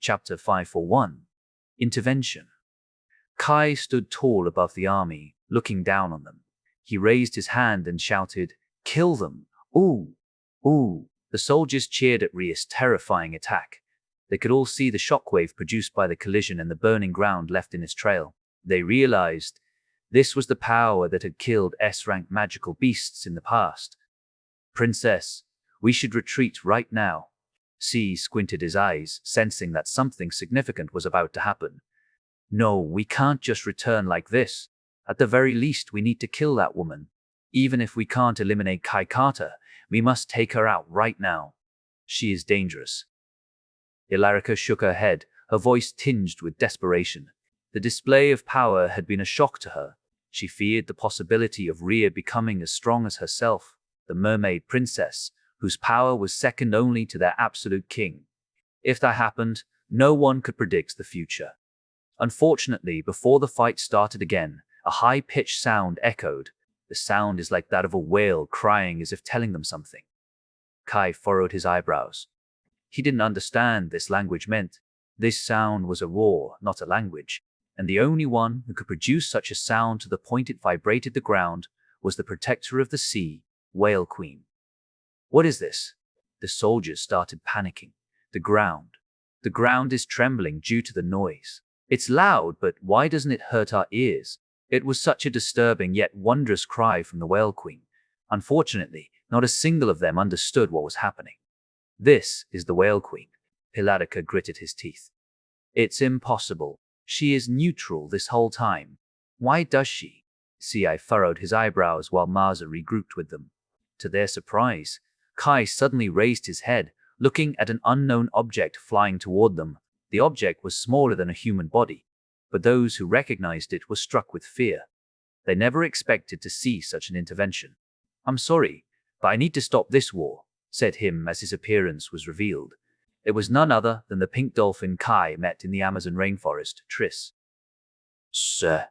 Chapter 541. Intervention. Kai stood tall above the army, looking down on them. He raised his hand and shouted, "Kill them! Ooh! Ooh!" The soldiers cheered at Ria's terrifying attack. They could all see the shockwave produced by the collision and the burning ground left in its trail. They realized this was the power that had killed S-rank magical beasts in the past. "Princess, we should retreat right now." C squinted his eyes, sensing that something significant was about to happen. "No, we can't just return like this. At the very least, we need to kill that woman. Even if we can't eliminate Kai Carter, we must take her out right now. She is dangerous." Ilarica shook her head, her voice tinged with desperation. The display of power had been a shock to her. She feared the possibility of Ria becoming as strong as herself, the mermaid princess, whose power was second only to their absolute king. If that happened, no one could predict the future. Unfortunately, before the fight started again, a high-pitched sound echoed. The sound is like that of a whale crying as if telling them something. Kai furrowed his eyebrows. He didn't understand this language meant. This sound was a roar, not a language, and the only one who could produce such a sound to the point it vibrated the ground was the protector of the sea, Whale Queen. "What is this?" The soldiers started panicking. The ground is trembling due to the noise. "It's loud, but why doesn't it hurt our ears?" It was such a disturbing yet wondrous cry from the Whale Queen. Unfortunately, not a single of them understood what was happening. "This is the Whale Queen." Pilarica gritted his teeth. "It's impossible. She is neutral this whole time. Why does she?" Ci furrowed his eyebrows while Marza regrouped with them. To their surprise, Kai suddenly raised his head, looking at an unknown object flying toward them. The object was smaller than a human body, but those who recognized it were struck with fear. They never expected to see such an intervention. "I'm sorry, but I need to stop this war," said him as his appearance was revealed. It was none other than the pink dolphin Kai met in the Amazon rainforest, Triss. "Sir."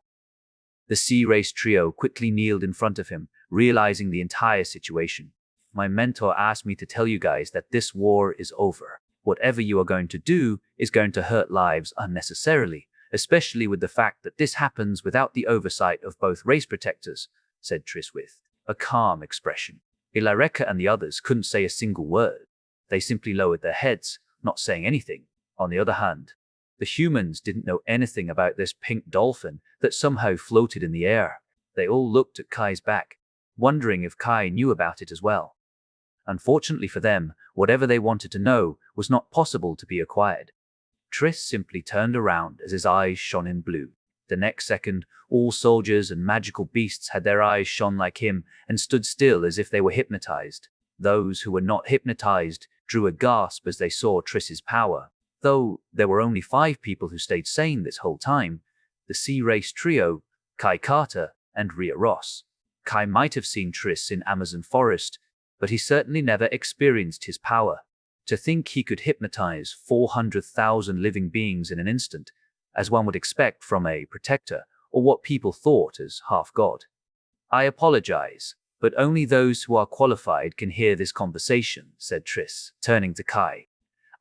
The sea race trio quickly kneeled in front of him, realizing the entire situation. "My mentor asked me to tell you guys that this war is over. Whatever you are going to do is going to hurt lives unnecessarily, especially with the fact that this happens without the oversight of both race protectors," said Triss with a calm expression. Ilarica and the others couldn't say a single word. They simply lowered their heads, not saying anything. On the other hand, the humans didn't know anything about this pink dolphin that somehow floated in the air. They all looked at Kai's back, wondering if Kai knew about it as well. Unfortunately for them, whatever they wanted to know was not possible to be acquired. Triss simply turned around as his eyes shone in blue. The next second, all soldiers and magical beasts had their eyes shone like him and stood still as if they were hypnotized. Those who were not hypnotized drew a gasp as they saw Triss's power. Though there were only 5 people who stayed sane this whole time: the Sea Race trio, Kai Carter, and Ria Ross. Kai might have seen Triss in Amazon forest, but he certainly never experienced his power. To think he could hypnotize 400,000 living beings in an instant, as one would expect from a protector, or what people thought as half-god. "I apologize, but only those who are qualified can hear this conversation," said Triss, turning to Kai.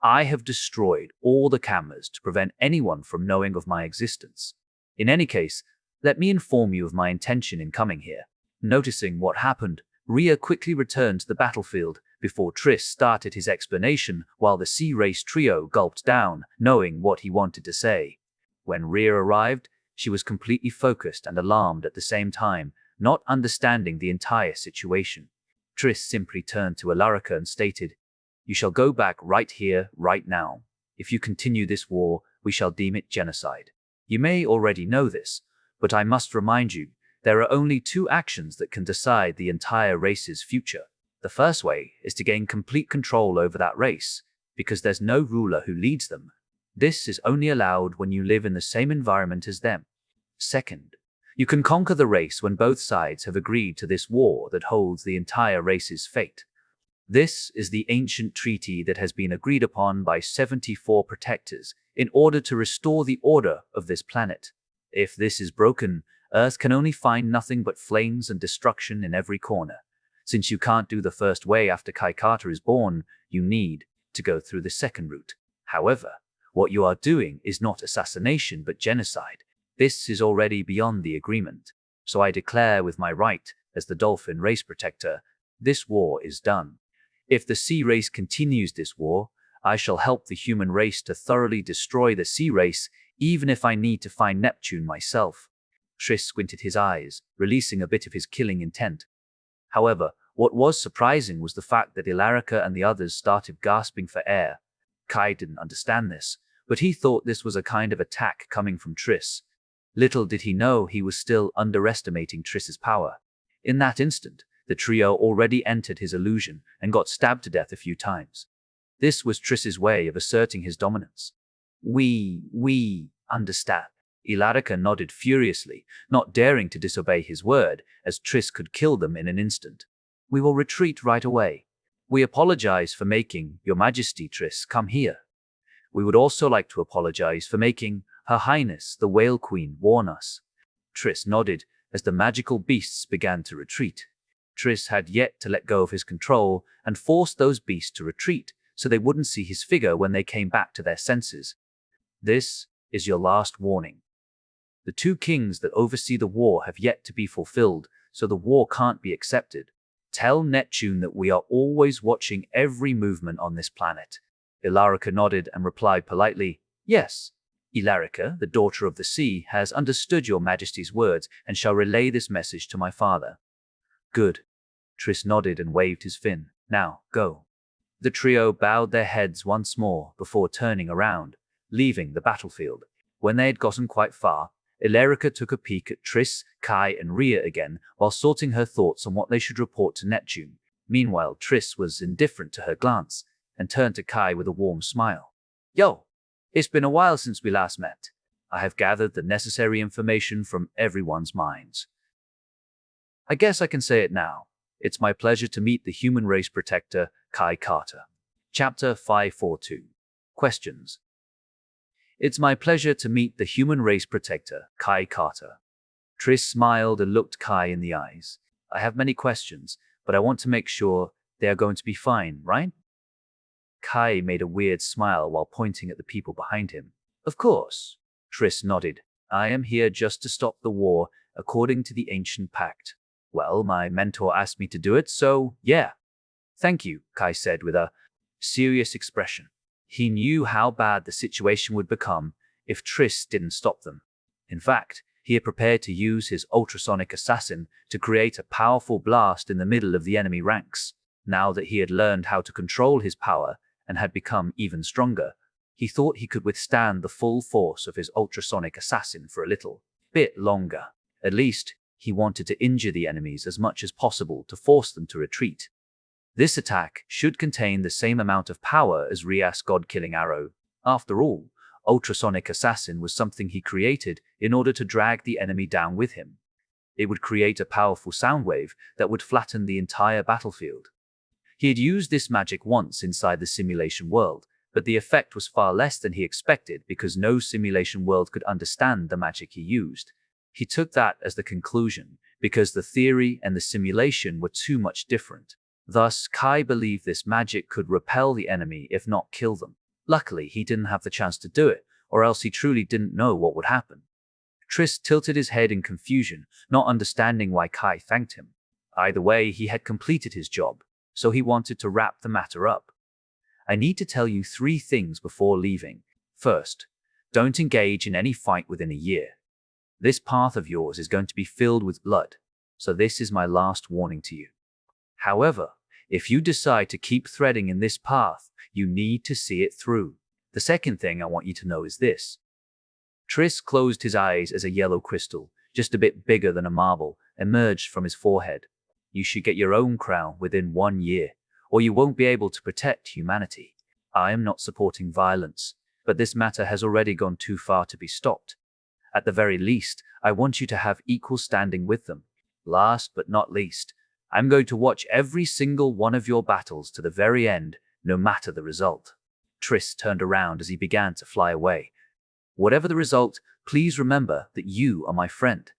"I have destroyed all the cameras to prevent anyone from knowing of my existence. In any case, let me inform you of my intention in coming here." Noticing what happened, Ria quickly returned to the battlefield before Triss started his explanation, while the Sea Race trio gulped down, knowing what he wanted to say. When Ria arrived, she was completely focused and alarmed at the same time, not understanding the entire situation. Triss simply turned to Ilarica and stated, "You shall go back right here, right now. If you continue this war, we shall deem it genocide. You may already know this, but I must remind you, there are only 2 actions that can decide the entire race's future. The first way is to gain complete control over that race, because there's no ruler who leads them. This is only allowed when you live in the same environment as them. Second, you can conquer the race when both sides have agreed to this war that holds the entire race's fate. This is the ancient treaty that has been agreed upon by 74 protectors in order to restore the order of this planet. If this is broken, Earth can only find nothing but flames and destruction in every corner. Since you can't do the first way after Kai Carter is born, you need to go through the second route. However, What you are doing is not assassination but genocide. This is already beyond the agreement. So I declare with my right as the dolphin race protector, this war is done. If the sea race continues this war, I shall help the human race to thoroughly destroy the sea race, even if I need to find Neptune myself. Triss squinted his eyes, releasing a bit of his killing intent. However, what was surprising was the fact that Ilarica and the others started gasping for air. Kai didn't understand this, but he thought this was a kind of attack coming from Triss. Little did he know he was still underestimating Triss's power. In that instant, the trio already entered his illusion and got stabbed to death a few times. This was Triss's way of asserting his dominance. We understand. Ilarica nodded furiously, not daring to disobey his word, as Triss could kill them in an instant. We will retreat right away. We apologize for making Your Majesty Triss come here. We would also like to apologize for making Her Highness the Whale Queen warn us. Triss nodded as the magical beasts began to retreat. Triss had yet to let go of his control and force those beasts to retreat so they wouldn't see his figure when they came back to their senses. This is your last warning. The two kings that oversee the war have yet to be fulfilled, so the war can't be accepted. Tell Neptune that we are always watching every movement on this planet. Ilarica nodded and replied politely, Yes. Ilarica, the daughter of the sea, has understood your Majesty's words and shall relay this message to my father. Good. Triss nodded and waved his fin. Now, go. The trio bowed their heads once more before turning around, leaving the battlefield. When they had gotten quite far, Ilarica took a peek at Triss, Kai, and Rhea again while sorting her thoughts on what they should report to Neptune. Meanwhile, Triss was indifferent to her glance and turned to Kai with a warm smile. Yo, it's been a while since we last met. I have gathered the necessary information from everyone's minds. I guess I can say it now. It's my pleasure to meet the human race protector, Kai Carter. Chapter 542. Questions. It's my pleasure to meet the human race protector, Kai Carter. Triss smiled and looked Kai in the eyes. I have many questions, but I want to make sure they are going to be fine, right? Kai made a weird smile while pointing at the people behind him. Of course. Triss nodded. I am here just to stop the war, according to the ancient pact. Well, my mentor asked me to do it, so yeah. Thank you, Kai said with a serious expression. He knew how bad the situation would become if Triss didn't stop them. In fact, he had prepared to use his ultrasonic assassin to create a powerful blast in the middle of the enemy ranks. Now that he had learned how to control his power and had become even stronger, he thought he could withstand the full force of his ultrasonic assassin for a little bit longer. At least, he wanted to injure the enemies as much as possible to force them to retreat. This attack should contain the same amount of power as Rias' god-killing arrow. After all, ultrasonic assassin was something he created in order to drag the enemy down with him. It would create a powerful sound wave that would flatten the entire battlefield. He had used this magic once inside the simulation world, but the effect was far less than he expected because no simulation world could understand the magic he used. He took that as the conclusion because the theory and the simulation were too much different. Thus, Kai believed this magic could repel the enemy if not kill them. Luckily, he didn't have the chance to do it, or else he truly didn't know what would happen. Triss tilted his head in confusion, not understanding why Kai thanked him. Either way, he had completed his job, so he wanted to wrap the matter up. I need to tell you 3 things before leaving. First, don't engage in any fight within a year. This path of yours is going to be filled with blood, so this is my last warning to you. However, if you decide to keep threading in this path, you need to see it through. The second thing I want you to know is this. Triss closed his eyes as a yellow crystal, just a bit bigger than a marble, emerged from his forehead. You should get your own crown within 1 year, or you won't be able to protect humanity. I am not supporting violence, but this matter has already gone too far to be stopped. At the very least, I want you to have equal standing with them. Last but not least, I'm going to watch every single one of your battles to the very end, no matter the result. Triss turned around as he began to fly away. Whatever the result, please remember that you are my friend.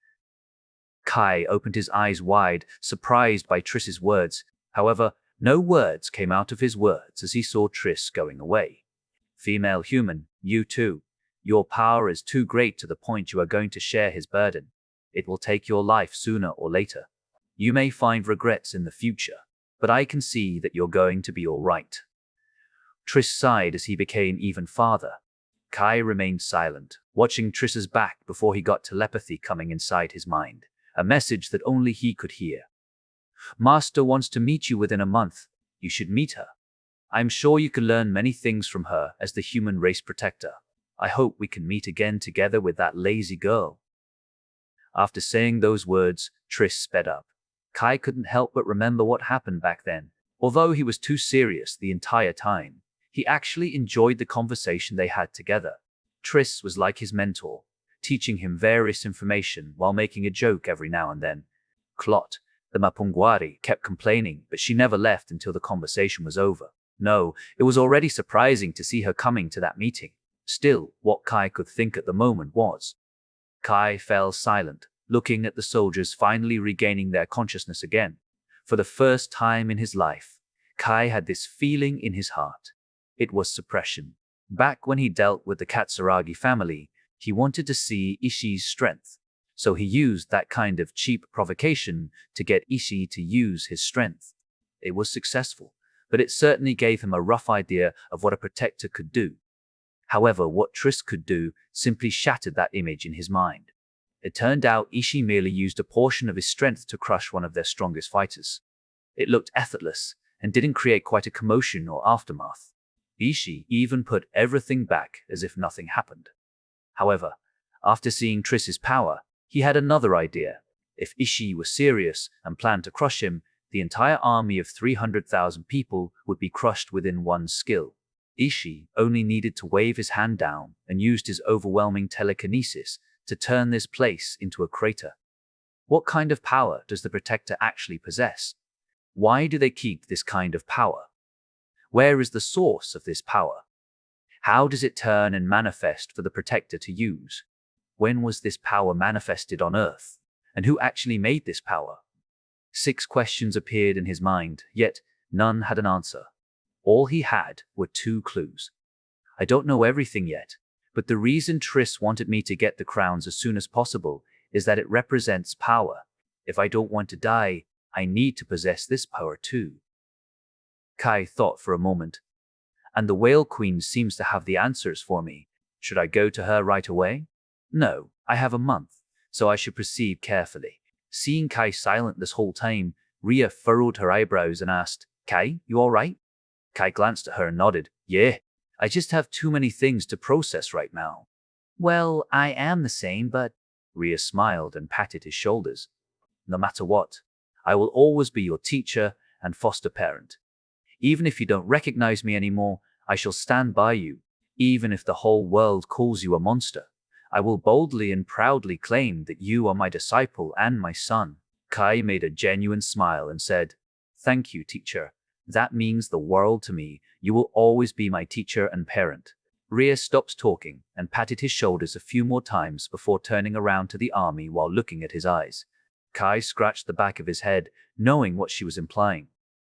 Kai opened his eyes wide, surprised by Triss's words. However, no words came out of his words as he saw Triss going away. Female human, you too. Your power is too great to the point you are going to share his burden. It will take your life sooner or later. You may find regrets in the future, but I can see that you're going to be all right. Triss sighed as he became even farther. Kai remained silent, watching Triss's back before he got telepathy coming inside his mind, a message that only he could hear. Master wants to meet you within a month. You should meet her. I'm sure you can learn many things from her as the human race protector. I hope we can meet again together with that lazy girl. After saying those words, Triss sped up. Kai couldn't help but remember what happened back then. Although he was too serious the entire time, he actually enjoyed the conversation they had together. Triss was like his mentor, teaching him various information while making a joke every now and then. Clot, the Mapungwari, kept complaining, but she never left until the conversation was over. No, it was already surprising to see her coming to that meeting. Still, what Kai could think at the moment was. Kai fell silent, looking at the soldiers finally regaining their consciousness again. For the first time in his life, Kai had this feeling in his heart. It was suppression. Back when he dealt with the Katsuragi family, he wanted to see Ishii's strength. So he used that kind of cheap provocation to get Ishii to use his strength. It was successful, but it certainly gave him a rough idea of what a protector could do. However, what Triss could do simply shattered that image in his mind. It turned out Ishii merely used a portion of his strength to crush one of their strongest fighters. It looked effortless and didn't create quite a commotion or aftermath. Ishii even put everything back as if nothing happened. However, after seeing Triss's power, he had another idea. If Ishii was serious and planned to crush him, the entire army of 300,000 people would be crushed within one skill. Ishii only needed to wave his hand down and used his overwhelming telekinesis to turn this place into a crater. What kind of power does the protector actually possess? Why do they keep this kind of power? Where is the source of this power? How does it turn and manifest for the protector to use? When was this power manifested on Earth? And who actually made this power? 6 questions appeared in his mind, yet none had an answer. All he had were 2 clues. I don't know everything yet, but the reason Triss wanted me to get the crowns as soon as possible is that it represents power. If I don't want to die, I need to possess this power too. Kai thought for a moment. And the Whale Queen seems to have the answers for me. Should I go to her right away? No, I have a month, so I should proceed carefully. Seeing Kai silent this whole time, Ria furrowed her eyebrows and asked, Kai, you all right? Kai glanced at her and nodded. Yeah, I just have too many things to process right now. Well, I am the same, but... Ria smiled and patted his shoulders. No matter what, I will always be your teacher and foster parent. Even if you don't recognize me anymore, I shall stand by you. Even if the whole world calls you a monster, I will boldly and proudly claim that you are my disciple and my son. Kai made a genuine smile and said, Thank you, teacher. That means the world to me. You will always be my teacher and parent. Ria stopped talking and patted his shoulders a few more times before turning around to the army while looking at his eyes. Kai scratched the back of his head, knowing what she was implying.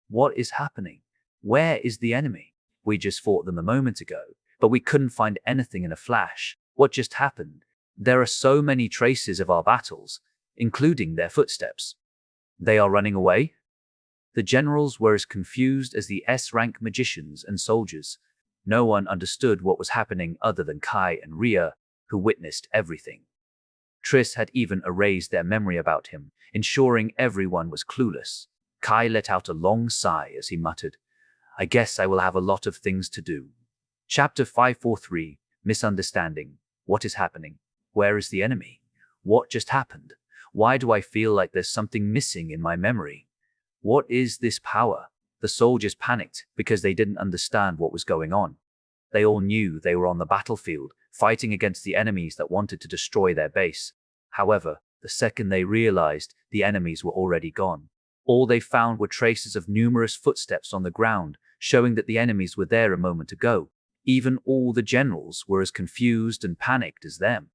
What is happening? Where is the enemy? We just fought them a moment ago, but we couldn't find anything in a flash. What just happened? There are so many traces of our battles, including their footsteps. They are running away? The generals were as confused as the S-rank magicians and soldiers. No one understood what was happening other than Kai and Ria, who witnessed everything. Triss had even erased their memory about him, ensuring everyone was clueless. Kai let out a long sigh as he muttered, I guess I will have a lot of things to do. Chapter 543, Misunderstanding. What is happening? Where is the enemy? What just happened? Why do I feel like there's something missing in my memory? What is this power? The soldiers panicked because they didn't understand what was going on. They all knew they were on the battlefield, fighting against the enemies that wanted to destroy their base. However, the second they realized, the enemies were already gone. All they found were traces of numerous footsteps on the ground, showing that the enemies were there a moment ago. Even all the generals were as confused and panicked as them.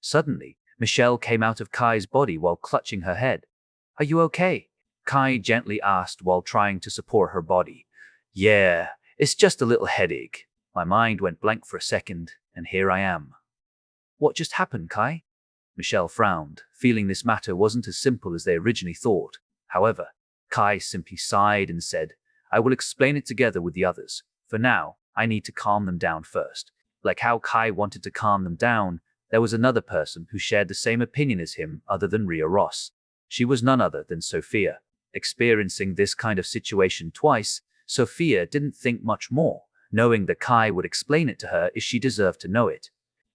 Suddenly, Michelle came out of Kai's body while clutching her head. Are you okay? Kai gently asked while trying to support her body. Yeah, it's just a little headache. My mind went blank for a second, and here I am. What just happened, Kai? Michelle frowned, feeling this matter wasn't as simple as they originally thought. However, Kai simply sighed and said, I will explain it together with the others. For now, I need to calm them down first. Like how Kai wanted to calm them down, there was another person who shared the same opinion as him other than Ria Ross. She was none other than Sophia. Experiencing this kind of situation twice, Sophia didn't think much more, knowing that Kai would explain it to her if she deserved to know it.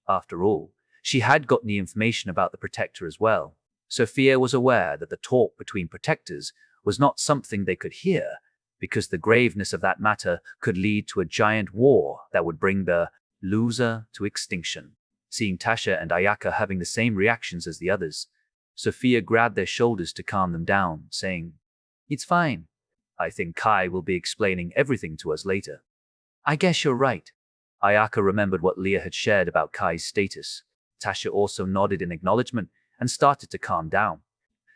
After all, she had gotten the information about the Protector as well. Sophia was aware that the talk between Protectors was not something they could hear, because the graveness of that matter could lead to a giant war that would bring the loser to extinction. Seeing Tasha and Ayaka having the same reactions as the others, Sophia grabbed their shoulders to calm them down, saying, It's fine. I think Kai will be explaining everything to us later. I guess you're right. Ayaka remembered what Leah had shared about Kai's status. Tasha also nodded in acknowledgement and started to calm down.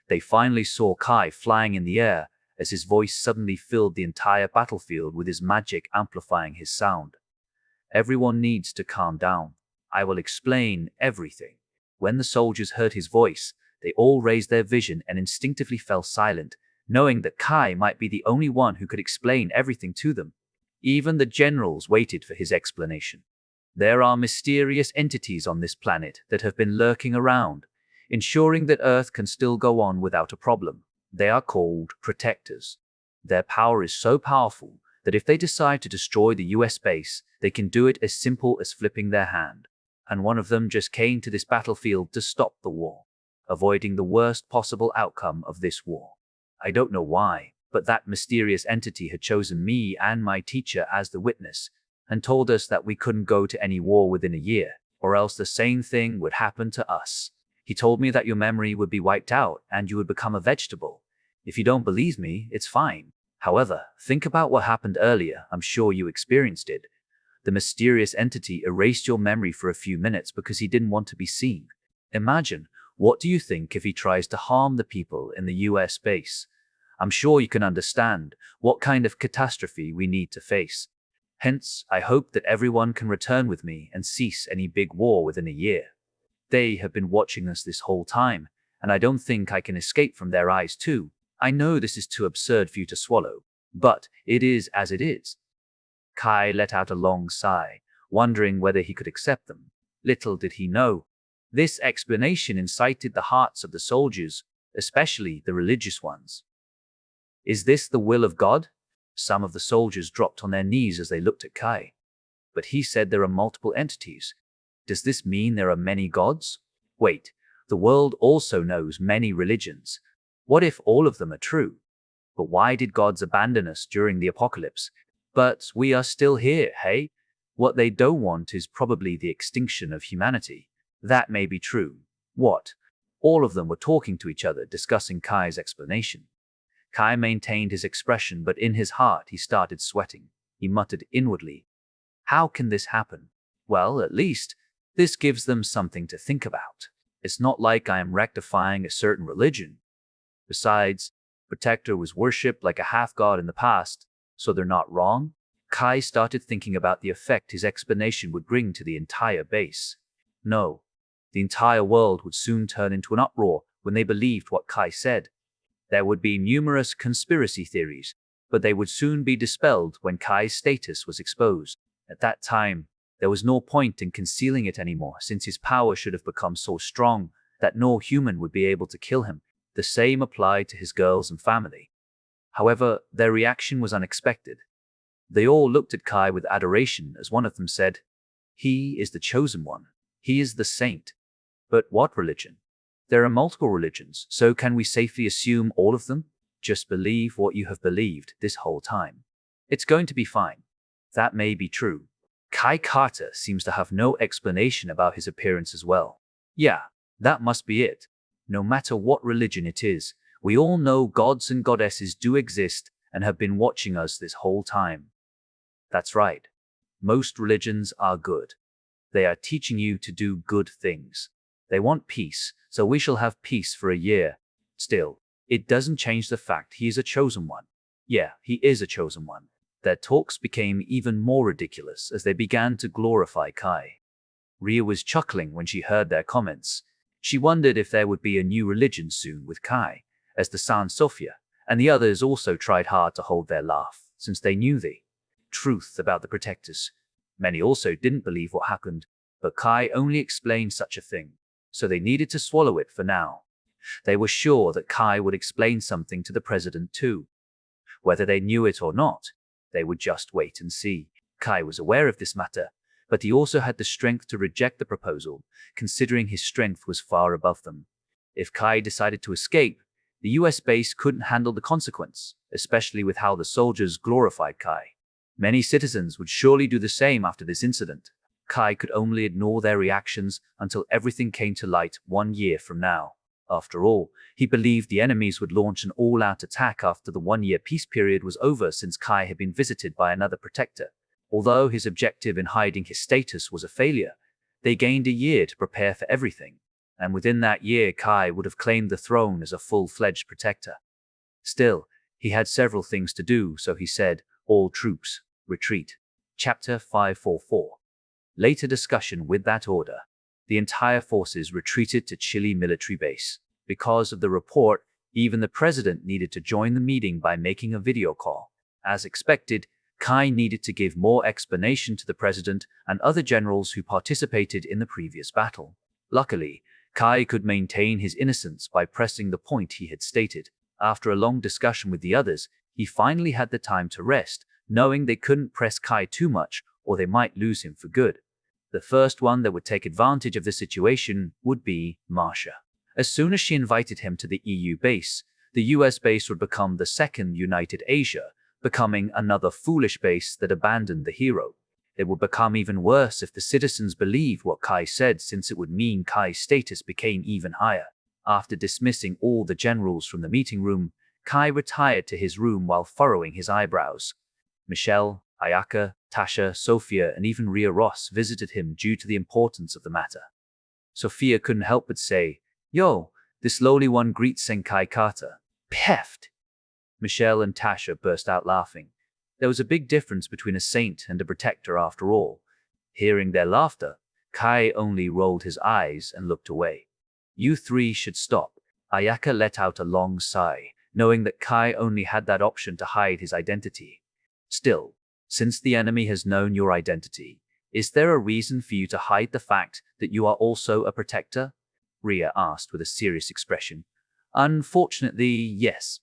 They finally saw Kai flying in the air as his voice suddenly filled the entire battlefield with his magic amplifying his sound. Everyone needs to calm down. I will explain everything. When the soldiers heard his voice, they all raised their vision and instinctively fell silent, knowing that Kai might be the only one who could explain everything to them. Even the generals waited for his explanation. There are mysterious entities on this planet that have been lurking around, ensuring that Earth can still go on without a problem. They are called Protectors. Their power is so powerful that if they decide to destroy the US base, they can do it as simple as flipping their hand. And one of them just came to this battlefield to stop the war, avoiding the worst possible outcome of this war. I don't know why, but that mysterious entity had chosen me and my teacher as the witness, and told us that we couldn't go to any war within a year, or else the same thing would happen to us. He told me that your memory would be wiped out and you would become a vegetable. If you don't believe me, it's fine. However, think about what happened earlier. I'm sure you experienced it. The mysterious entity erased your memory for a few minutes because he didn't want to be seen. Imagine, what do you think if he tries to harm the people in the US base? I'm sure you can understand what kind of catastrophe we need to face. Hence, I hope that everyone can return with me and cease any big war within a year. They have been watching us this whole time, and I don't think I can escape from their eyes too. I know this is too absurd for you to swallow, but it is as it is. Kai let out a long sigh, wondering whether he could accept them. Little did he know, this explanation incited the hearts of the soldiers, especially the religious ones. Is this the will of God? Some of the soldiers dropped on their knees as they looked at Kai. But he said there are multiple entities. Does this mean there are many gods? Wait, the world also knows many religions. What if all of them are true? But why did gods abandon us during the apocalypse? But we are still here, hey? What they don't want is probably the extinction of humanity. That may be true. What? All of them were talking to each other, discussing Kai's explanation. Kai maintained his expression, but in his heart he started sweating. He muttered inwardly, How can this happen? Well, at least, this gives them something to think about. It's not like I am rectifying a certain religion. Besides, Protector was worshipped like a half-god in the past, so they're not wrong. Kai started thinking about the effect his explanation would bring to the entire base. No, the entire world would soon turn into an uproar when they believed what Kai said. There would be numerous conspiracy theories, but they would soon be dispelled when Kai's status was exposed. At that time, there was no point in concealing it anymore, since his power should have become so strong that no human would be able to kill him. The same applied to his girls and family. However, their reaction was unexpected. They all looked at Kai with adoration as one of them said, He is the chosen one. He is the saint. But what religion? There are multiple religions, so can we safely assume all of them? Just believe what you have believed this whole time. It's going to be fine. That may be true. Kai Carter seems to have no explanation about his appearance as well. Yeah, that must be it. No matter what religion it is, we all know gods and goddesses do exist and have been watching us this whole time. That's right. Most religions are good. They are teaching you to do good things. They want peace, so we shall have peace for a year. Still, it doesn't change the fact he is a chosen one. Yeah, he is a chosen one. Their talks became even more ridiculous as they began to glorify Kai. Ria was chuckling when she heard their comments. She wondered if there would be a new religion soon with Kai, as the San Sophia, and the others also tried hard to hold their laugh, since they knew the truth about the protectors. Many also didn't believe what happened, but Kai only explained such a thing, so they needed to swallow it for now. They were sure that Kai would explain something to the president too. Whether they knew it or not, they would just wait and see. Kai was aware of this matter, but he also had the strength to reject the proposal, considering his strength was far above them. If Kai decided to escape, the US base couldn't handle the consequence, especially with how the soldiers glorified Kai. Many citizens would surely do the same after this incident. Kai could only ignore their reactions until everything came to light 1 year from now. After all, he believed the enemies would launch an all-out attack after the 1-year peace period was over, since Kai had been visited by another protector. Although his objective in hiding his status was a failure, they gained a year to prepare for everything, and within that year Kai would have claimed the throne as a full-fledged protector. Still, he had several things to do, so he said, "All troops, retreat." Chapter 544. Later discussion. With that order, the entire forces retreated to Chile military base. Because of the report, even the president needed to join the meeting by making a video call. As expected, Kai needed to give more explanation to the president and other generals who participated in the previous battle. Luckily, Kai could maintain his innocence by pressing the point he had stated. After a long discussion with the others, he finally had the time to rest, knowing they couldn't press Kai too much or they might lose him for good. The first one that would take advantage of the situation would be Marcia. As soon as she invited him to the EU base, the US base would become the second United Asia, becoming another foolish base that abandoned the hero. It would become even worse if the citizens believed what Kai said, since it would mean Kai's status became even higher. After dismissing all the generals from the meeting room, Kai retired to his room while furrowing his eyebrows. Michelle, Ayaka, Tasha, Sophia, and even Ria Ross visited him due to the importance of the matter. Sophia couldn't help but say, "Yo, this lowly one greets Senkai Kata." Peft! Michelle and Tasha burst out laughing. There was a big difference between a saint and a protector after all. Hearing their laughter, Kai only rolled his eyes and looked away. "You three should stop." Ayaka let out a long sigh, knowing that Kai only had that option to hide his identity. "Still, since the enemy has known your identity, is there a reason for you to hide the fact that you are also a protector?" Ria asked with a serious expression. "Unfortunately, yes."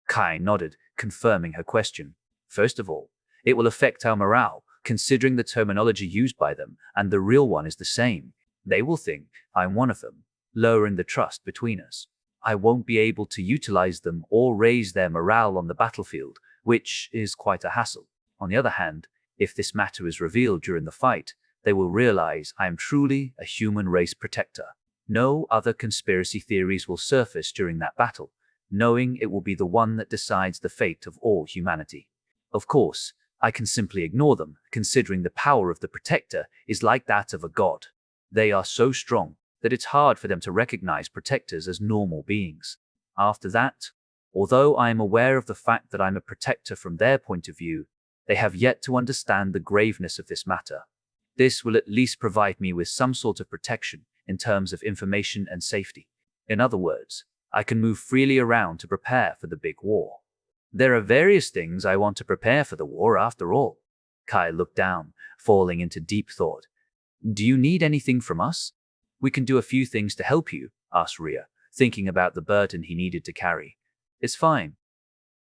Kai nodded, confirming her question. "First of all, it will affect our morale, considering the terminology used by them and the real one is the same. They will think I'm one of them, lowering the trust between us. I won't be able to utilize them or raise their morale on the battlefield, which is quite a hassle. On the other hand, if this matter is revealed during the fight, they will realize I am truly a human race protector. No other conspiracy theories will surface during that battle, knowing it will be the one that decides the fate of all humanity. Of course, I can simply ignore them, considering the power of the protector is like that of a god. They are so strong that it's hard for them to recognize protectors as normal beings. After that, although I am aware of the fact that I'm a protector from their point of view, they have yet to understand the graveness of this matter. This will at least provide me with some sort of protection in terms of information and safety. In other words, I can move freely around to prepare for the big war. There are various things I want to prepare for the war after all." Kai looked down, falling into deep thought. "Do you need anything from us?" "We can do a few things to help you," asked Ria, thinking about the burden he needed to carry. "It's fine."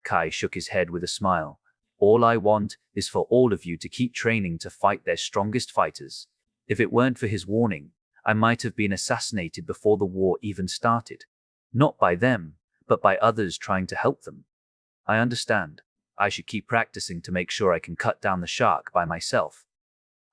Kai shook his head with a smile. "All I want is for all of you to keep training to fight their strongest fighters. If it weren't for his warning, I might have been assassinated before the war even started. Not by them, but by others trying to help them. I understand. I should keep practicing to make sure I can cut down the shark by myself.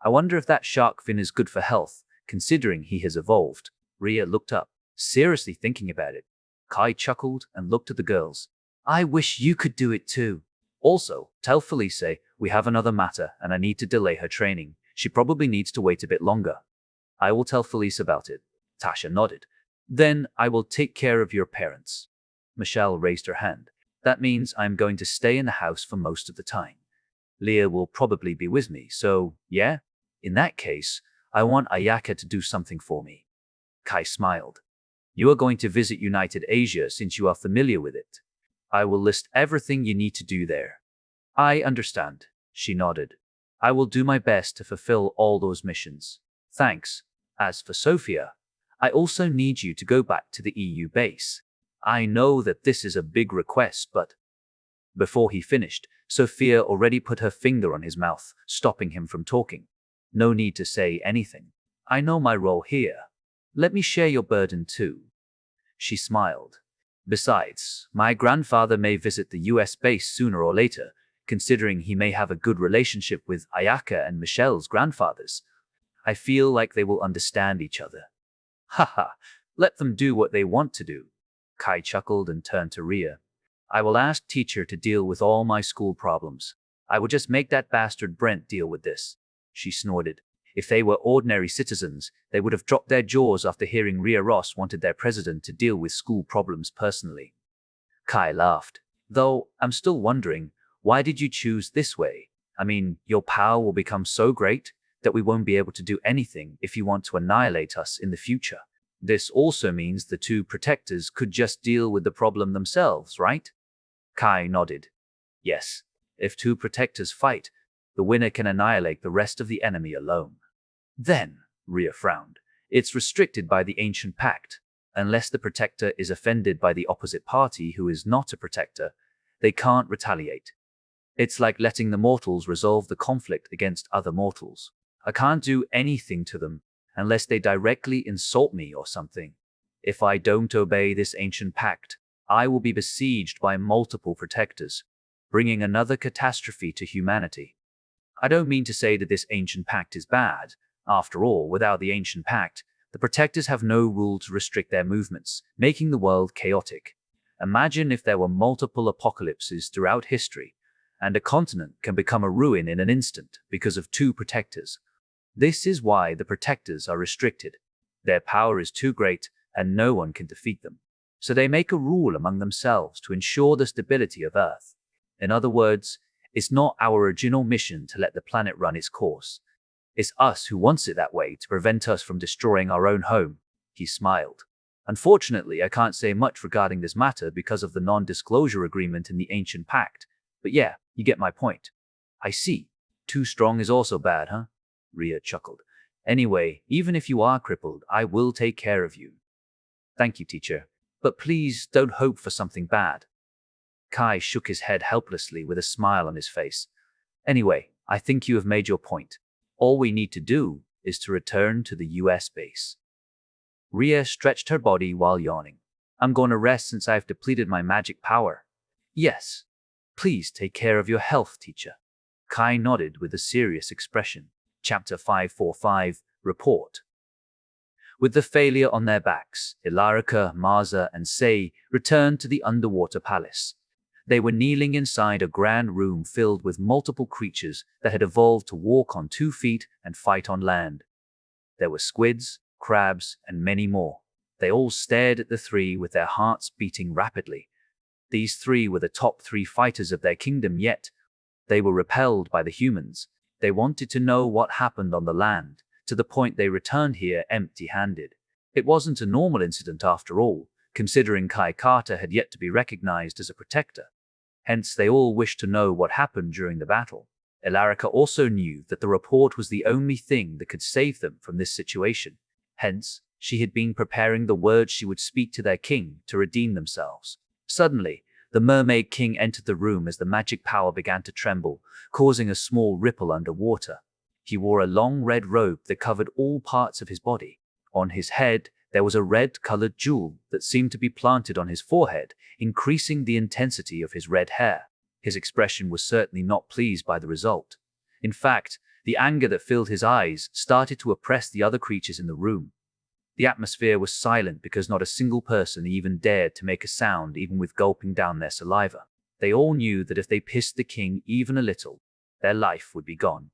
I wonder if that shark fin is good for health, considering he has evolved." Ria looked up, seriously thinking about it. Kai chuckled and looked at the girls. "I wish you could do it too. Also, tell Felice we have another matter and I need to delay her training. She probably needs to wait a bit longer." "I will tell Felice about it." Tasha nodded. "Then I will take care of your parents." Michelle raised her hand. "That means I'm going to stay in the house for most of the time." Leah will probably be with me, so yeah? In that case, I want Ayaka to do something for me. Kai smiled. You are going to visit United Asia since you are familiar with it. I will list everything you need to do there. I understand, she nodded. I will do my best to fulfill all those missions. Thanks. As for Sophia, I also need you to go back to the EU base. I know that this is a big request, but… Before he finished, Sophia already put her finger on his mouth, stopping him from talking. No need to say anything. I know my role here. Let me share your burden too. She smiled. Besides, my grandfather may visit the US base sooner or later, considering he may have a good relationship with Ayaka and Michelle's grandfathers. I feel like they will understand each other. Haha, let them do what they want to do. Kai chuckled and turned to Ria. I will ask teacher to deal with all my school problems. I will just make that bastard Brent deal with this. She snorted. If they were ordinary citizens, they would have dropped their jaws after hearing Ria Ross wanted their president to deal with school problems personally. Kai laughed. Though, I'm still wondering, why did you choose this way? I mean, your power will become so great that we won't be able to do anything if you want to annihilate us in the future. This also means the two protectors could just deal with the problem themselves, right? Kai nodded. Yes, if two protectors fight, the winner can annihilate the rest of the enemy alone. Then, Ria frowned, it's restricted by the ancient pact. Unless the protector is offended by the opposite party who is not a protector, they can't retaliate. It's like letting the mortals resolve the conflict against other mortals. I can't do anything to them unless they directly insult me or something. If I don't obey this ancient pact, I will be besieged by multiple protectors, bringing another catastrophe to humanity. I don't mean to say that this ancient pact is bad. After all, without the ancient pact, the protectors have no rule to restrict their movements, making the world chaotic. Imagine if there were multiple apocalypses throughout history, and a continent can become a ruin in an instant because of two protectors. This is why the protectors are restricted. Their power is too great, and no one can defeat them. So they make a rule among themselves to ensure the stability of Earth. In other words, it's not our original mission to let the planet run its course. It's us who wants it that way to prevent us from destroying our own home. He smiled. Unfortunately, I can't say much regarding this matter because of the non-disclosure agreement in the ancient pact. But yeah, you get my point. I see. Too strong is also bad, huh? Ria chuckled. Anyway, even if you are crippled, I will take care of you. Thank you, teacher. But please don't hope for something bad. Kai shook his head helplessly with a smile on his face. Anyway, I think you have made your point. All we need to do is to return to the US base. Ria stretched her body while yawning. I'm going to rest since I've depleted my magic power. Yes. Please take care of your health, teacher. Kai nodded with a serious expression. Chapter 545, Report. With the failure on their backs, Ilarica, Marza, and Sei returned to the underwater palace. They were kneeling inside a grand room filled with multiple creatures that had evolved to walk on 2 feet and fight on land. There were squids, crabs, and many more. They all stared at the three with their hearts beating rapidly. These three were the top 3 fighters of their kingdom, yet they were repelled by the humans. They wanted to know what happened on the land, to the point they returned here empty-handed. It wasn't a normal incident after all, considering Kai Carter had yet to be recognized as a protector. Hence, they all wished to know what happened during the battle. Ilarica also knew that the report was the only thing that could save them from this situation. Hence, she had been preparing the words she would speak to their king to redeem themselves. Suddenly, the Mermaid King entered the room as the magic power began to tremble, causing a small ripple underwater. He wore a long red robe that covered all parts of his body. On his head, there was a red-colored jewel that seemed to be planted on his forehead, increasing the intensity of his red hair. His expression was certainly not pleased by the result. In fact, the anger that filled his eyes started to oppress the other creatures in the room. The atmosphere was silent because not a single person even dared to make a sound, even with gulping down their saliva. They all knew that if they pissed the king even a little, their life would be gone.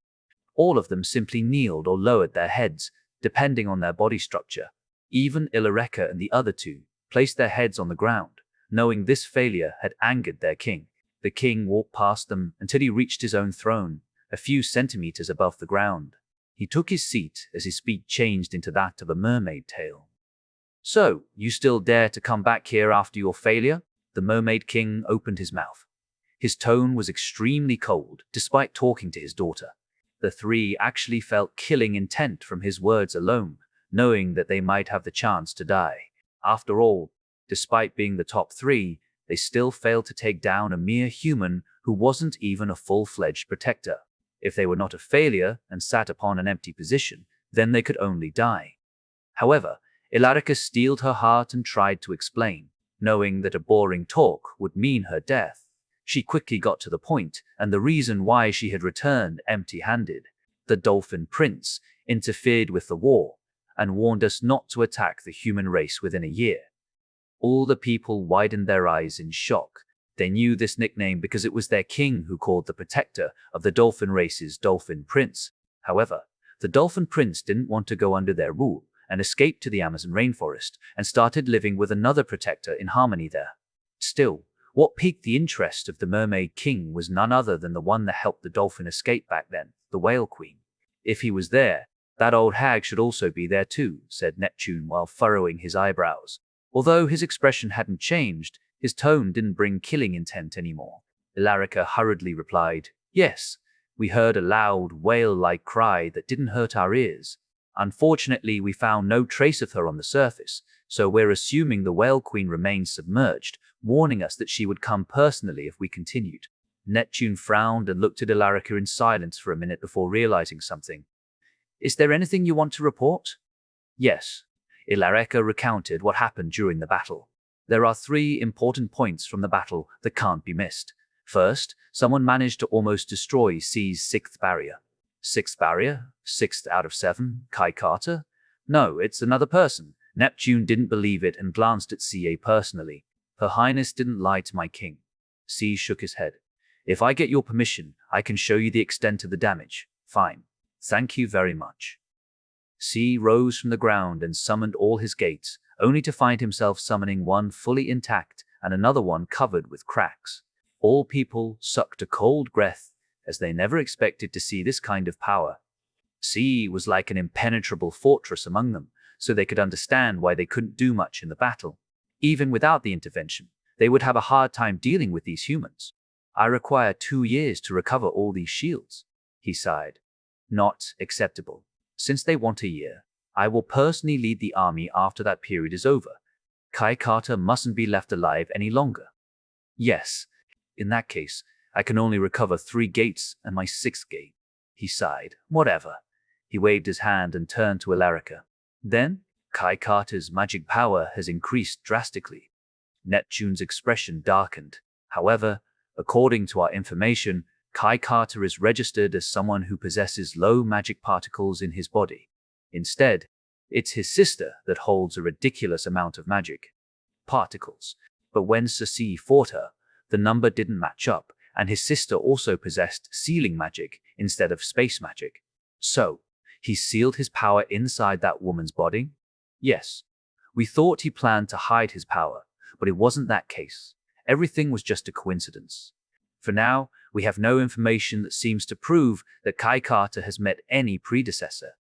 All of them simply kneeled or lowered their heads, depending on their body structure. Even Ilarica and the other two placed their heads on the ground, knowing this failure had angered their king. The king walked past them until he reached his own throne, a few centimeters above the ground. He took his seat as his speech changed into that of a mermaid tale. "So, you still dare to come back here after your failure?" The mermaid king opened his mouth. His tone was extremely cold, despite talking to his daughter. The three actually felt killing intent from his words alone, knowing that they might have the chance to die. After all, despite being the top three, they still failed to take down a mere human who wasn't even a full-fledged protector. If they were not a failure and sat upon an empty position, then they could only die. However, Ilarica steeled her heart and tried to explain, knowing that a boring talk would mean her death. She quickly got to the point, and the reason why she had returned empty-handed. The Dolphin Prince interfered with the war and warned us not to attack the human race within a year. All the people widened their eyes in shock. They knew this nickname because it was their king who called the protector of the dolphin races Dolphin Prince. However, the Dolphin Prince didn't want to go under their rule and escaped to the Amazon rainforest and started living with another protector in harmony there. Still, what piqued the interest of the Mermaid King was none other than the one that helped the dolphin escape back then, the Whale Queen. "If he was there, that old hag should also be there too," said Neptune while furrowing his eyebrows. Although his expression hadn't changed, his tone didn't bring killing intent anymore. Ilarica hurriedly replied, "Yes, we heard a loud, whale-like cry that didn't hurt our ears. Unfortunately, we found no trace of her on the surface, so we're assuming the Whale Queen remains submerged, warning us that she would come personally if we continued." Neptune frowned and looked at Ilarica in silence for a minute before realizing something. "Is there anything you want to report?" "Yes." Ilarica recounted what happened during the battle. "There are 3 important points from the battle that can't be missed. First, someone managed to almost destroy C's 6th barrier. 6th barrier? 6th out of 7? Kai Carter? No, it's another person." Neptune didn't believe it and glanced at CA personally. "Her Highness didn't lie to my king." C shook his head. "If I get your permission, I can show you the extent of the damage." "Fine. Thank you very much." C rose from the ground and summoned all his gates, only to find himself summoning one fully intact and another one covered with cracks. All people sucked a cold breath, as they never expected to see this kind of power. C was like an impenetrable fortress among them, so they could understand why they couldn't do much in the battle. Even without the intervention, they would have a hard time dealing with these humans. "I require 2 years to recover all these shields," he sighed. "Not acceptable. Since they want a year, I will personally lead the army after that period is over. Kai Carter mustn't be left alive any longer." "Yes. In that case, I can only recover 3 gates and my 6th gate." He sighed. "Whatever." He waved his hand and turned to Ilarica. "Then, Kai Carter's magic power has increased drastically." Neptune's expression darkened. "However, according to our information, Kai Carter is registered as someone who possesses low magic particles in his body. Instead, it's his sister that holds a ridiculous amount of magic particles. But when Ceci fought her, the number didn't match up, and his sister also possessed sealing magic instead of space magic. So, he sealed his power inside that woman's body?" "Yes. We thought he planned to hide his power, but it wasn't that case. Everything was just a coincidence. For now, we have no information that seems to prove that Kai Carter has met any predecessor.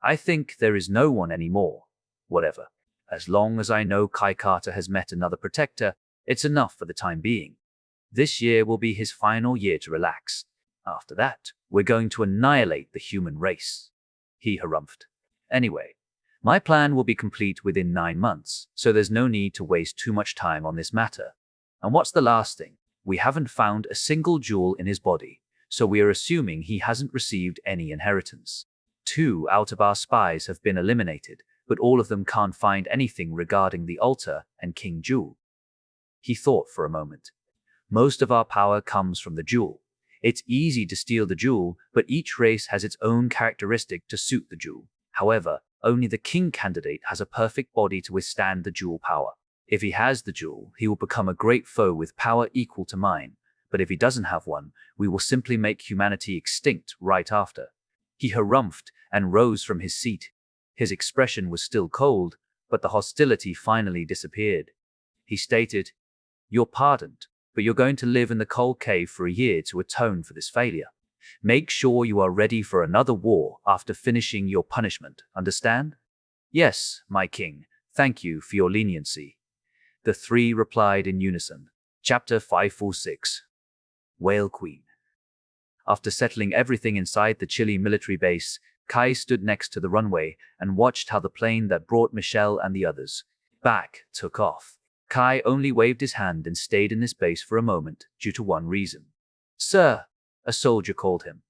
I think there is no one anymore. Whatever. As long as I know Kai Carter has met another protector, it's enough for the time being. This year will be his final year to relax. After that, we're going to annihilate the human race." He harumphed. "Anyway, my plan will be complete within 9 months, so there's no need to waste too much time on this matter. And what's the last thing? We haven't found a single jewel in his body, so we are assuming he hasn't received any inheritance. 2 out of our spies have been eliminated, but all of them can't find anything regarding the altar and King Jewel." He thought for a moment. "Most of our power comes from the jewel. It's easy to steal the jewel, but each race has its own characteristic to suit the jewel. However, only the king candidate has a perfect body to withstand the jewel power. If he has the jewel, he will become a great foe with power equal to mine, but if he doesn't have one, we will simply make humanity extinct right after." He harumphed and rose from his seat. His expression was still cold, but the hostility finally disappeared. He stated, "You're pardoned. but you're going to live in the cold cave for a year to atone for this failure. Make sure you are ready for another war after finishing your punishment, understand? Yes, my king, thank you for your leniency. The three replied in unison. Chapter 546. Whale Queen. After settling everything inside the Chile military base, Kai stood next to the runway and watched how the plane that brought Michelle and the others back took off. Kai only waved his hand and stayed in this base for a moment due to one reason. Sir, a soldier called him.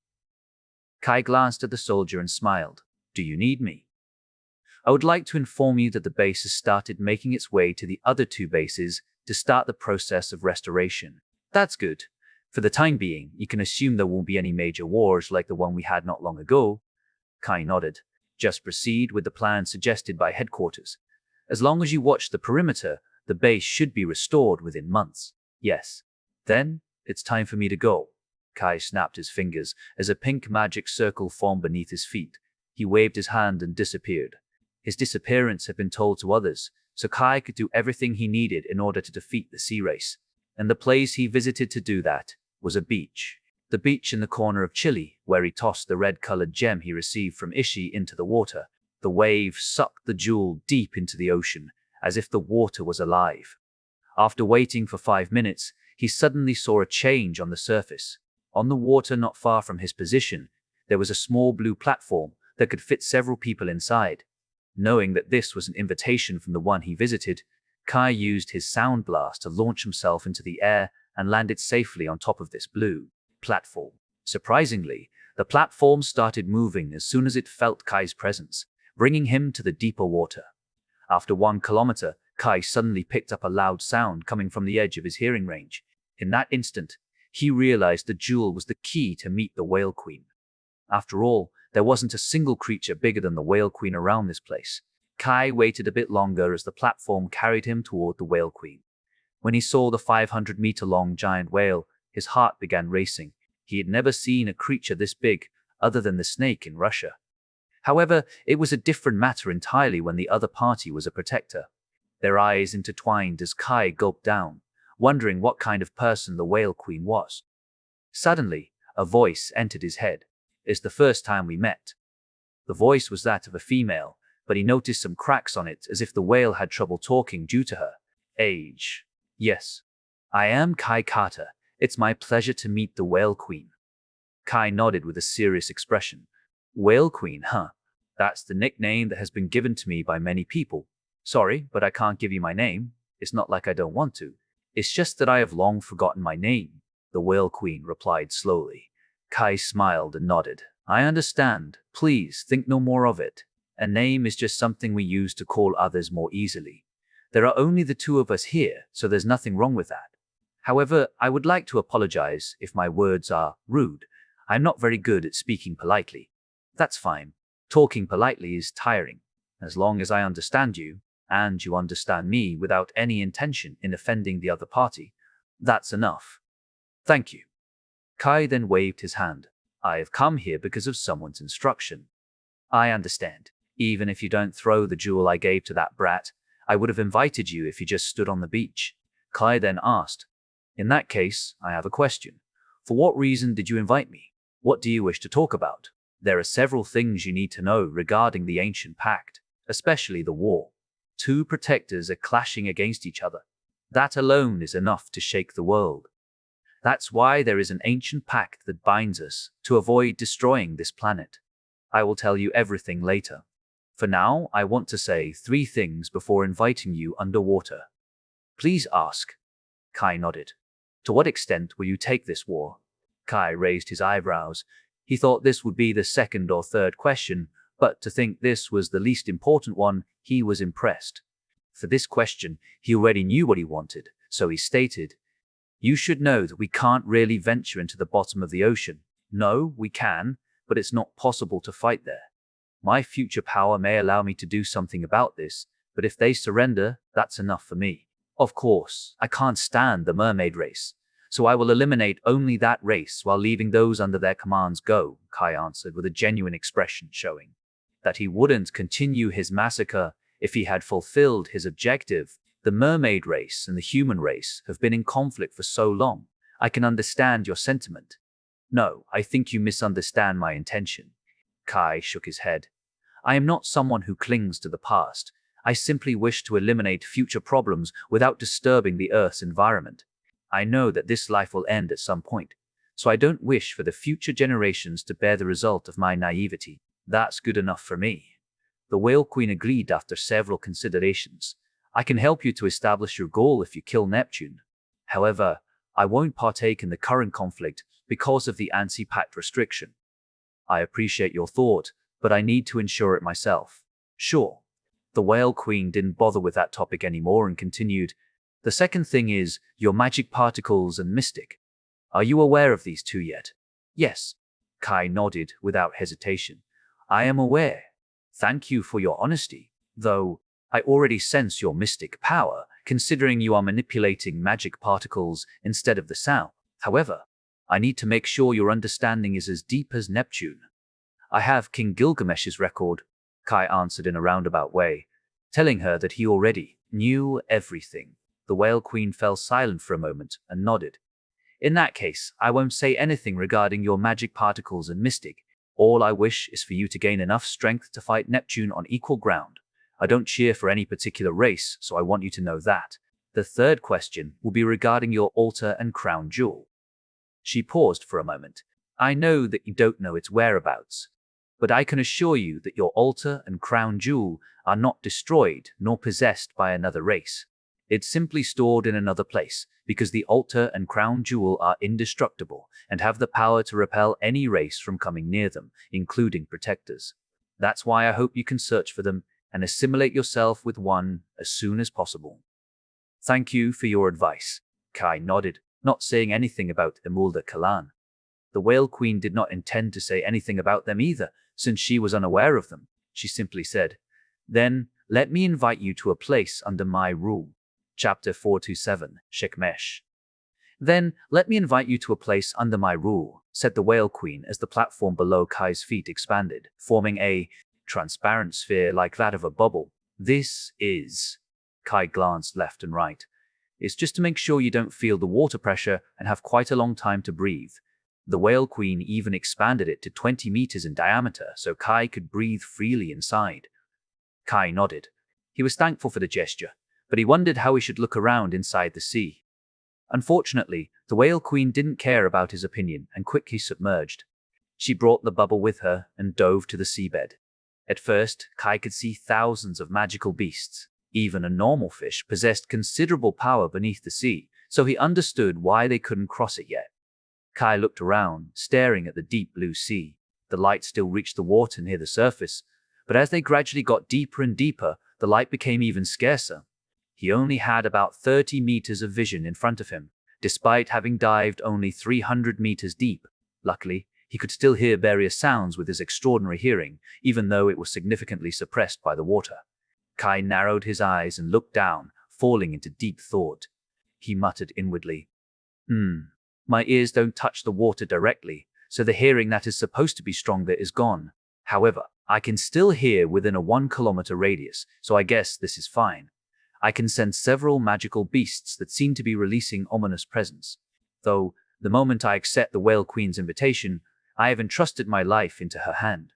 Kai glanced at the soldier and smiled. Do you need me? I would like to inform you that the base has started making its way to the other two bases to start the process of restoration. That's good. For the time being, you can assume there won't be any major wars like the one we had not long ago. Kai nodded. Just proceed with the plan suggested by headquarters. As long as you watch the perimeter, the base should be restored within months. Yes. Then, it's time for me to go. Kai snapped his fingers as a pink magic circle formed beneath his feet. He waved his hand and disappeared. His disappearance had been told to others, so Kai could do everything he needed in order to defeat the sea race. And the place he visited to do that was a beach. The beach in the corner of Chile, where he tossed the red-colored gem he received from Ishi into the water. The wave sucked the jewel deep into the ocean, as if the water was alive. After waiting for 5 minutes, he suddenly saw a change on the surface. On the water not far from his position, there was a small blue platform that could fit several people inside. Knowing that this was an invitation from the one he visited, Kai used his sound blast to launch himself into the air and landed safely on top of this blue platform. Surprisingly, the platform started moving as soon as it felt Kai's presence, bringing him to the deeper water. After 1 kilometer, Kai suddenly picked up a loud sound coming from the edge of his hearing range. In that instant, he realized the jewel was the key to meet the Whale Queen. After all, there wasn't a single creature bigger than the Whale Queen around this place. Kai waited a bit longer as the platform carried him toward the Whale Queen. When he saw the 500-meter-long giant whale, his heart began racing. He had never seen a creature this big, other than the snake in Russia. However, it was a different matter entirely when the other party was a protector. Their eyes intertwined as Kai gulped down, wondering what kind of person the Whale Queen was. Suddenly, a voice entered his head. It's the first time we met. The voice was that of a female, but he noticed some cracks on it as if the whale had trouble talking due to her age. Yes. I am Kai Carter. It's my pleasure to meet the Whale Queen. Kai nodded with a serious expression. Whale Queen, huh? That's the nickname that has been given to me by many people. Sorry, but I can't give you my name. It's not like I don't want to. It's just that I have long forgotten my name, the Whale Queen replied slowly. Kai smiled and nodded. I understand. Please think no more of it. A name is just something we use to call others more easily. There are only the two of us here, so there's nothing wrong with that. However, I would like to apologize if my words are rude. I'm not very good at speaking politely. That's fine. Talking politely is tiring. As long as I understand you, and you understand me without any intention in offending the other party, that's enough. Thank you. Kai then waved his hand. I have come here because of someone's instruction. I understand. Even if you don't throw the jewel I gave to that brat, I would have invited you if you just stood on the beach. Kai then asked. In that case, I have a question. For what reason did you invite me? What do you wish to talk about? There are several things you need to know regarding the ancient pact, especially the war. Two protectors are clashing against each other. That alone is enough to shake the world. That's why there is an ancient pact that binds us to avoid destroying this planet. I will tell you everything later. For now, I want to say 3 things before inviting you underwater. Please ask. Kai nodded. To what extent will you take this war? Kai raised his eyebrows. He thought this would be the second or third question, but to think this was the least important one, he was impressed. For this question, he already knew what he wanted, so he stated, You should know that we can't really venture into the bottom of the ocean. No, we can, but it's not possible to fight there. My future power may allow me to do something about this, but if they surrender, that's enough for me. Of course, I can't stand the mermaid race, so I will eliminate only that race while leaving those under their commands go, Kai answered with a genuine expression showing that he wouldn't continue his massacre if he had fulfilled his objective. The mermaid race and the human race have been in conflict for so long. I can understand your sentiment. No, I think you misunderstand my intention. Kai shook his head. I am not someone who clings to the past. I simply wish to eliminate future problems without disturbing the Earth's environment. I know that this life will end at some point, so I don't wish for the future generations to bear the result of my naivety. That's good enough for me. The Whale Queen agreed after several considerations. I can help you to establish your goal if you kill Neptune. However, I won't partake in the current conflict because of the anti-pact restriction. I appreciate your thought, but I need to ensure it myself. Sure. The Whale Queen didn't bother with that topic anymore and continued. The second thing is your magic particles and mystic. Are you aware of these two yet? Yes. Kai nodded without hesitation. I am aware. Thank you for your honesty, though I already sense your mystic power, considering you are manipulating magic particles instead of the sound. However, I need to make sure your understanding is as deep as Neptune. I have King Gilgamesh's record, Kai answered in a roundabout way, telling her that he already knew everything. The Whale Queen fell silent for a moment and nodded. In that case, I won't say anything regarding your magic particles and mystic. All I wish is for you to gain enough strength to fight Neptune on equal ground. I don't cheer for any particular race, so I want you to know that. The third question will be regarding your altar and crown jewel. She paused for a moment. I know that you don't know its whereabouts, but I can assure you that your altar and crown jewel are not destroyed nor possessed by another race. It's simply stored in another place, because the altar and crown jewel are indestructible and have the power to repel any race from coming near them, including protectors. That's why I hope you can search for them and assimilate yourself with one as soon as possible. Thank you for your advice. Kai nodded, not saying anything about Emulda Kalan. The Whale Queen did not intend to say anything about them either, since she was unaware of them. She simply said, Then, let me invite you to a place under my rule. Chapter 427, Shekmesh. Then, let me invite you to a place under my rule, said the Whale Queen as the platform below Kai's feet expanded, forming a transparent sphere like that of a bubble. This is... Kai glanced left and right. It's just to make sure you don't feel the water pressure and have quite a long time to breathe. The Whale Queen even expanded it to 20 meters in diameter so Kai could breathe freely inside. Kai nodded. He was thankful for the gesture, but he wondered how he should look around inside the sea. Unfortunately, the Whale Queen didn't care about his opinion and quickly submerged. She brought the bubble with her and dove to the seabed. At first, Kai could see thousands of magical beasts. Even a normal fish possessed considerable power beneath the sea, so he understood why they couldn't cross it yet. Kai looked around, staring at the deep blue sea. The light still reached the water near the surface, but as they gradually got deeper and deeper, the light became even scarcer. He only had about 30 meters of vision in front of him, despite having dived only 300 meters deep. Luckily, he could still hear various sounds with his extraordinary hearing, even though it was significantly suppressed by the water. Kai narrowed his eyes and looked down, falling into deep thought. He muttered inwardly, My ears don't touch the water directly, so the hearing that is supposed to be stronger is gone. However, I can still hear within a 1-kilometer radius, so I guess this is fine. I can sense several magical beasts that seem to be releasing ominous presence. Though, the moment I accept the Whale Queen's invitation, I have entrusted my life into her hand.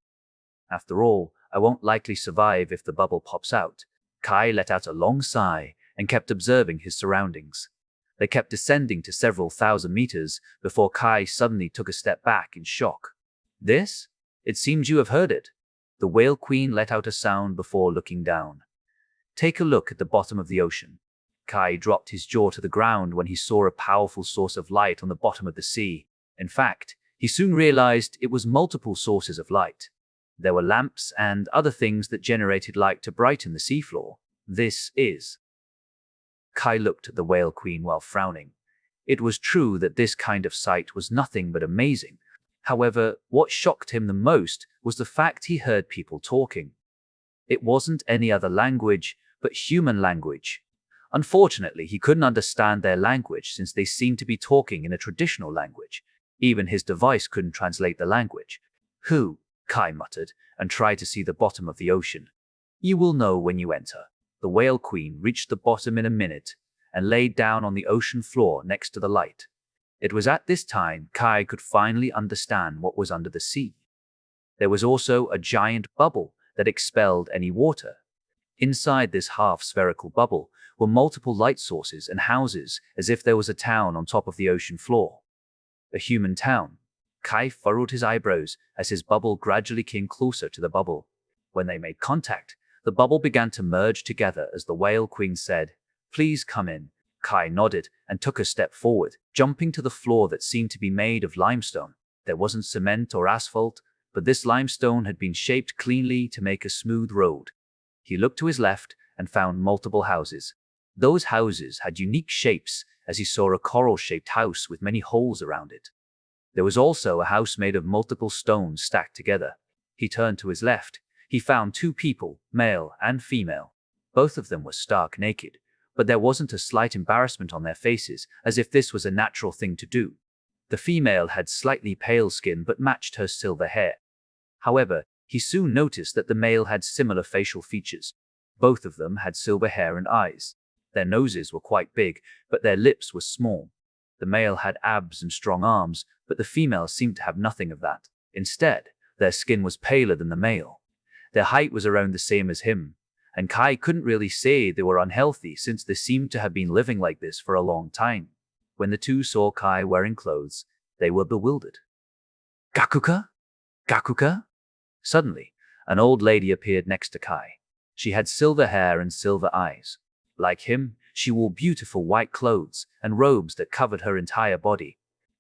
After all, I won't likely survive if the bubble pops out. Kai let out a long sigh and kept observing his surroundings. They kept descending to several thousand meters before Kai suddenly took a step back in shock. This? It seems you have heard it. The Whale Queen let out a sound before looking down. Take a look at the bottom of the ocean. Kai dropped his jaw to the ground when he saw a powerful source of light on the bottom of the sea. In fact, he soon realized it was multiple sources of light. There were lamps and other things that generated light to brighten the seafloor. This is... Kai looked at the Whale Queen while frowning. It was true that this kind of sight was nothing but amazing. However, what shocked him the most was the fact he heard people talking. It wasn't any other language, but human language. Unfortunately, he couldn't understand their language since they seemed to be talking in a traditional language. Even his device couldn't translate the language. Who? Kai muttered and tried to see the bottom of the ocean. You will know when you enter. The Whale Queen reached the bottom in a minute and laid down on the ocean floor next to the light. It was at this time Kai could finally understand what was under the sea. There was also a giant bubble that expelled any water. Inside this half-spherical bubble were multiple light sources and houses, as if there was a town on top of the ocean floor. A human town. Kai furrowed his eyebrows as his bubble gradually came closer to the bubble. When they made contact, the bubble began to merge together as the Whale Queen said, "Please come in." Kai nodded and took a step forward, jumping to the floor that seemed to be made of limestone. There wasn't cement or asphalt, but this limestone had been shaped cleanly to make a smooth road. He looked to his left and found multiple houses. Those houses had unique shapes, as he saw a coral-shaped house with many holes around it. There was also a house made of multiple stones stacked together. He turned to his left. He found two people, male and female. Both of them were stark naked, but there wasn't a slight embarrassment on their faces, as if this was a natural thing to do. The female had slightly pale skin but matched her silver hair. However, he soon noticed that the male had similar facial features. Both of them had silver hair and eyes. Their noses were quite big, but their lips were small. The male had abs and strong arms, but the female seemed to have nothing of that. Instead, their skin was paler than the male. Their height was around the same as him, and Kai couldn't really say they were unhealthy since they seemed to have been living like this for a long time. When the two saw Kai wearing clothes, they were bewildered. "Gakuka? Gakuka?" Suddenly, an old lady appeared next to Kai. She had silver hair and silver eyes. Like him, she wore beautiful white clothes and robes that covered her entire body.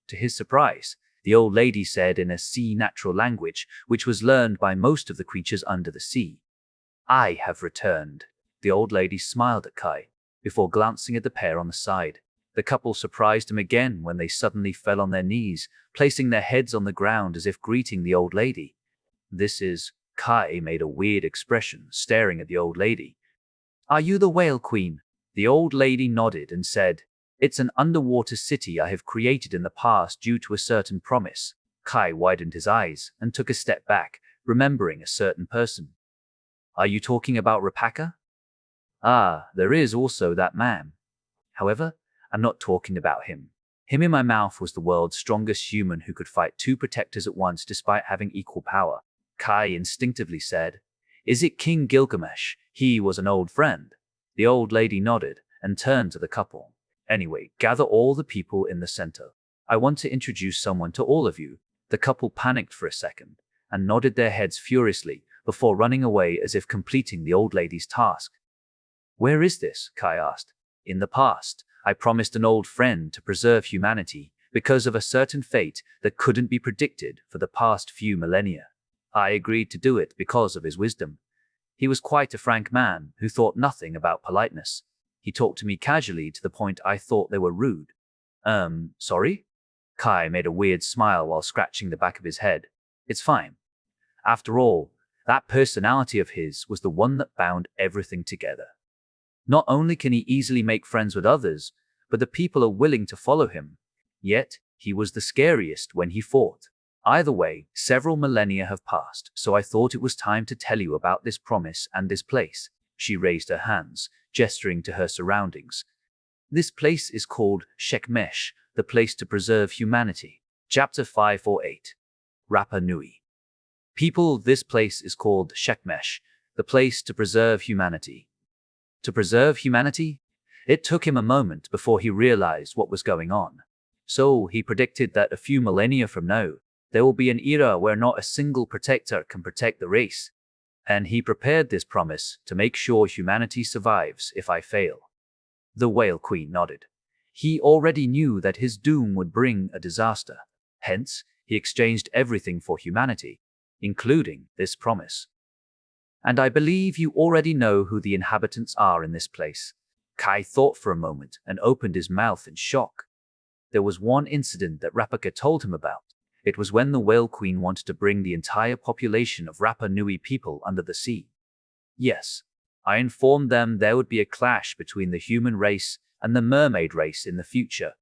To his surprise, the old lady said in a sea natural language, which was learned by most of the creatures under the sea, "I have returned." The old lady smiled at Kai, before glancing at the pair on the side. The couple surprised him again when they suddenly fell on their knees, placing their heads on the ground as if greeting the old lady. "This is..." Kai made a weird expression, staring at the old lady. "Are you the Whale Queen?" The old lady nodded and said, "It's an underwater city I have created in the past due to a certain promise." Kai widened his eyes and took a step back, remembering a certain person. "Are you talking about Rapaka?" "Ah, there is also that man. However, I'm not talking about him. Him in my mouth was the world's strongest human who could fight two protectors at once despite having equal power." Kai instinctively said, "Is it King Gilgamesh? He was an old friend." The old lady nodded and turned to the couple. "Anyway, gather all the people in the center. I want to introduce someone to all of you." The couple panicked for a second and nodded their heads furiously before running away as if completing the old lady's task. "Where is this?" Kai asked. "In the past, I promised an old friend to preserve humanity because of a certain fate that couldn't be predicted for the past few millennia. I agreed to do it because of his wisdom. He was quite a frank man who thought nothing about politeness. He talked to me casually to the point I thought they were rude." Sorry?" Kai made a weird smile while scratching the back of his head. "It's fine. After all, that personality of his was the one that bound everything together. Not only can he easily make friends with others, but the people are willing to follow him. Yet, he was the scariest when he fought. Either way, several millennia have passed, so I thought it was time to tell you about this promise and this place." She raised her hands, gesturing to her surroundings. "This place is called Shekmesh, the place to preserve humanity." Chapter 548. Rapa Nui. People, this place is called Shekmesh, the place to preserve humanity. To preserve humanity? It took him a moment before he realized what was going on. So he predicted that a few millennia from now, there will be an era where not a single protector can protect the race. And he prepared this promise to make sure humanity survives if I fail. The Whale Queen nodded. He already knew that his doom would bring a disaster. Hence, he exchanged everything for humanity, including this promise. "And I believe you already know who the inhabitants are in this place." Kai thought for a moment and opened his mouth in shock. There was one incident that Rapaka told him about. It was when the Whale Queen wanted to bring the entire population of Rapa Nui people under the sea. "Yes, I informed them there would be a clash between the human race and the mermaid race in the future,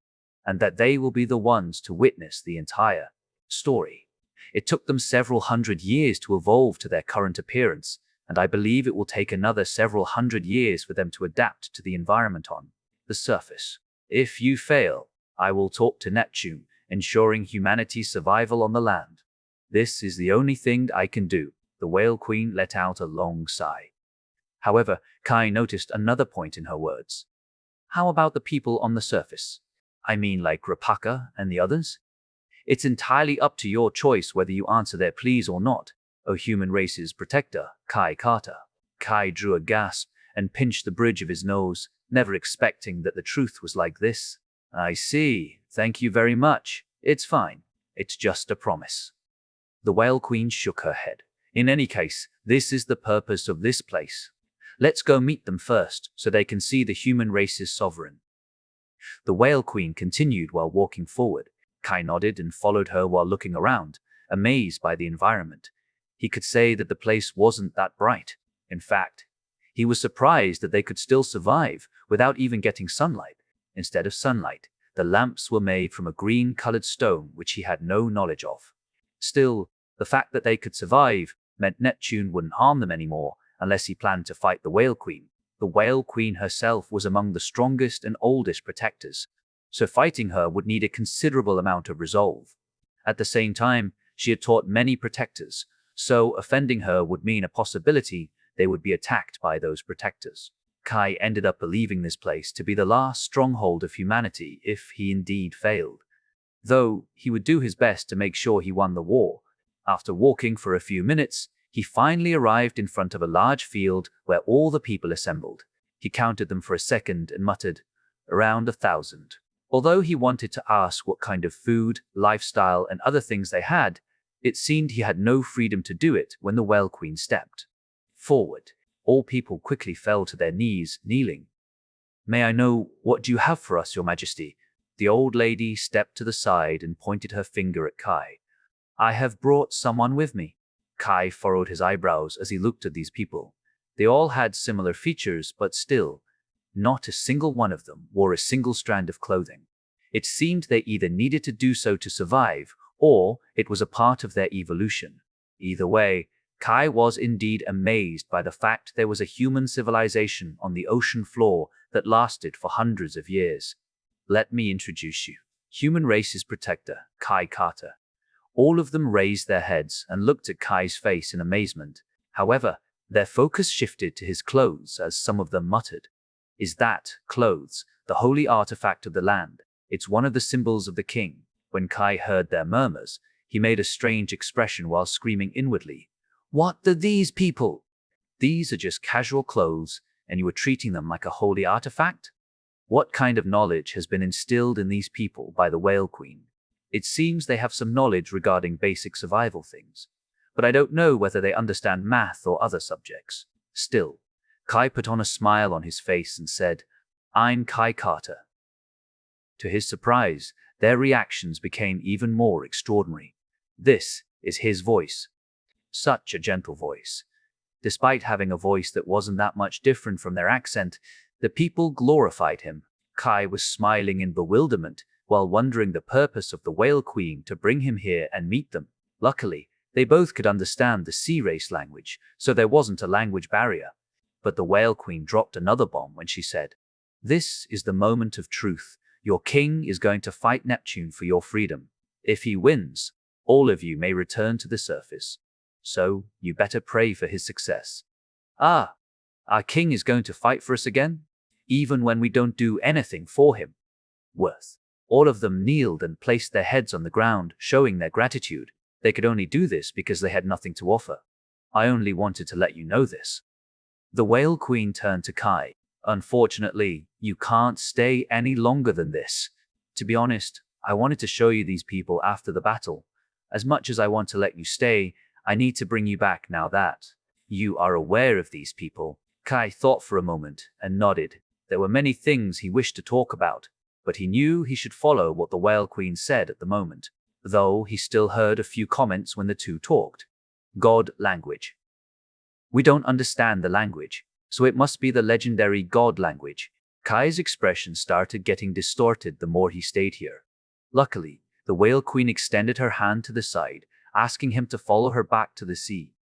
and that they will be the ones to witness the entire story. It took them several hundred years to evolve to their current appearance, and I believe it will take another several hundred years for them to adapt to the environment on the surface. If you fail, I will talk to Neptune, ensuring humanity's survival on the land. This is the only thing I can do." The Whale Queen let out a long sigh. However, Kai noticed another point in her words. "How about the people on the surface? I mean like Rapaka and the others? It's entirely up to your choice whether you answer their pleas or not, O human race's protector, Kai Carter." Kai drew a gasp and pinched the bridge of his nose, never expecting that the truth was like this. "I see. Thank you very much. It's fine. It's just a promise." The Whale Queen shook her head. "In any case, this is the purpose of this place. Let's go meet them first, so they can see the human race's sovereign." The Whale Queen continued while walking forward. Kai nodded and followed her while looking around, amazed by the environment. He could say that the place wasn't that bright. In fact, he was surprised that they could still survive without even getting sunlight. Instead of sunlight, the lamps were made from a green-colored stone which he had no knowledge of. Still, the fact that they could survive meant Neptune wouldn't harm them anymore unless he planned to fight the Whale Queen. The Whale Queen herself was among the strongest and oldest protectors, so fighting her would need a considerable amount of resolve. At the same time, she had taught many protectors, so offending her would mean a possibility they would be attacked by those protectors. Kai ended up believing this place to be the last stronghold of humanity if he indeed failed, though he would do his best to make sure he won the war. After walking for a few minutes, he finally arrived in front of a large field where all the people assembled. He counted them for a second and muttered, "Around 1,000. Although he wanted to ask what kind of food, lifestyle, and other things they had, it seemed he had no freedom to do it when the Whale Queen stepped forward. All people quickly fell to their knees, kneeling. "May I know what do you have for us, Your Majesty?" The old lady stepped to the side and pointed her finger at Kai. "I have brought someone with me." Kai furrowed his eyebrows as he looked at these people. They all had similar features, but still, not a single one of them wore a single strand of clothing. It seemed they either needed to do so to survive, or it was a part of their evolution. Either way, Kai was indeed amazed by the fact there was a human civilization on the ocean floor that lasted for hundreds of years. "Let me introduce you. Human race's protector, Kai Carter." All of them raised their heads and looked at Kai's face in amazement. However, their focus shifted to his clothes as some of them muttered, "Is that clothes, the holy artifact of the land? It's one of the symbols of the king." When Kai heard their murmurs, he made a strange expression while screaming inwardly, "What are these people? These are just casual clothes, and you are treating them like a holy artifact? What kind of knowledge has been instilled in these people by the Whale Queen? It seems they have some knowledge regarding basic survival things, but I don't know whether they understand math or other subjects." Still, Kai put on a smile on his face and said, "I'm Kai Carter." To his surprise, their reactions became even more extraordinary. This is his voice. Such a gentle voice. Despite having a voice that wasn't that much different from their accent, the people glorified him. Kai was smiling in bewilderment while wondering the purpose of the Whale Queen to bring him here and meet them. Luckily, they both could understand the sea race language, so there wasn't a language barrier. But the Whale Queen dropped another bomb when she said, "This is the moment of truth. Your king is going to fight Neptune for your freedom. If he wins, all of you may return to the surface. So, you better pray for his success." "Ah, our king is going to fight for us again? Even when we don't do anything for him?" Worth. All of them kneeled and placed their heads on the ground, showing their gratitude. They could only do this because they had nothing to offer. "I only wanted to let you know this." The Whale Queen turned to Kai. "Unfortunately, you can't stay any longer than this. To be honest, I wanted to show you these people after the battle. As much as I want to let you stay, I need to bring you back now that you are aware of these people." Kai thought for a moment and nodded. There were many things he wished to talk about, but he knew he should follow what the Whale Queen said at the moment, though he still heard a few comments when the two talked. God language. "We don't understand the language, so it must be the legendary God language." Kai's expression started getting distorted the more he stayed here. Luckily, the Whale Queen extended her hand to the side, asking him to follow her back to the sea.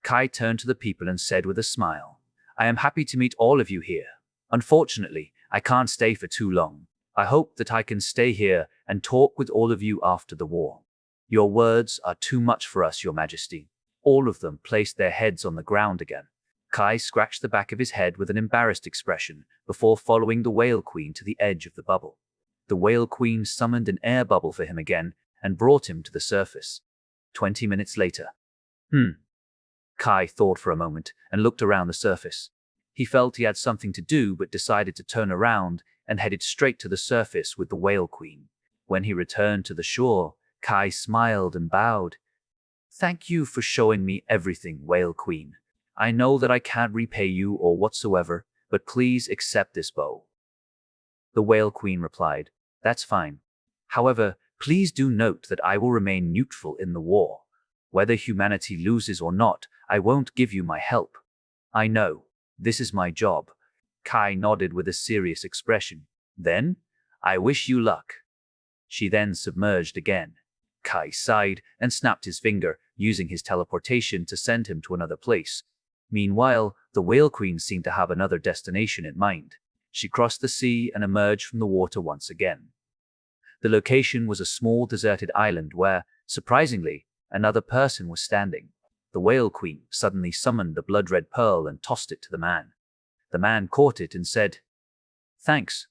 Kai turned to the people and said with a smile, I am happy to meet all of you here. Unfortunately, I can't stay for too long. I hope that I can stay here and talk with all of you after the war. Your words are too much for us, Your Majesty. All of them placed their heads on the ground again. Kai scratched the back of his head with an embarrassed expression before following the Whale Queen to the edge of the bubble. The Whale Queen summoned an air bubble for him again and brought him to the surface. 20 minutes later. Kai thought for a moment and looked around the surface. He felt he had something to do but decided to turn around and headed straight to the surface with the Whale Queen. When he returned to the shore, Kai smiled and bowed. Thank you for showing me everything, Whale Queen. I know that I can't repay you or whatsoever, but please accept this bow. The Whale Queen replied, That's fine. However, please do note that I will remain neutral in the war. Whether humanity loses or not, I won't give you my help. I know. This is my job. Kai nodded with a serious expression. Then, I wish you luck. She then submerged again. Kai sighed and snapped his finger, using his teleportation to send him to another place. Meanwhile, the Whale Queen seemed to have another destination in mind. She crossed the sea and emerged from the water once again. The location was a small deserted island where, surprisingly, another person was standing. The Whale Queen suddenly summoned the blood-red pearl and tossed it to the man. The man caught it and said, Thanks.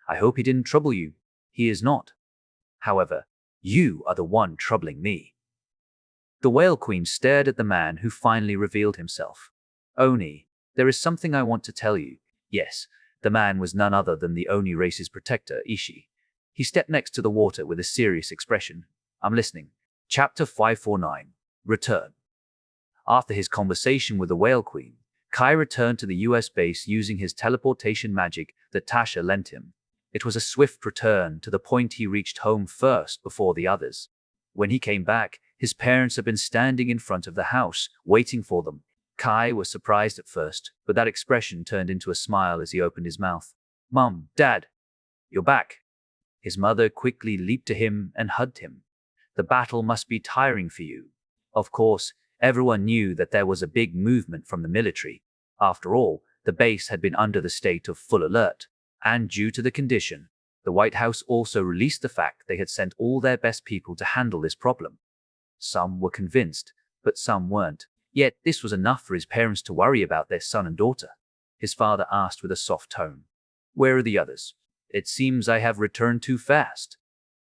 I hope he didn't trouble you. He is not. However, you are the one troubling me. The Whale Queen stared at the man who finally revealed himself. Oni, there is something I want to tell you. Yes, the man was none other than the Oni race's protector, Ishi. He stepped next to the water with a serious expression. I'm listening. Chapter 549. Return. After his conversation with the Whale Queen, Kai returned to the US base using his teleportation magic that Tasha lent him. It was a swift return to the point he reached home first before the others. When he came back, his parents had been standing in front of the house, waiting for them. Kai was surprised at first, but that expression turned into a smile as he opened his mouth. Mom, Dad, you're back. His mother quickly leaped to him and hugged him. The battle must be tiring for you. Of course, everyone knew that there was a big movement from the military. After all, the base had been under the state of full alert, and due to the condition, the White House also released the fact they had sent all their best people to handle this problem. Some were convinced, but some weren't. Yet this was enough for his parents to worry about their son and daughter. His father asked with a soft tone, Where are the others? It seems I have returned too fast.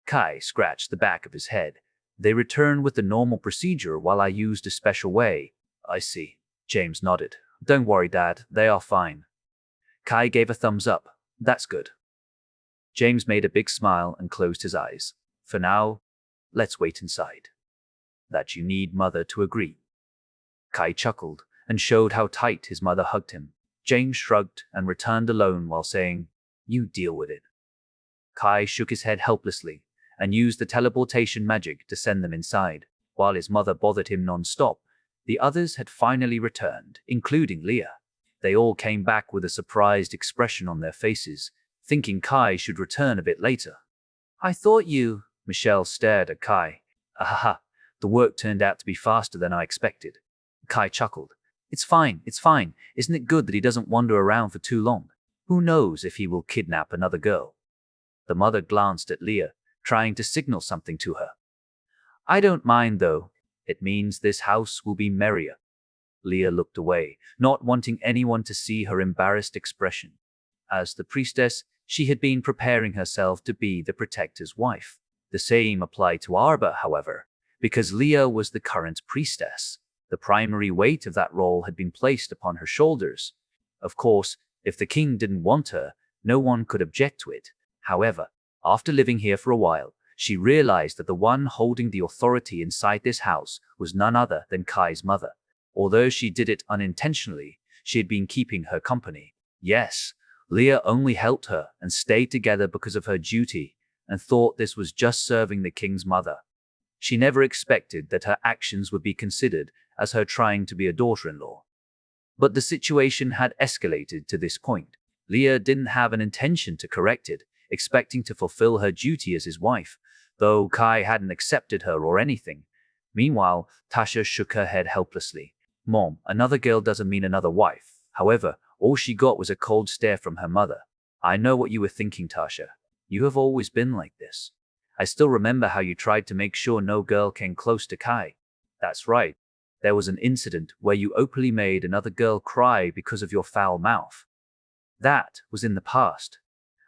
Kai scratched the back of his head. They returned with the normal procedure while I used a special way. I see. James nodded. Don't worry, Dad. They are fine. Kai gave a thumbs up. That's good. James made a big smile and closed his eyes. For now, let's wait inside. That you need Mother to agree. Kai chuckled and showed how tight his mother hugged him. James shrugged and returned alone while saying, You deal with it. Kai shook his head helplessly and used the teleportation magic to send them inside. While his mother bothered him non-stop, the others had finally returned, including Leah. They all came back with a surprised expression on their faces, thinking Kai should return a bit later. I thought you... Michelle stared at Kai. Ahaha, the work turned out to be faster than I expected. Kai chuckled. It's fine. Isn't it good that he doesn't wander around for too long? Who knows if he will kidnap another girl? The mother glanced at Leah, trying to signal something to her. I don't mind, though. It means this house will be merrier. Leah looked away, not wanting anyone to see her embarrassed expression. As the priestess, she had been preparing herself to be the protector's wife. The same applied to Arba, however, because Leah was the current priestess. The primary weight of that role had been placed upon her shoulders. Of course, if the king didn't want her, no one could object to it. However, after living here for a while, she realized that the one holding the authority inside this house was none other than Kai's mother. Although she did it unintentionally, she had been keeping her company. Yes, Leah only helped her and stayed together because of her duty, and thought this was just serving the king's mother. She never expected that her actions would be considered as her trying to be a daughter-in-law. But the situation had escalated to this point. Leah didn't have an intention to correct it, expecting to fulfill her duty as his wife, though Kai hadn't accepted her or anything. Meanwhile, Tasha shook her head helplessly. Mom, another girl doesn't mean another wife. However, all she got was a cold stare from her mother. I know what you were thinking, Tasha. You have always been like this. I still remember how you tried to make sure no girl came close to Kai. That's right. There was an incident where you openly made another girl cry because of your foul mouth. That was in the past.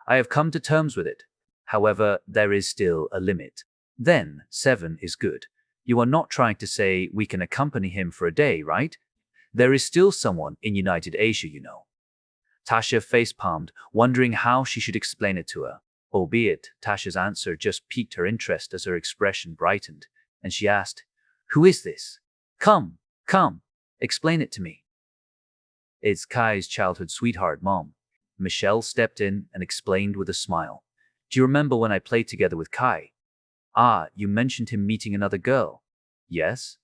I have come to terms with it. However, there is still a limit. Then, 7 is good. You are not trying to say we can accompany him for a day, right? There is still someone in United Asia, you know. Tasha face-palmed, wondering how she should explain it to her. Albeit, Tasha's answer just piqued her interest as her expression brightened, and she asked, "Who is this? Come, explain it to me." "It's Kai's childhood sweetheart, Mom." Michelle stepped in and explained with a smile. "Do you remember when I played together with Kai? Ah, you mentioned him meeting another girl." "Yes,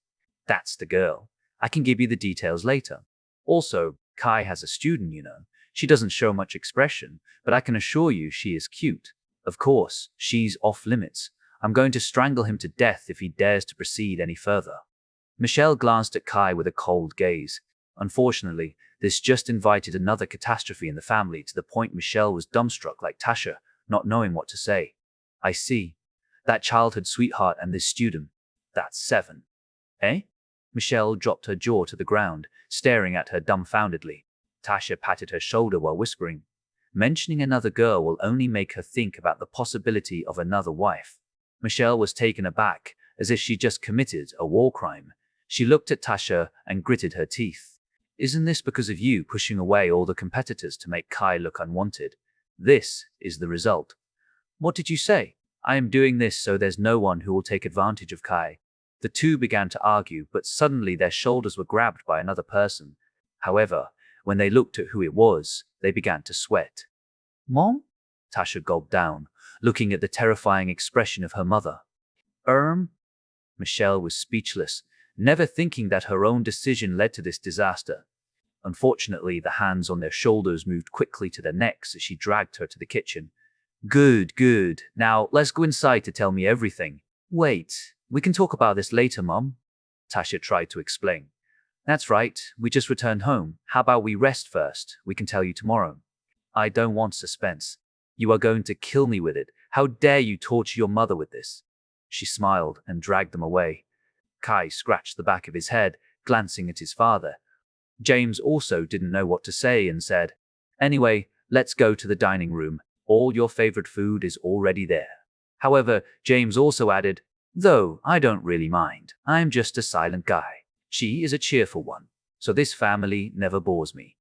that's the girl. I can give you the details later. Also, Kai has a student, you know. She doesn't show much expression, but I can assure you she is cute. Of course, she's off limits. I'm going to strangle him to death if he dares to proceed any further." Michelle glanced at Kai with a cold gaze. Unfortunately, this just invited another catastrophe in the family, to the point Michelle was dumbstruck like Tasha, not knowing what to say. "I see. That childhood sweetheart and this student. That's 7. Eh?" Michelle dropped her jaw to the ground, staring at her dumbfoundedly. Tasha patted her shoulder while whispering, "Mentioning another girl will only make her think about the possibility of another wife." Michelle was taken aback, as if she just committed a war crime. She looked at Tasha and gritted her teeth. "Isn't this because of you pushing away all the competitors to make Kai look unwanted? This is the result." "What did you say?" "I am doing this so there's no one who will take advantage of Kai." The two began to argue, but suddenly their shoulders were grabbed by another person. However, when they looked at who it was, they began to sweat. "Mom?" Tasha gulped down, looking at the terrifying expression of her mother. Michelle was speechless, never thinking that her own decision led to this disaster. Unfortunately, the hands on their shoulders moved quickly to their necks as she dragged her to the kitchen. Good. Now, let's go inside to tell me everything." "Wait, we can talk about this later, Mom," Tasha tried to explain. "That's right, we just returned home. How about we rest first? We can tell you tomorrow." "I don't want suspense. You are going to kill me with it. How dare you torture your mother with this?" She smiled and dragged them away. Kai scratched the back of his head, glancing at his father. James also didn't know what to say and said, "Anyway, let's go to the dining room. All your favorite food is already there." However, James also added, "Though I don't really mind. I'm just a silent guy. She is a cheerful one, so this family never bores me.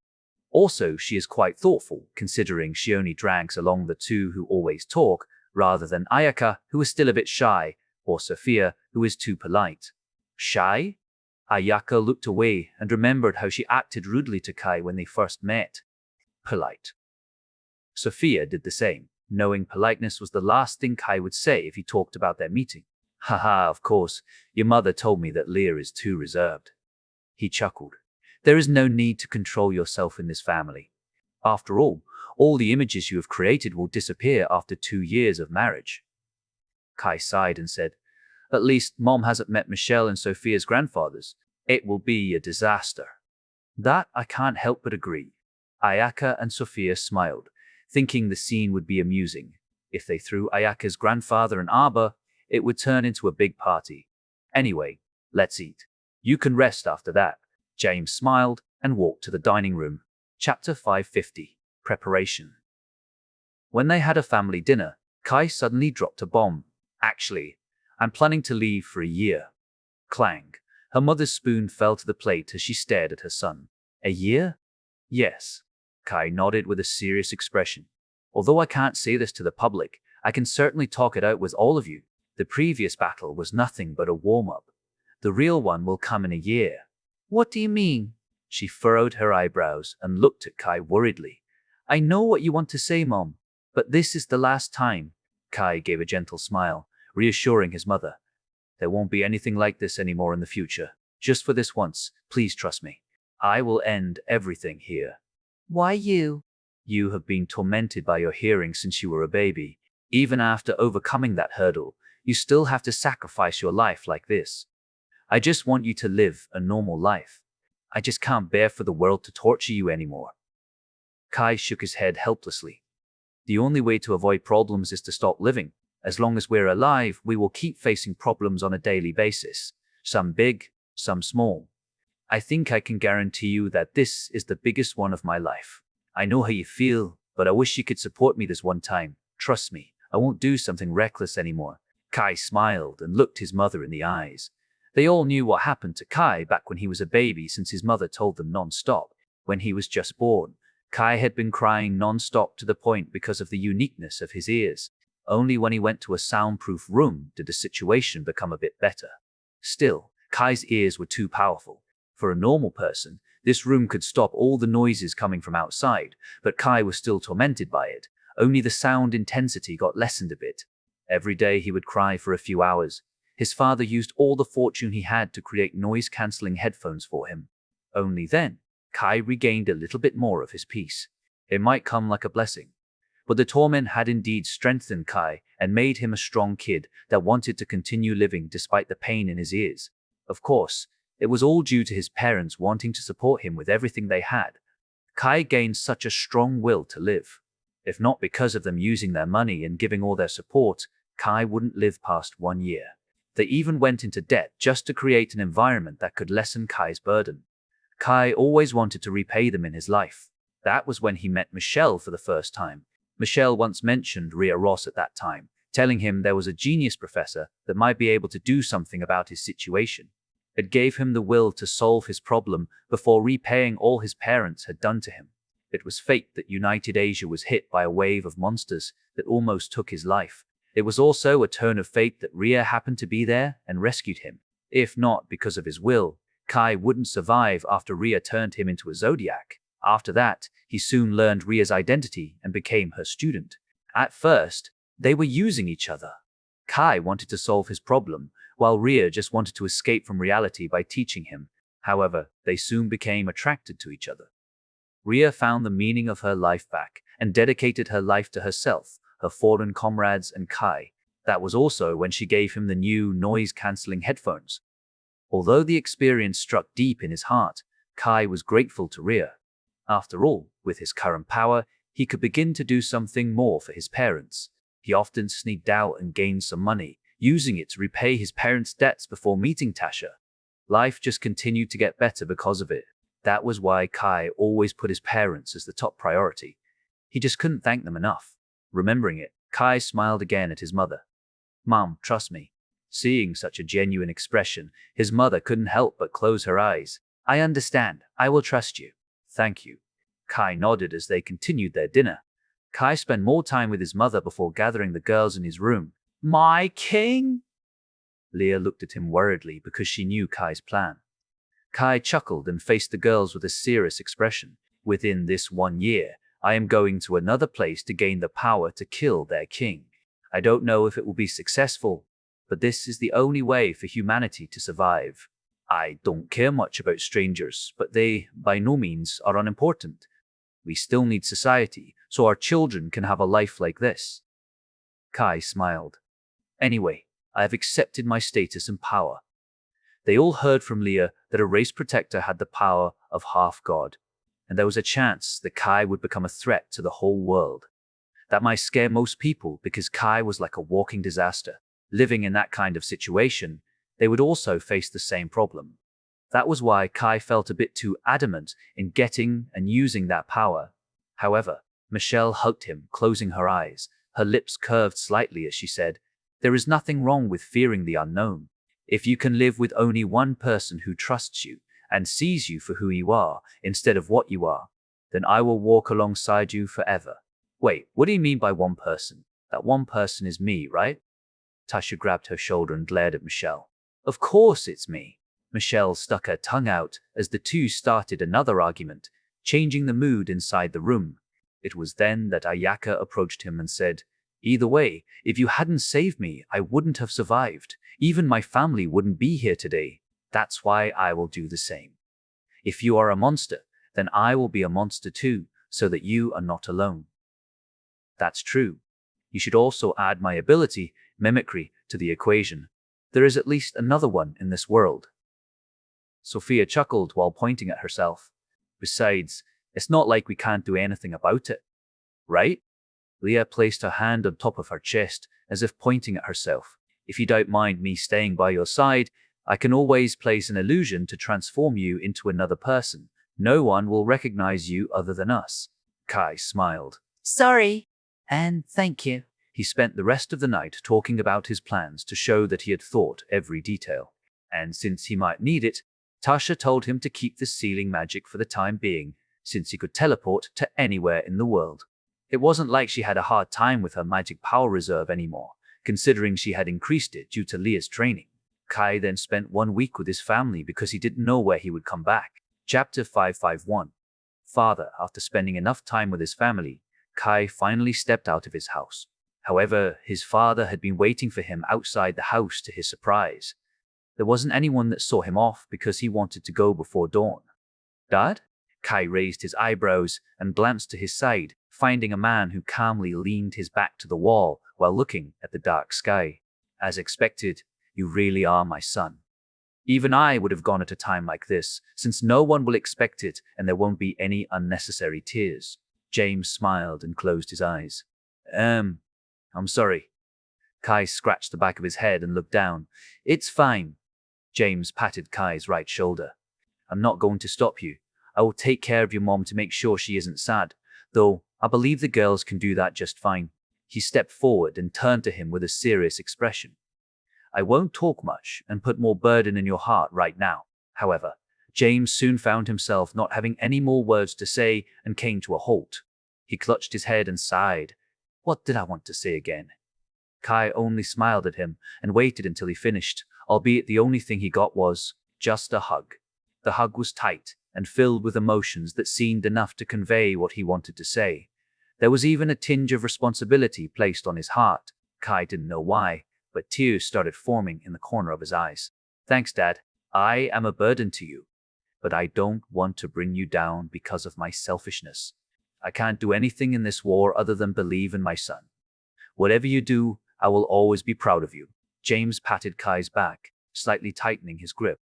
Also, she is quite thoughtful, considering she only drags along the two who always talk, rather than Ayaka, who is still a bit shy, or Sophia, who is too polite." "Shy?" Ayaka looked away and remembered how she acted rudely to Kai when they first met. "Polite." Sophia did the same, knowing politeness was the last thing Kai would say if he talked about their meeting. "Haha, of course, your mother told me that Leah is too reserved." He chuckled. "There is no need to control yourself in this family. After all the images you have created will disappear after 2 years of marriage." Kai sighed and said, "At least Mom hasn't met Michelle and Sophia's grandfathers. It will be a disaster." "That I can't help but agree." Ayaka and Sophia smiled, thinking the scene would be amusing. If they threw Ayaka's grandfather an arbor, it would turn into a big party. "Anyway, let's eat. You can rest after that." James smiled and walked to the dining room. Chapter 550. Preparation. When they had a family dinner, Kai suddenly dropped a bomb. "Actually, I'm planning to leave for a year." Clang. Her mother's spoon fell to the plate as she stared at her son. "A year?" "Yes." Kai nodded with a serious expression. "Although I can't say this to the public, I can certainly talk it out with all of you. The previous battle was nothing but a warm-up. The real one will come in a year." "What do you mean?" She furrowed her eyebrows and looked at Kai worriedly. "I know what you want to say, Mom, but this is the last time." Kai gave a gentle smile, reassuring his mother. "There won't be anything like this anymore in the future. Just for this once, please trust me. I will end everything here." "Why you?" "You have been tormented by your hearing since you were a baby. Even after overcoming that hurdle, you still have to sacrifice your life like this. I just want you to live a normal life." I just can't bear for the world to torture you anymore. Kai shook his head helplessly. The only way to avoid problems is to stop living. As long as we're alive, we will keep facing problems on a daily basis. Some big, some small. I think I can guarantee you that this is the biggest one of my life. I know how you feel, but I wish you could support me this one time. Trust me, I won't do something reckless anymore. Kai smiled and looked his mother in the eyes. They all knew what happened to Kai back when he was a baby, since his mother told them non-stop. When he was just born, Kai had been crying non-stop to the point because of the uniqueness of his ears. Only when he went to a soundproof room did the situation become a bit better. Still, Kai's ears were too powerful. For a normal person, this room could stop all the noises coming from outside, but Kai was still tormented by it. Only the sound intensity got lessened a bit. Every day he would cry for a few hours. His father used all the fortune he had to create noise-cancelling headphones for him. Only then, Kai regained a little bit more of his peace. It might come like a blessing. But the torment had indeed strengthened Kai and made him a strong kid that wanted to continue living despite the pain in his ears. Of course, it was all due to his parents wanting to support him with everything they had. Kai gained such a strong will to live. If not because of them using their money and giving all their support, Kai wouldn't live past 1 year. They even went into debt just to create an environment that could lessen Kai's burden. Kai always wanted to repay them in his life. That was when he met Michelle for the first time. Michelle once mentioned Rhea Ross at that time, telling him there was a genius professor that might be able to do something about his situation. It gave him the will to solve his problem before repaying all his parents had done to him. It was fate that United Asia was hit by a wave of monsters that almost took his life. It was also a turn of fate that Rhea happened to be there and rescued him. If not because of his will, Kai wouldn't survive after Rhea turned him into a zodiac. After that, he soon learned Rhea's identity and became her student. At first, they were using each other. Kai wanted to solve his problem, while Rhea just wanted to escape from reality by teaching him. However, they soon became attracted to each other. Rhea found the meaning of her life back and dedicated her life to herself, her foreign comrades, and Kai. That was also when she gave him the new noise-cancelling headphones. Although the experience struck deep in his heart, Kai was grateful to Rhea. After all, with his current power, he could begin to do something more for his parents. He often sneaked out and gained some money, using it to repay his parents' debts before meeting Tasha. Life just continued to get better because of it. That was why Kai always put his parents as the top priority. He just couldn't thank them enough. Remembering it, Kai smiled again at his mother. "Mom, trust me." Seeing such a genuine expression, his mother couldn't help but close her eyes. "I understand. I will trust you." "Thank you." Kai nodded as they continued their dinner. Kai spent more time with his mother before gathering the girls in his room. "My king?" Leah looked at him worriedly because she knew Kai's plan. Kai chuckled and faced the girls with a serious expression. "Within this 1 year, I am going to another place to gain the power to kill their king. I don't know if it will be successful, but this is the only way for humanity to survive. I don't care much about strangers, but they, by no means, are unimportant. We still need society, so our children can have a life like this." Kai smiled. "Anyway, I have accepted my status and power." They all heard from Leah that a race protector had the power of half-god, and there was a chance that Kai would become a threat to the whole world. That might scare most people because Kai was like a walking disaster. Living in that kind of situation, they would also face the same problem. That was why Kai felt a bit too adamant in getting and using that power. However, Michelle hugged him, closing her eyes. Her lips curved slightly as she said, "There is nothing wrong with fearing the unknown. If you can live with only one person who trusts you and sees you for who you are instead of what you are, then I will walk alongside you forever." "Wait, what do you mean by one person? That one person is me, right?" Tasha grabbed her shoulder and glared at Michelle. "Of course it's me." Michelle stuck her tongue out as the two started another argument, changing the mood inside the room. It was then that Ayaka approached him and said, "Either way, if you hadn't saved me, I wouldn't have survived. Even my family wouldn't be here today. That's why I will do the same. If you are a monster, then I will be a monster too, so that you are not alone." "That's true. You should also add my ability, mimicry, to the equation. There is at least another one in this world." Sophia chuckled while pointing at herself. Besides, it's not like we can't do anything about it, right? Leah placed her hand on top of her chest, as if pointing at herself. If you don't mind me staying by your side, I can always place an illusion to transform you into another person. No one will recognize you other than us. Kai smiled. Sorry. And thank you. He spent the rest of the night talking about his plans to show that he had thought every detail. And since he might need it, Tasha told him to keep the sealing magic for the time being, since he could teleport to anywhere in the world. It wasn't like she had a hard time with her magic power reserve anymore, considering she had increased it due to Leah's training. Kai then spent 1 week with his family because he didn't know where he would come back. Chapter 551. Father. After spending enough time with his family, Kai finally stepped out of his house. However, his father had been waiting for him outside the house to his surprise. There wasn't anyone that saw him off because he wanted to go before dawn. Dad? Kai raised his eyebrows and glanced to his side, finding a man who calmly leaned his back to the wall while looking at the dark sky. As expected, you really are my son. Even I would have gone at a time like this, since no one will expect it and there won't be any unnecessary tears. James smiled and closed his eyes. I'm sorry. Kai scratched the back of his head and looked down. It's fine. James patted Kai's right shoulder. I'm not going to stop you. I will take care of your mom to make sure she isn't sad, though I believe the girls can do that just fine. He stepped forward and turned to him with a serious expression. I won't talk much and put more burden in your heart right now. However, James soon found himself not having any more words to say and came to a halt. He clutched his head and sighed. What did I want to say again? Kai only smiled at him and waited until he finished, albeit the only thing he got was just a hug. The hug was tight and filled with emotions that seemed enough to convey what he wanted to say. There was even a tinge of responsibility placed on his heart. Kai didn't know why, but tears started forming in the corner of his eyes. Thanks, Dad. I am a burden to you, but I don't want to bring you down because of my selfishness. I can't do anything in this war other than believe in my son. Whatever you do, I will always be proud of you. James patted Kai's back, slightly tightening his grip.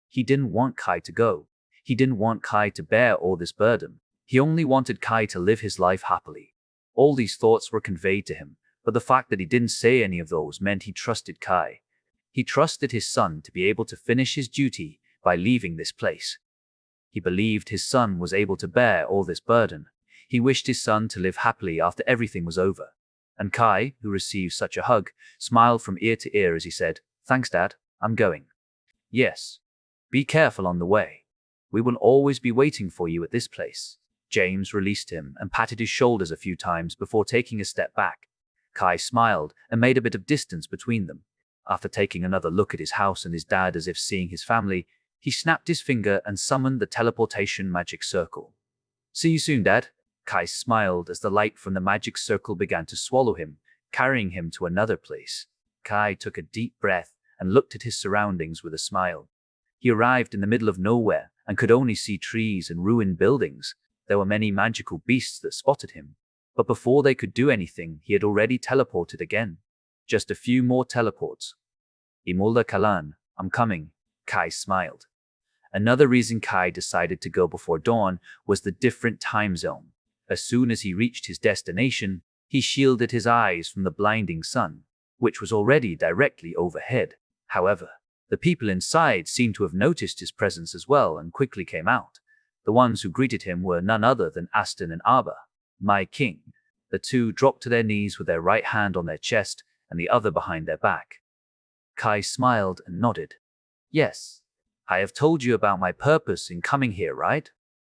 He didn't want Kai to go. He didn't want Kai to bear all this burden. He only wanted Kai to live his life happily. All these thoughts were conveyed to him, but the fact that he didn't say any of those meant he trusted Kai. He trusted his son to be able to finish his duty by leaving this place. He believed his son was able to bear all this burden. He wished his son to live happily after everything was over. And Kai, who received such a hug, smiled from ear to ear as he said, Thanks, Dad, I'm going. Yes. Be careful on the way. We will always be waiting for you at this place. James released him and patted his shoulders a few times before taking a step back. Kai smiled and made a bit of distance between them. After taking another look at his house and his dad as if seeing his family, he snapped his finger and summoned the teleportation magic circle. See you soon, Dad. Kai smiled as the light from the magic circle began to swallow him, carrying him to another place. Kai took a deep breath and looked at his surroundings with a smile. He arrived in the middle of nowhere and could only see trees and ruined buildings. There were many magical beasts that spotted him, but before they could do anything, he had already teleported again. Just a few more teleports. Imulda Kalan, I'm coming. Kai smiled. Another reason Kai decided to go before dawn was the different time zone. As soon as he reached his destination, he shielded his eyes from the blinding sun, which was already directly overhead. However, the people inside seemed to have noticed his presence as well and quickly came out. The ones who greeted him were none other than Aston and Arba. My king. The two dropped to their knees with their right hand on their chest and the other behind their back. Kai smiled and nodded. Yes. I have told you about my purpose in coming here, right?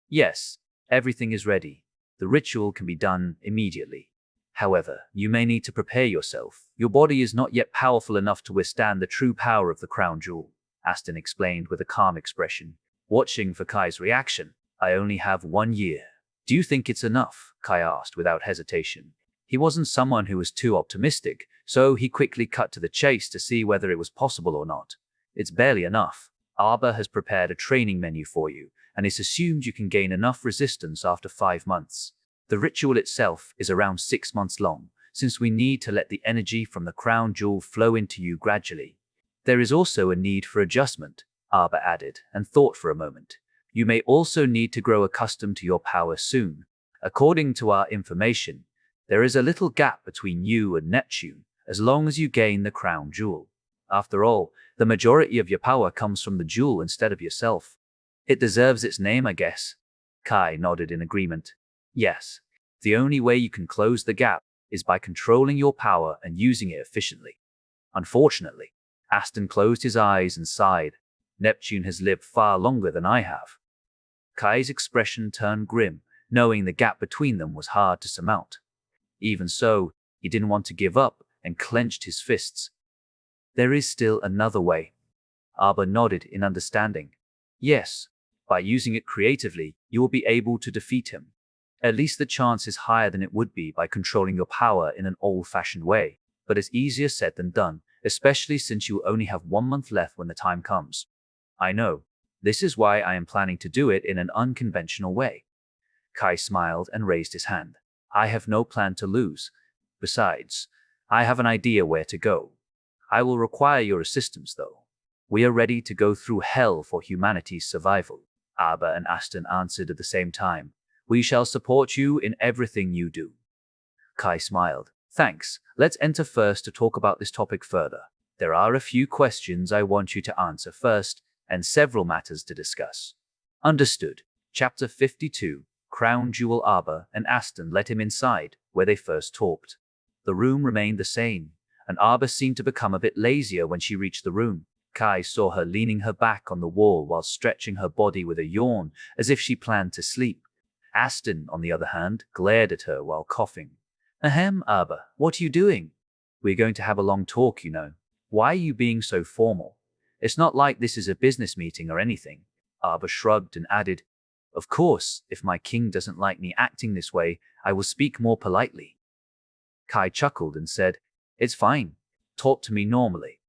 Yes. Everything is ready. The ritual can be done immediately. However, you may need to prepare yourself. Your body is not yet powerful enough to withstand the true power of the crown jewel, Aston explained with a calm expression. Watching for Kai's reaction, I only have 1 year. Do you think it's enough? Kai asked without hesitation. He wasn't someone who was too optimistic, so he quickly cut to the chase to see whether it was possible or not. It's barely enough. Arba has prepared a training menu for you, and it's assumed you can gain enough resistance after 5 months. The ritual itself is around 6 months long, since we need to let the energy from the crown jewel flow into you gradually. There is also a need for adjustment. Arbor added, and thought for a moment. You may also need to grow accustomed to your power soon. According to our information, there is a little gap between you and Neptune, as long as you gain the crown jewel. After all, the majority of your power comes from the jewel instead of yourself. It deserves its name, I guess. Kai nodded in agreement. Yes, the only way you can close the gap is by controlling your power and using it efficiently. Unfortunately, Aston closed his eyes and sighed. Neptune has lived far longer than I have. Kai's expression turned grim, knowing the gap between them was hard to surmount. Even so, he didn't want to give up and clenched his fists. There is still another way. Arbor nodded in understanding. Yes, by using it creatively, you will be able to defeat him. At least the chance is higher than it would be by controlling your power in an old-fashioned way, but it's easier said than done, especially since you only have 1 month left when the time comes. I know. This is why I am planning to do it in an unconventional way. Kai smiled and raised his hand. I have no plan to lose. Besides, I have an idea where to go. I will require your assistance, though. We are ready to go through hell for humanity's survival. Arbor and Aston answered at the same time. We shall support you in everything you do. Kai smiled. Thanks. Let's enter first to talk about this topic further. There are a few questions I want you to answer first, and several matters to discuss. Understood. Chapter 52. Crown Jewel. Arbor and Aston let him inside, where they first talked. The room remained the same, and Arbor seemed to become a bit lazier when she reached the room. Kai saw her leaning her back on the wall while stretching her body with a yawn, as if she planned to sleep. Aston, on the other hand, glared at her while coughing. Ahem, Arbor, what are you doing? We're going to have a long talk, you know. Why are you being so formal? It's not like this is a business meeting or anything. Arbor shrugged and added, Of course, if my king doesn't like me acting this way, I will speak more politely. Kai chuckled and said, It's fine. Talk to me normally.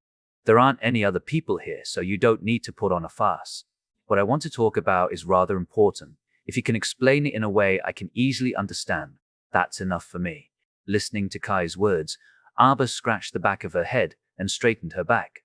There aren't any other people here, so you don't need to put on a farce. What I want to talk about is rather important. If you can explain it in a way I can easily understand, that's enough for me. Listening to Kai's words, Arbor scratched the back of her head and straightened her back.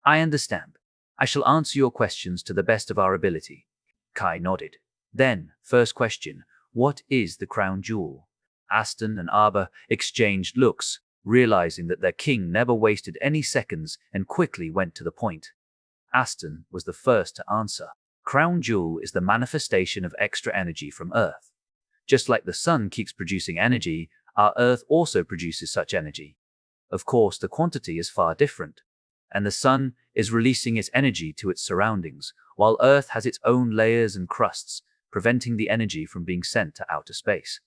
I understand. I shall answer your questions to the best of our ability. Kai nodded. Then, first question, what is the crown jewel? Aston and Arbor exchanged looks, realizing that their king never wasted any seconds and quickly went to the point. Aston was the first to answer. Crown jewel is the manifestation of extra energy from Earth. Just like the sun keeps producing energy, our Earth also produces such energy. Of course, the quantity is far different, and the sun is releasing its energy to its surroundings, while Earth has its own layers and crusts, preventing the energy from being sent to outer space.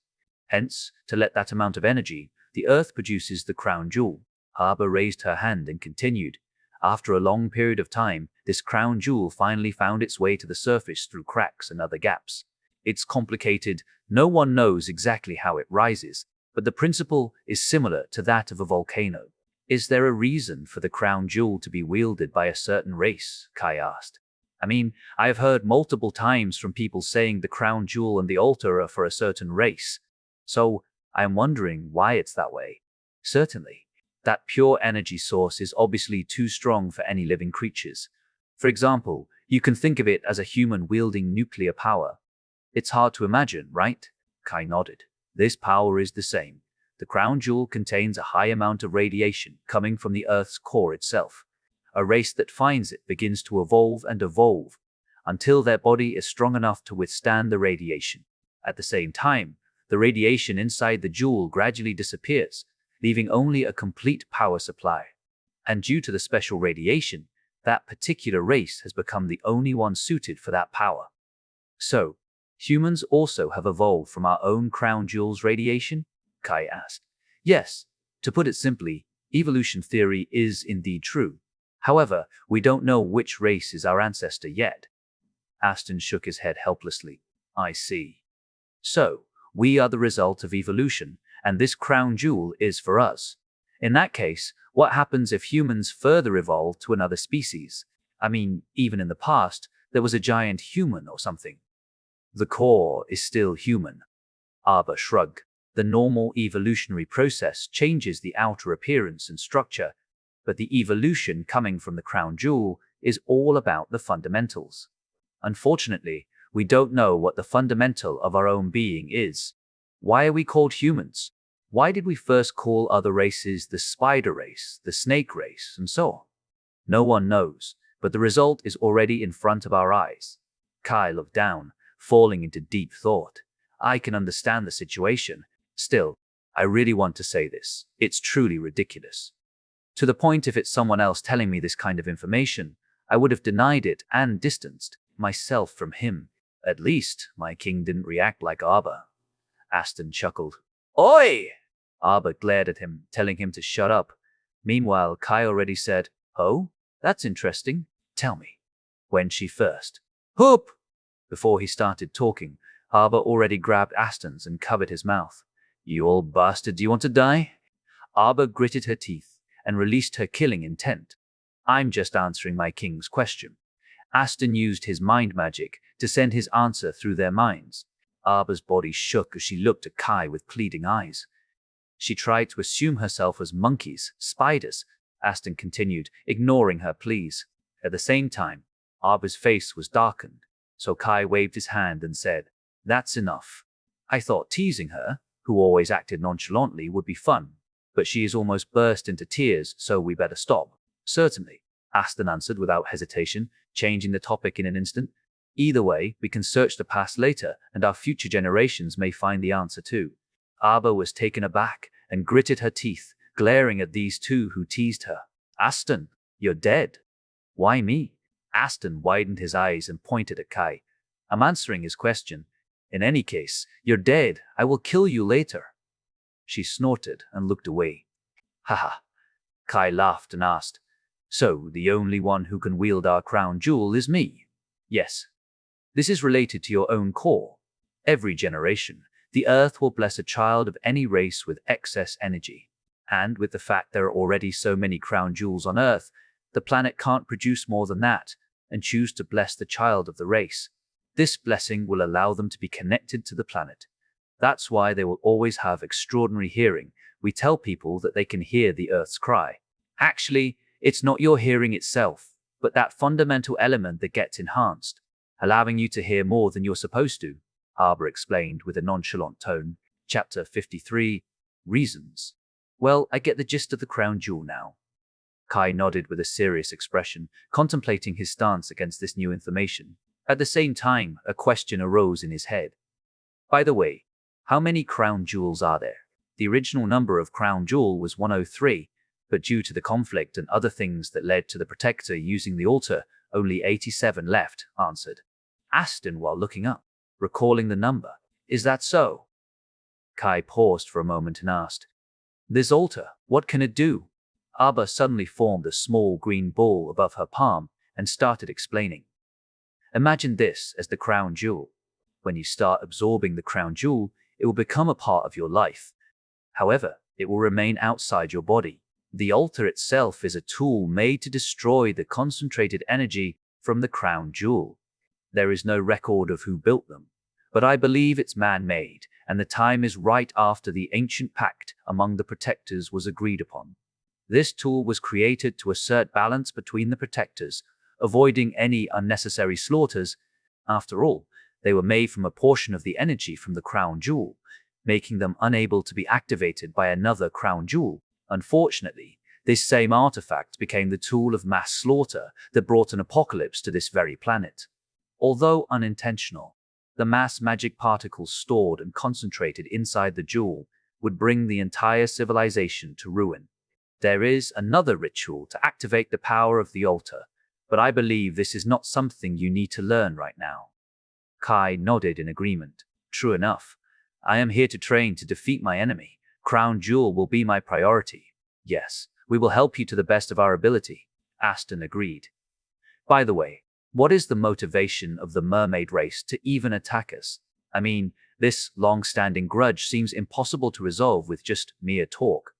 Hence, to let that amount of energy, the Earth produces the crown jewel. Arbor raised her hand and continued. After a long period of time, this crown jewel finally found its way to the surface through cracks and other gaps. It's complicated, no one knows exactly how it rises, but the principle is similar to that of a volcano. Is there a reason for the crown jewel to be wielded by a certain race? Kai asked. I mean, I have heard multiple times from people saying the crown jewel and the altar are for a certain race. So, I am wondering why it's that way. Certainly, that pure energy source is obviously too strong for any living creatures. For example, you can think of it as a human wielding nuclear power. It's hard to imagine, right? Kai nodded. This power is the same. The crown jewel contains a high amount of radiation coming from the Earth's core itself. A race that finds it begins to evolve and evolve until their body is strong enough to withstand the radiation. At the same time, the radiation inside the jewel gradually disappears, leaving only a complete power supply. And due to the special radiation, that particular race has become the only one suited for that power. So, humans also have evolved from our own crown jewel's radiation? Kai asked. Yes, to put it simply, evolution theory is indeed true. However, we don't know which race is our ancestor yet. Aston shook his head helplessly. I see. So, we are the result of evolution, and this crown jewel is for us. In that case, what happens if humans further evolve to another species? I mean, even in the past, there was a giant human or something. The core is still human. Arbor shrugged. The normal evolutionary process changes the outer appearance and structure, but the evolution coming from the crown jewel is all about the fundamentals. Unfortunately, we don't know what the fundamental of our own being is. Why are we called humans? Why did we first call other races the spider race, the snake race, and so on? No one knows, but the result is already in front of our eyes. Kai looked down, falling into deep thought. I can understand the situation. Still, I really want to say this. It's truly ridiculous. To the point if it's someone else telling me this kind of information, I would have denied it and distanced myself from him. At least, my king didn't react like Arba. Aston chuckled. Oi! Arba glared at him, telling him to shut up. Meanwhile, Kai already said, Oh, that's interesting. Tell me. When she first. Whoop! Before he started talking, Arba already grabbed Aston's and covered his mouth. You old bastard, do you want to die? Arba gritted her teeth and released her killing intent. I'm just answering my king's question. Aston used his mind magic to send his answer through their minds. Arba's body shook as she looked at Kai with pleading eyes. She tried to assume herself as monkeys, spiders, Aston continued, ignoring her pleas. At the same time, Arba's face was darkened, so Kai waved his hand and said, That's enough. I thought teasing her, who always acted nonchalantly, would be fun, but she has almost burst into tears, so we better stop. Certainly, Aston answered without hesitation, changing the topic in an instant. Either way, we can search the past later, and our future generations may find the answer too. Arba was taken aback and gritted her teeth, glaring at these two who teased her. Aston, you're dead. Why me? Aston widened his eyes and pointed at Kai. I'm answering his question. In any case, you're dead. I will kill you later. She snorted and looked away. Haha. Kai laughed and asked, So, the only one who can wield our crown jewel is me? Yes. This is related to your own core. Every generation, the Earth will bless a child of any race with excess energy. And with the fact there are already so many crown jewels on Earth, the planet can't produce more than that, and choose to bless the child of the race. This blessing will allow them to be connected to the planet. That's why they will always have extraordinary hearing. We tell people that they can hear the Earth's cry. Actually, it's not your hearing itself, but that fundamental element that gets enhanced, allowing you to hear more than you're supposed to, Arba explained with a nonchalant tone. Chapter 53, Reasons. Well, I get the gist of the crown jewel now. Kai nodded with a serious expression, contemplating his stance against this new information. At the same time, a question arose in his head. By the way, how many crown jewels are there? The original number of crown jewel was 103, but due to the conflict and other things that led to the protector using the altar, only 87 left, answered Aston while looking up, recalling the number. Is that so? Kai paused for a moment and asked, This altar, what can it do? Arba suddenly formed a small green ball above her palm and started explaining. Imagine this as the crown jewel. When you start absorbing the crown jewel, it will become a part of your life. However, it will remain outside your body. The altar itself is a tool made to destroy the concentrated energy from the crown jewel. There is no record of who built them, but I believe it's man-made, and the time is right after the ancient pact among the protectors was agreed upon. This tool was created to assert balance between the protectors, avoiding any unnecessary slaughters. After all, they were made from a portion of the energy from the crown jewel, making them unable to be activated by another crown jewel. Unfortunately, this same artifact became the tool of mass slaughter that brought an apocalypse to this very planet. Although unintentional, the mass magic particles stored and concentrated inside the jewel would bring the entire civilization to ruin. There is another ritual to activate the power of the altar, but I believe this is not something you need to learn right now. Kai nodded in agreement. True enough. I am here to train to defeat my enemy. Crown jewel will be my priority. Yes, we will help you to the best of our ability. Aston agreed. By the way, what is the motivation of the mermaid race to even attack us? I mean, this long-standing grudge seems impossible to resolve with just mere talk.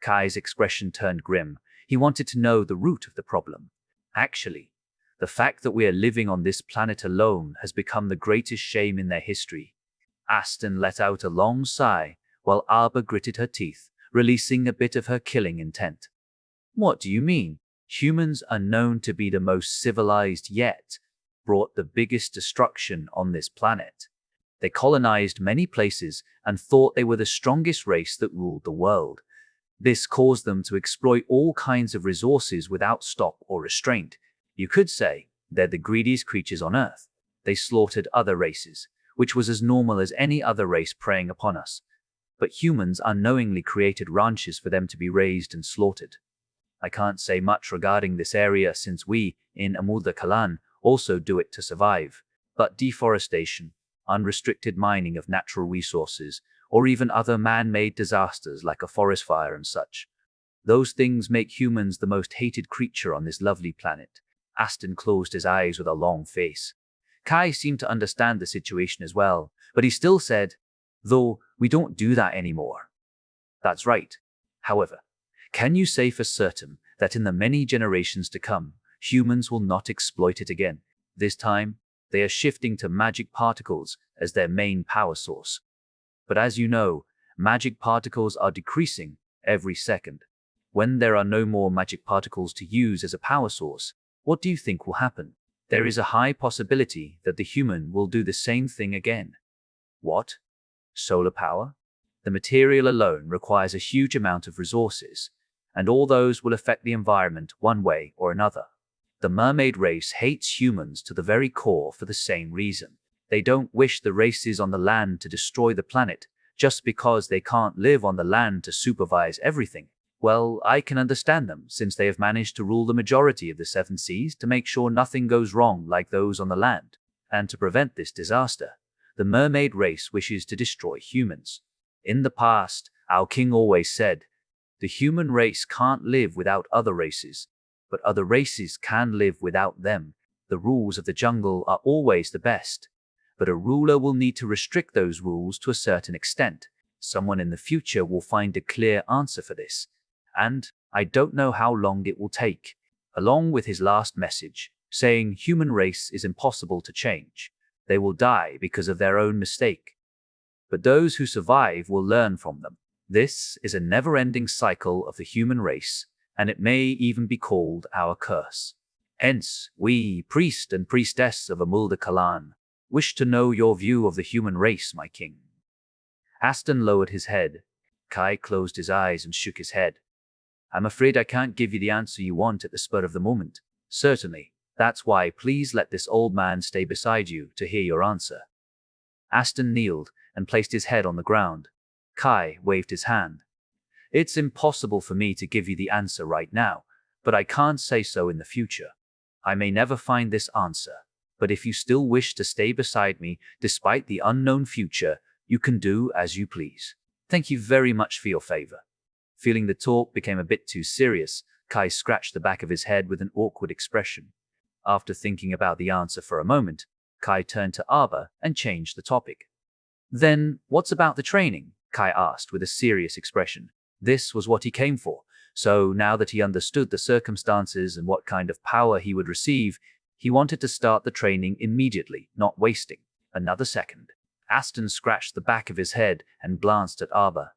Kai's expression turned grim. He wanted to know the root of the problem. Actually, the fact that we are living on this planet alone has become the greatest shame in their history. Aston let out a long sigh, while Arba gritted her teeth, releasing a bit of her killing intent. What do you mean? Humans are known to be the most civilized yet brought the biggest destruction on this planet. They colonized many places and thought they were the strongest race that ruled the world. This caused them to exploit all kinds of resources without stop or restraint. You could say they're the greediest creatures on Earth. They slaughtered other races, which was as normal as any other race preying upon us. But humans unknowingly created ranches for them to be raised and slaughtered. I can't say much regarding this area since we, in Kalan, also do it to survive. But deforestation, unrestricted mining of natural resources, or even other man-made disasters like a forest fire and such. Those things make humans the most hated creature on this lovely planet. Aston closed his eyes with a long face. Kai seemed to understand the situation as well, but he still said, "Though we don't do that anymore." That's right. However, can you say for certain that in the many generations to come, humans will not exploit it again? This time, they are shifting to magic particles as their main power source. But as you know, magic particles are decreasing every second. When there are no more magic particles to use as a power source, what do you think will happen? There is a high possibility that the human will do the same thing again. What? Solar power? The material alone requires a huge amount of resources, and all those will affect the environment one way or another. The mermaid race hates humans to the very core for the same reason. They don't wish the races on the land to destroy the planet just because they can't live on the land to supervise everything. Well, I can understand them, since they have managed to rule the majority of the seven seas to make sure nothing goes wrong like those on the land. And to prevent this disaster, the mermaid race wishes to destroy humans. In the past, our king always said, the human race can't live without other races, but other races can live without them. The rules of the jungle are always the best, but a ruler will need to restrict those rules to a certain extent. Someone in the future will find a clear answer for this, and I don't know how long it will take. Along with his last message, saying human race is impossible to change. They will die because of their own mistake. But those who survive will learn from them. This is a never-ending cycle of the human race, and it may even be called our curse. Hence, we, priest and priestess of Kalan, wish to know your view of the human race, my king. Aston lowered his head. Kai closed his eyes and shook his head. I'm afraid I can't give you the answer you want at the spur of the moment. Certainly, that's why please let this old man stay beside you to hear your answer. Aston kneeled and placed his head on the ground. Kai waved his hand. It's impossible for me to give you the answer right now, but I can't say so in the future. I may never find this answer, but if you still wish to stay beside me despite the unknown future, you can do as you please. Thank you very much for your favor. Feeling the talk became a bit too serious, Kai scratched the back of his head with an awkward expression. After thinking about the answer for a moment, Kai turned to Arba and changed the topic. Then, what's about the training? Kai asked with a serious expression. This was what he came for, so now that he understood the circumstances and what kind of power he would receive, he wanted to start the training immediately, not wasting another second. Aston scratched the back of his head and glanced at Arba.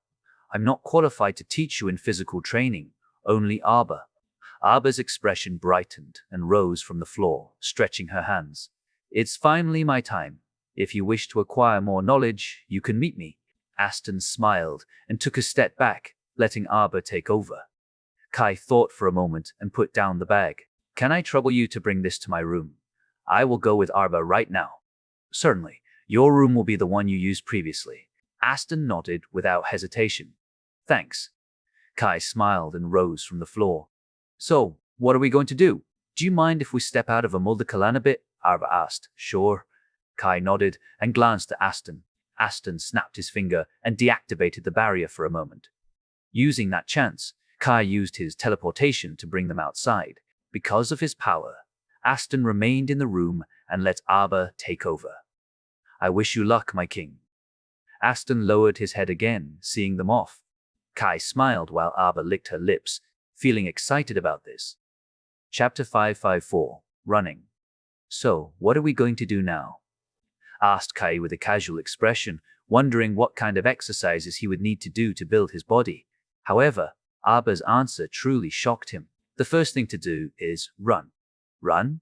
I'm not qualified to teach you in physical training, only Arba. Arba's expression brightened and rose from the floor, stretching her hands. It's finally my time. If you wish to acquire more knowledge, you can meet me. Aston smiled and took a step back, letting Arba take over. Kai thought for a moment and put down the bag. Can I trouble you to bring this to my room? I will go with Arba right now. Certainly. Your room will be the one you used previously. Aston nodded without hesitation. Thanks. Kai smiled and rose from the floor. So, what are we going to do? Do you mind if we step out of Kalan a bit? Arba asked. Sure. Kai nodded and glanced at Aston. Aston snapped his finger and deactivated the barrier for a moment. Using that chance, Kai used his teleportation to bring them outside. Because of his power, Aston remained in the room and let Arba take over. I wish you luck, my king. Aston lowered his head again, seeing them off. Kai smiled while Arba licked her lips, feeling excited about this. Chapter 554, Running. So, what are we going to do now? Asked Kai with a casual expression, wondering what kind of exercises he would need to do to build his body. However, Arba's answer truly shocked him. The first thing to do is run. Run?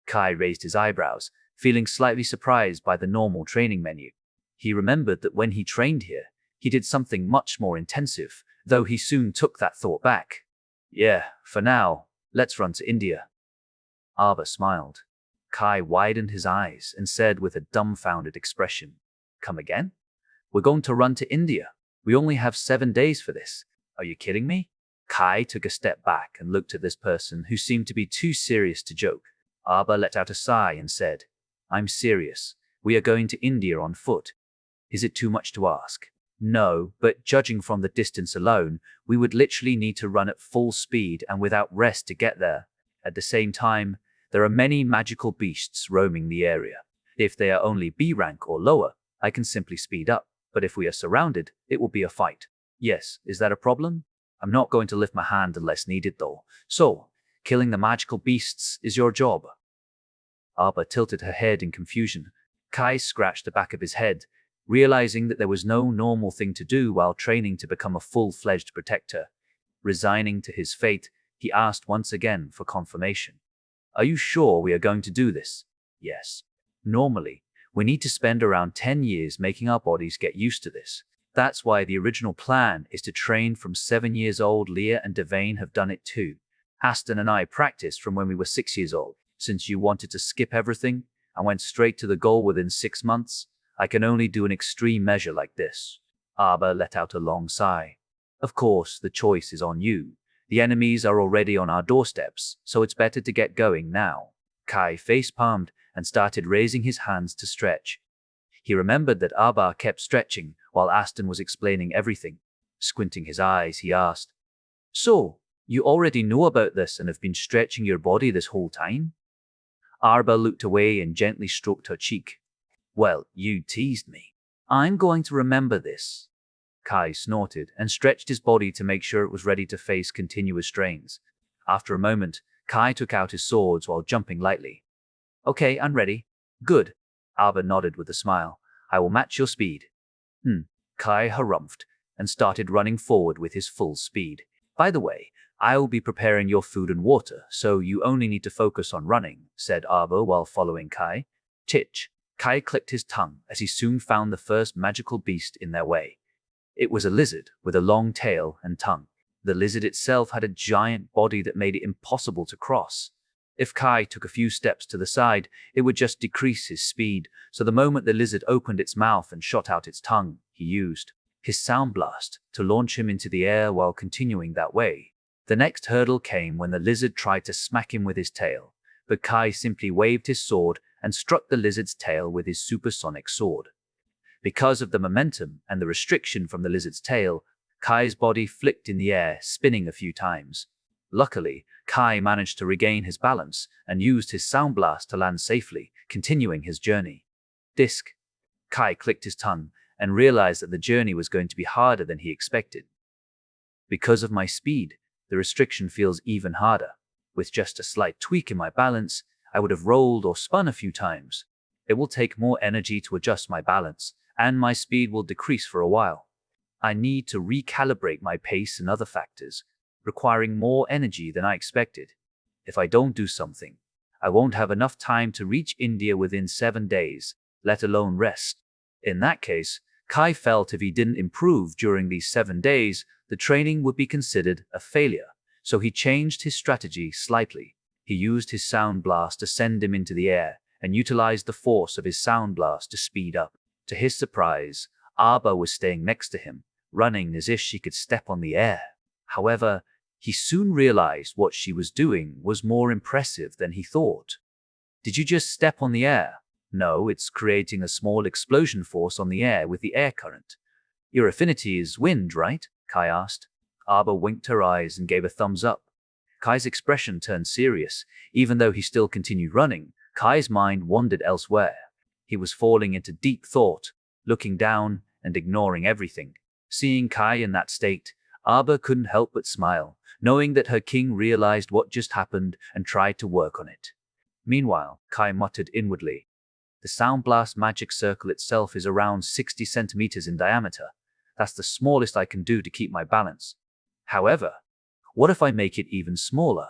Kai raised his eyebrows, feeling slightly surprised by the normal training menu. He remembered that when he trained here, he did something much more intensive, though he soon took that thought back. Yeah, for now, let's run to India. Arba smiled. Kai widened his eyes and said with a dumbfounded expression, Come again? We're going to run to India. We only have 7 days for this. Are you kidding me? Kai took a step back and looked at this person who seemed to be too serious to joke. Arba let out a sigh and said, I'm serious. We are going to India on foot. Is it too much to ask? No, but judging from the distance alone, we would literally need to run at full speed and without rest to get there. At the same time, there are many magical beasts roaming the area. If they are only B rank or lower, I can simply speed up. But if we are surrounded, it will be a fight. Yes, is that a problem? I'm not going to lift my hand unless needed though. So, killing the magical beasts is your job. Arba tilted her head in confusion. Kai scratched the back of his head, realizing that there was no normal thing to do while training to become a full-fledged protector. Resigning to his fate, he asked once again for confirmation. Are you sure we are going to do this? Yes. Normally, we need to spend around 10 years making our bodies get used to this. That's why the original plan is to train from 7 years old. Leah and Devane have done it too. Aston and I practiced from when we were 6 years old. Since you wanted to skip everything and went straight to the goal within 6 months, I can only do an extreme measure like this. Arba let out a long sigh. Of course, the choice is on you. The enemies are already on our doorsteps, so it's better to get going now. Kai face-palmed and started raising his hands to stretch. He remembered that Arba kept stretching while Aston was explaining everything. Squinting his eyes, he asked, So, you already know about this and have been stretching your body this whole time? Arba looked away and gently stroked her cheek. Well, you teased me. I'm going to remember this. Kai snorted and stretched his body to make sure it was ready to face continuous strains. After a moment, Kai took out his swords while jumping lightly. Okay, I'm ready. Good. Arba nodded with a smile. I will match your speed. Kai harumphed and started running forward with his full speed. By the way, I will be preparing your food and water, so you only need to focus on running, said Arba while following Kai. Titch. Kai clicked his tongue as he soon found the first magical beast in their way. It was a lizard with a long tail and tongue. The lizard itself had a giant body that made it impossible to cross. If Kai took a few steps to the side, it would just decrease his speed, so the moment the lizard opened its mouth and shot out its tongue, he used his sound blast to launch him into the air while continuing that way. The next hurdle came when the lizard tried to smack him with his tail, but Kai simply waved his sword and struck the lizard's tail with his supersonic sword. Because of the momentum and the restriction from the lizard's tail, Kai's body flicked in the air, spinning a few times. Luckily, Kai managed to regain his balance and used his sound blast to land safely, continuing his journey. Disc. Kai clicked his tongue and realized that the journey was going to be harder than he expected. Because of my speed, the restriction feels even harder. With just a slight tweak in my balance, I would have rolled or spun a few times. It will take more energy to adjust my balance, and my speed will decrease for a while. I need to recalibrate my pace and other factors, requiring more energy than I expected. If I don't do something, I won't have enough time to reach India within 7 days, let alone rest. In that case, Kai felt if he didn't improve during these 7 days, the training would be considered a failure, so he changed his strategy slightly. He used his sound blast to send him into the air and utilized the force of his sound blast to speed up. To his surprise, Arba was staying next to him, running as if she could step on the air. However, he soon realized what she was doing was more impressive than he thought. Did you just step on the air? No, it's creating a small explosion force on the air with the air current. Your affinity is wind, right? Kai asked. Arba winked her eyes and gave a thumbs up. Kai's expression turned serious. Even though he still continued running, Kai's mind wandered elsewhere. He was falling into deep thought, looking down and ignoring everything. Seeing Kai in that state, Arba couldn't help but smile, knowing that her king realized what just happened and tried to work on it. Meanwhile, Kai muttered inwardly, the sound blast magic circle itself is around 60 centimeters in diameter. That's the smallest I can do to keep my balance. However, What if I make it even smaller?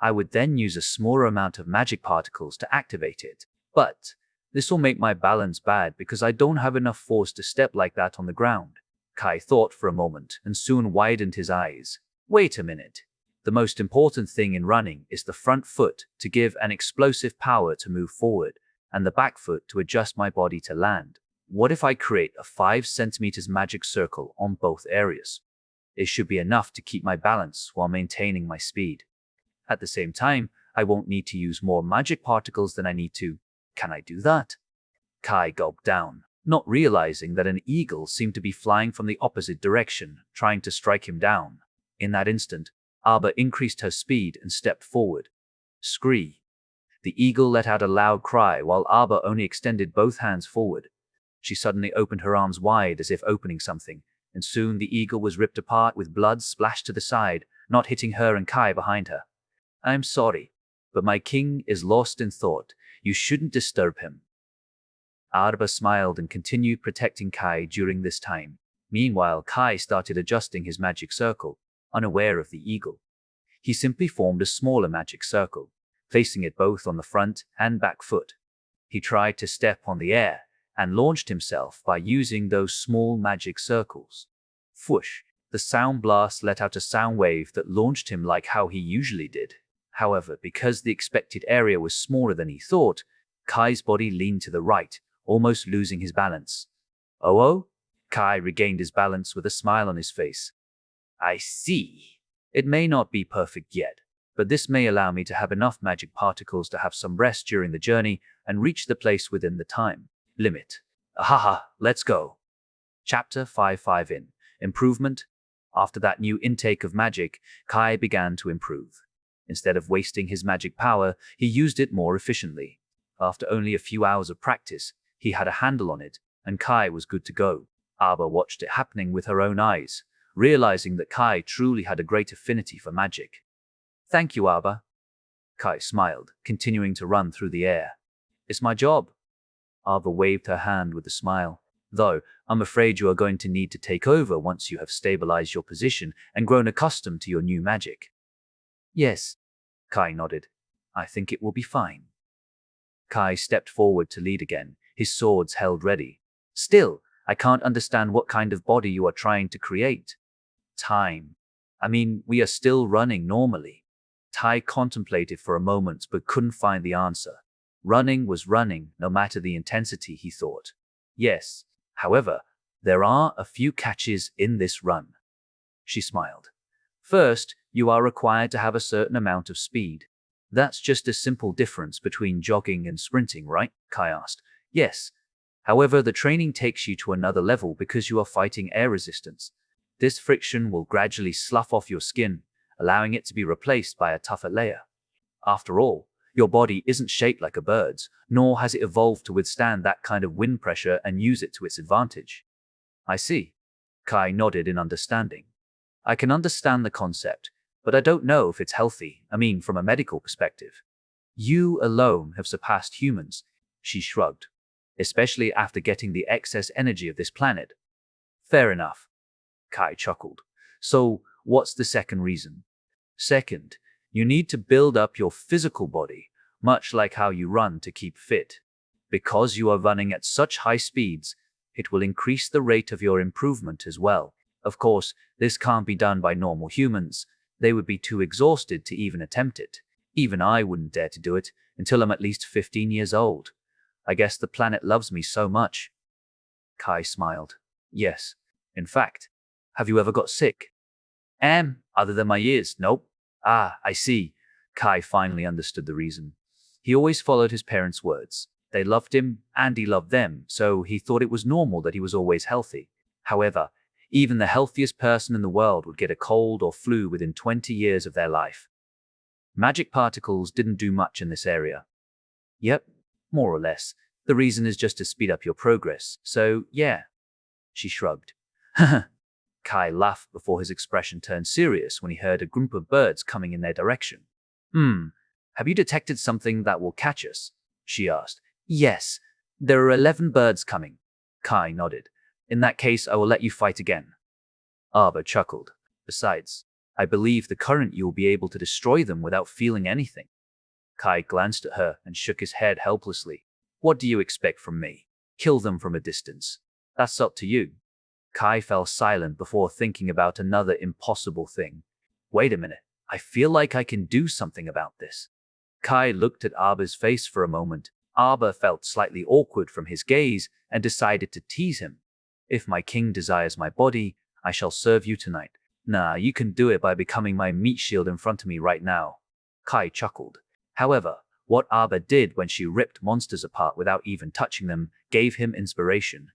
I would then use a smaller amount of magic particles to activate it. But this will make my balance bad because I don't have enough force to step like that on the ground. Kai thought for a moment and soon widened his eyes. Wait a minute. The most important thing in running is the front foot to give an explosive power to move forward and the back foot to adjust my body to land. What if I create a 5 centimeters magic circle on both areas? It should be enough to keep my balance while maintaining my speed. At the same time, I won't need to use more magic particles than I need to. Can I do that? Kai gulped down, not realizing that an eagle seemed to be flying from the opposite direction, trying to strike him down. In that instant, Arba increased her speed and stepped forward. Scree! The eagle let out a loud cry while Arba only extended both hands forward. She suddenly opened her arms wide as if opening something, and soon the eagle was ripped apart with blood splashed to the side, not hitting her and Kai behind her. I'm sorry, but my king is lost in thought. You shouldn't disturb him. Arba smiled and continued protecting Kai during this time. Meanwhile, Kai started adjusting his magic circle, unaware of the eagle. He simply formed a smaller magic circle, placing it both on the front and back foot. He tried to step on the air and launched himself by using those small magic circles. Whoosh! The sound blast let out a sound wave that launched him like how he usually did. However, because the expected area was smaller than he thought, Kai's body leaned to the right, almost losing his balance. Oh? Kai regained his balance with a smile on his face. I see. It may not be perfect yet, but this may allow me to have enough magic particles to have some rest during the journey and reach the place within the time limit. Ahaha, let's go. Chapter 5 in Improvement. After that new intake of magic, Kai began to improve. Instead of wasting his magic power, he used it more efficiently. After only a few hours of practice, he had a handle on it, and Kai was good to go. Arba watched it happening with her own eyes, realizing that Kai truly had a great affinity for magic. Thank you, Arba. Kai smiled, continuing to run through the air. It's my job. Arba waved her hand with a smile. Though, I'm afraid you are going to need to take over once you have stabilized your position and grown accustomed to your new magic. Yes, Kai nodded. I think it will be fine. Kai stepped forward to lead again, his swords held ready. Still, I can't understand what kind of body you are trying to create. Time. I mean, we are still running normally. Tai contemplated for a moment but couldn't find the answer. Running was running, no matter the intensity, he thought. Yes, however, there are a few catches in this run. She smiled. First, you are required to have a certain amount of speed. That's just a simple difference between jogging and sprinting, right? Kai asked. Yes. However, the training takes you to another level because you are fighting air resistance. This friction will gradually slough off your skin, allowing it to be replaced by a tougher layer. After all, your body isn't shaped like a bird's, nor has it evolved to withstand that kind of wind pressure and use it to its advantage. I see. Kai nodded in understanding. I can understand the concept, but I don't know if it's healthy, from a medical perspective. You alone have surpassed humans, she shrugged, especially after getting the excess energy of this planet. Fair enough. Kai chuckled. So, what's the second reason? Second, you need to build up your physical body, much like how you run to keep fit. Because you are running at such high speeds, it will increase the rate of your improvement as well. Of course, this can't be done by normal humans. They would be too exhausted to even attempt it. Even I wouldn't dare to do it until I'm at least 15 years old. I guess the planet loves me so much. Kai smiled. Yes. In fact, have you ever got sick? Other than my ears, nope. Ah, I see. Kai finally understood the reason. He always followed his parents' words. They loved him, and he loved them, so he thought it was normal that he was always healthy. However, even the healthiest person in the world would get a cold or flu within 20 years of their life. Magic particles didn't do much in this area. Yep, more or less. The reason is just to speed up your progress, so yeah. She shrugged. Kai laughed before his expression turned serious when he heard a group of birds coming in their direction. Have you detected something that will catch us? She asked. Yes, there are 11 birds coming. Kai nodded. In that case, I will let you fight again. Arba chuckled. Besides, I believe the current you will be able to destroy them without feeling anything. Kai glanced at her and shook his head helplessly. What do you expect from me? Kill them from a distance. That's up to you. Kai fell silent before thinking about another impossible thing. Wait a minute, I feel like I can do something about this. Kai looked at Arba's face for a moment. Arba felt slightly awkward from his gaze and decided to tease him. If my king desires my body, I shall serve you tonight. Nah, you can do it by becoming my meat shield in front of me right now. Kai chuckled. However, what Arba did when she ripped monsters apart without even touching them gave him inspiration.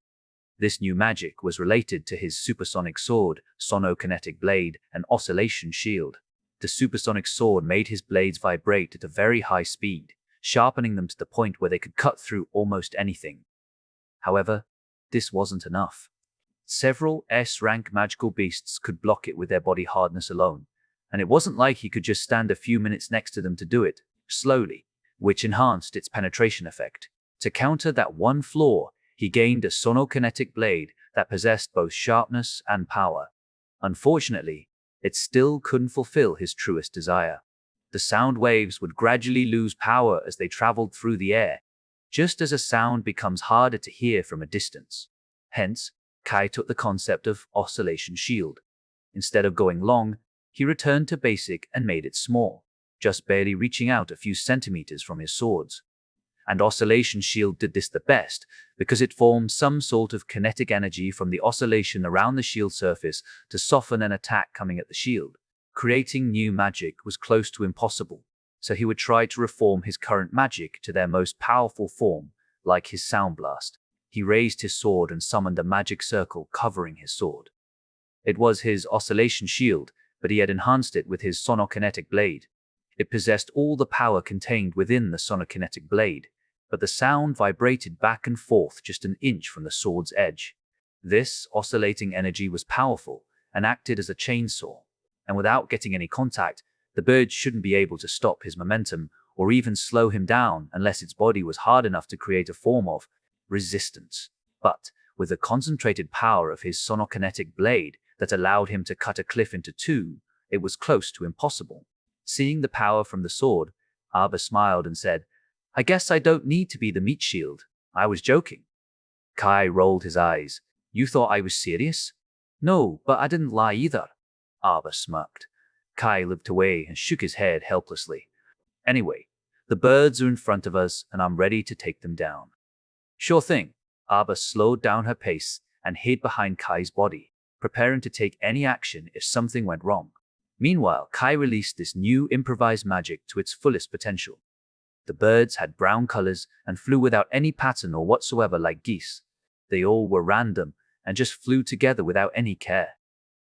This new magic was related to his supersonic sword, sonokinetic blade, and oscillation shield. The supersonic sword made his blades vibrate at a very high speed, sharpening them to the point where they could cut through almost anything. However, this wasn't enough. Several S-rank magical beasts could block it with their body hardness alone, and it wasn't like he could just stand a few minutes next to them to do it, slowly, which enhanced its penetration effect. To counter that one flaw, he gained a sonokinetic blade that possessed both sharpness and power. Unfortunately, it still couldn't fulfill his truest desire. The sound waves would gradually lose power as they traveled through the air, just as a sound becomes harder to hear from a distance. Hence, Kai took the concept of oscillation shield. Instead of going long, he returned to basic and made it small, just barely reaching out a few centimeters from his swords. And oscillation shield did this the best because it formed some sort of kinetic energy from the oscillation around the shield surface to soften an attack coming at the shield. Creating new magic was close to impossible, so he would try to reform his current magic to their most powerful form, like his sound blast. He raised his sword and summoned a magic circle covering his sword. It was his oscillation shield, but he had enhanced it with his sonokinetic blade. It possessed all the power contained within the sonokinetic blade, but the sound vibrated back and forth just an inch from the sword's edge. This oscillating energy was powerful and acted as a chainsaw, and without getting any contact, the bird shouldn't be able to stop his momentum or even slow him down unless its body was hard enough to create a form of resistance. But with the concentrated power of his sonokinetic blade that allowed him to cut a cliff into two, it was close to impossible. Seeing the power from the sword, Arba smiled and said, I guess I don't need to be the meat shield. I was joking. Kai rolled his eyes. You thought I was serious? No, but I didn't lie either. Arba smirked. Kai looked away and shook his head helplessly. Anyway, the birds are in front of us and I'm ready to take them down. Sure thing. Arba slowed down her pace and hid behind Kai's body, preparing to take any action if something went wrong. Meanwhile, Kai released this new improvised magic to its fullest potential. The birds had brown colors and flew without any pattern or whatsoever like geese. They all were random and just flew together without any care.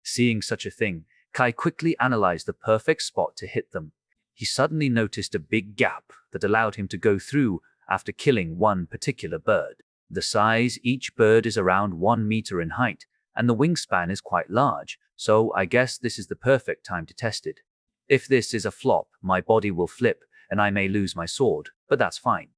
Seeing such a thing, Kai quickly analyzed the perfect spot to hit them. He suddenly noticed a big gap that allowed him to go through after killing one particular bird. The size each bird is around 1 meter in height, and the wingspan is quite large, so I guess this is the perfect time to test it. If this is a flop, my body will flip, and I may lose my sword, but that's fine.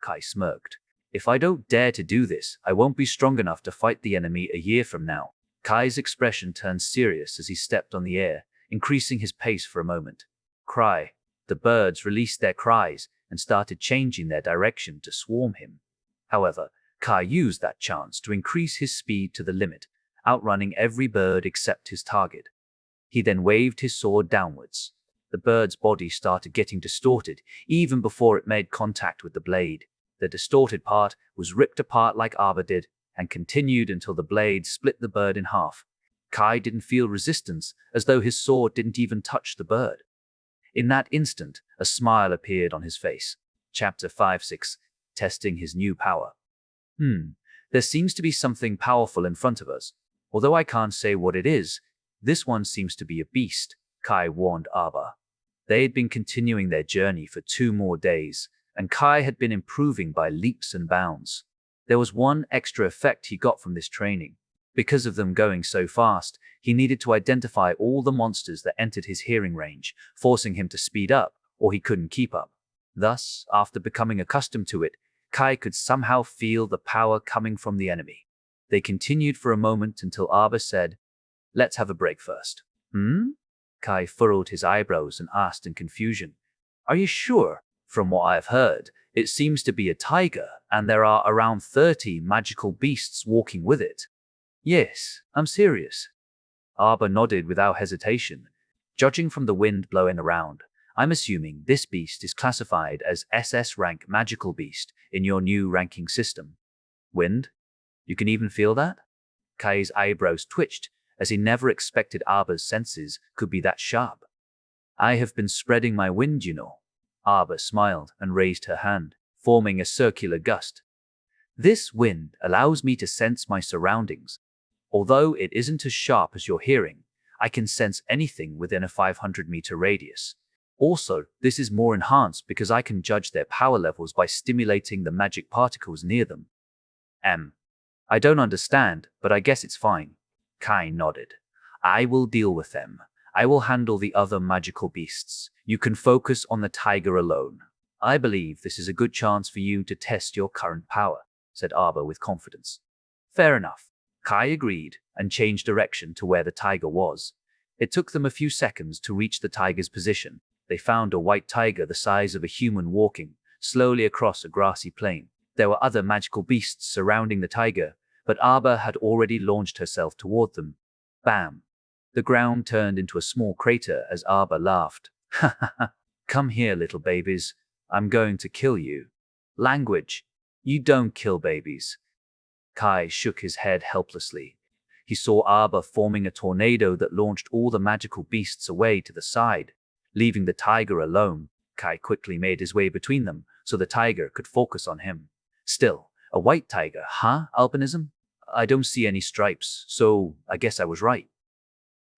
Kai smirked. If I don't dare to do this, I won't be strong enough to fight the enemy a year from now. Kai's expression turned serious as he stepped on the air, increasing his pace for a moment. Cry. The birds released their cries and started changing their direction to swarm him. However, Kai used that chance to increase his speed to the limit, outrunning every bird except his target. He then waved his sword downwards. The bird's body started getting distorted even before it made contact with the blade. The distorted part was ripped apart like Arba did and continued until the blade split the bird in half. Kai didn't feel resistance, as though his sword didn't even touch the bird. In that instant, a smile appeared on his face. Chapter 5-6, Testing His New Power. There seems to be something powerful in front of us. Although I can't say what it is, this one seems to be a beast, Kai warned Arba. They had been continuing their journey for 2 more days, and Kai had been improving by leaps and bounds. There was one extra effect he got from this training. Because of them going so fast, he needed to identify all the monsters that entered his hearing range, forcing him to speed up, or he couldn't keep up. Thus, after becoming accustomed to it, Kai could somehow feel the power coming from the enemy. They continued for a moment until Arba said, Let's have a break first. Kai furrowed his eyebrows and asked in confusion, "Are you sure? From what I've heard, it seems to be a tiger, and there are around 30 magical beasts walking with it." "Yes, I'm serious." Arbor nodded without hesitation. "Judging from the wind blowing around, I'm assuming this beast is classified as SS rank magical beast in your new ranking system." "Wind? You can even feel that?" Kai's eyebrows twitched, as he never expected Arbor's senses could be that sharp. "I have been spreading my wind, you know." Arbor smiled and raised her hand, forming a circular gust. "This wind allows me to sense my surroundings. Although it isn't as sharp as your hearing, I can sense anything within a 500-meter radius. Also, this is more enhanced because I can judge their power levels by stimulating the magic particles near them." I don't understand, but I guess it's fine." Kai nodded. "I will deal with them. I will handle the other magical beasts. You can focus on the tiger alone. I believe this is a good chance for you to test your current power," said Arbor with confidence. "Fair enough." Kai agreed and changed direction to where the tiger was. It took them a few seconds to reach the tiger's position. They found a white tiger the size of a human walking slowly across a grassy plain. There were other magical beasts surrounding the tiger, but Arbor had already launched herself toward them. Bam! The ground turned into a small crater as Arbor laughed. "Ha ha ha! Come here, little babies. I'm going to kill you." "Language. You don't kill babies." Kai shook his head helplessly. He saw Arbor forming a tornado that launched all the magical beasts away to the side, leaving the tiger alone. Kai quickly made his way between them so the tiger could focus on him. "Still, a white tiger, huh? Albinism? I don't see any stripes, so I guess I was right."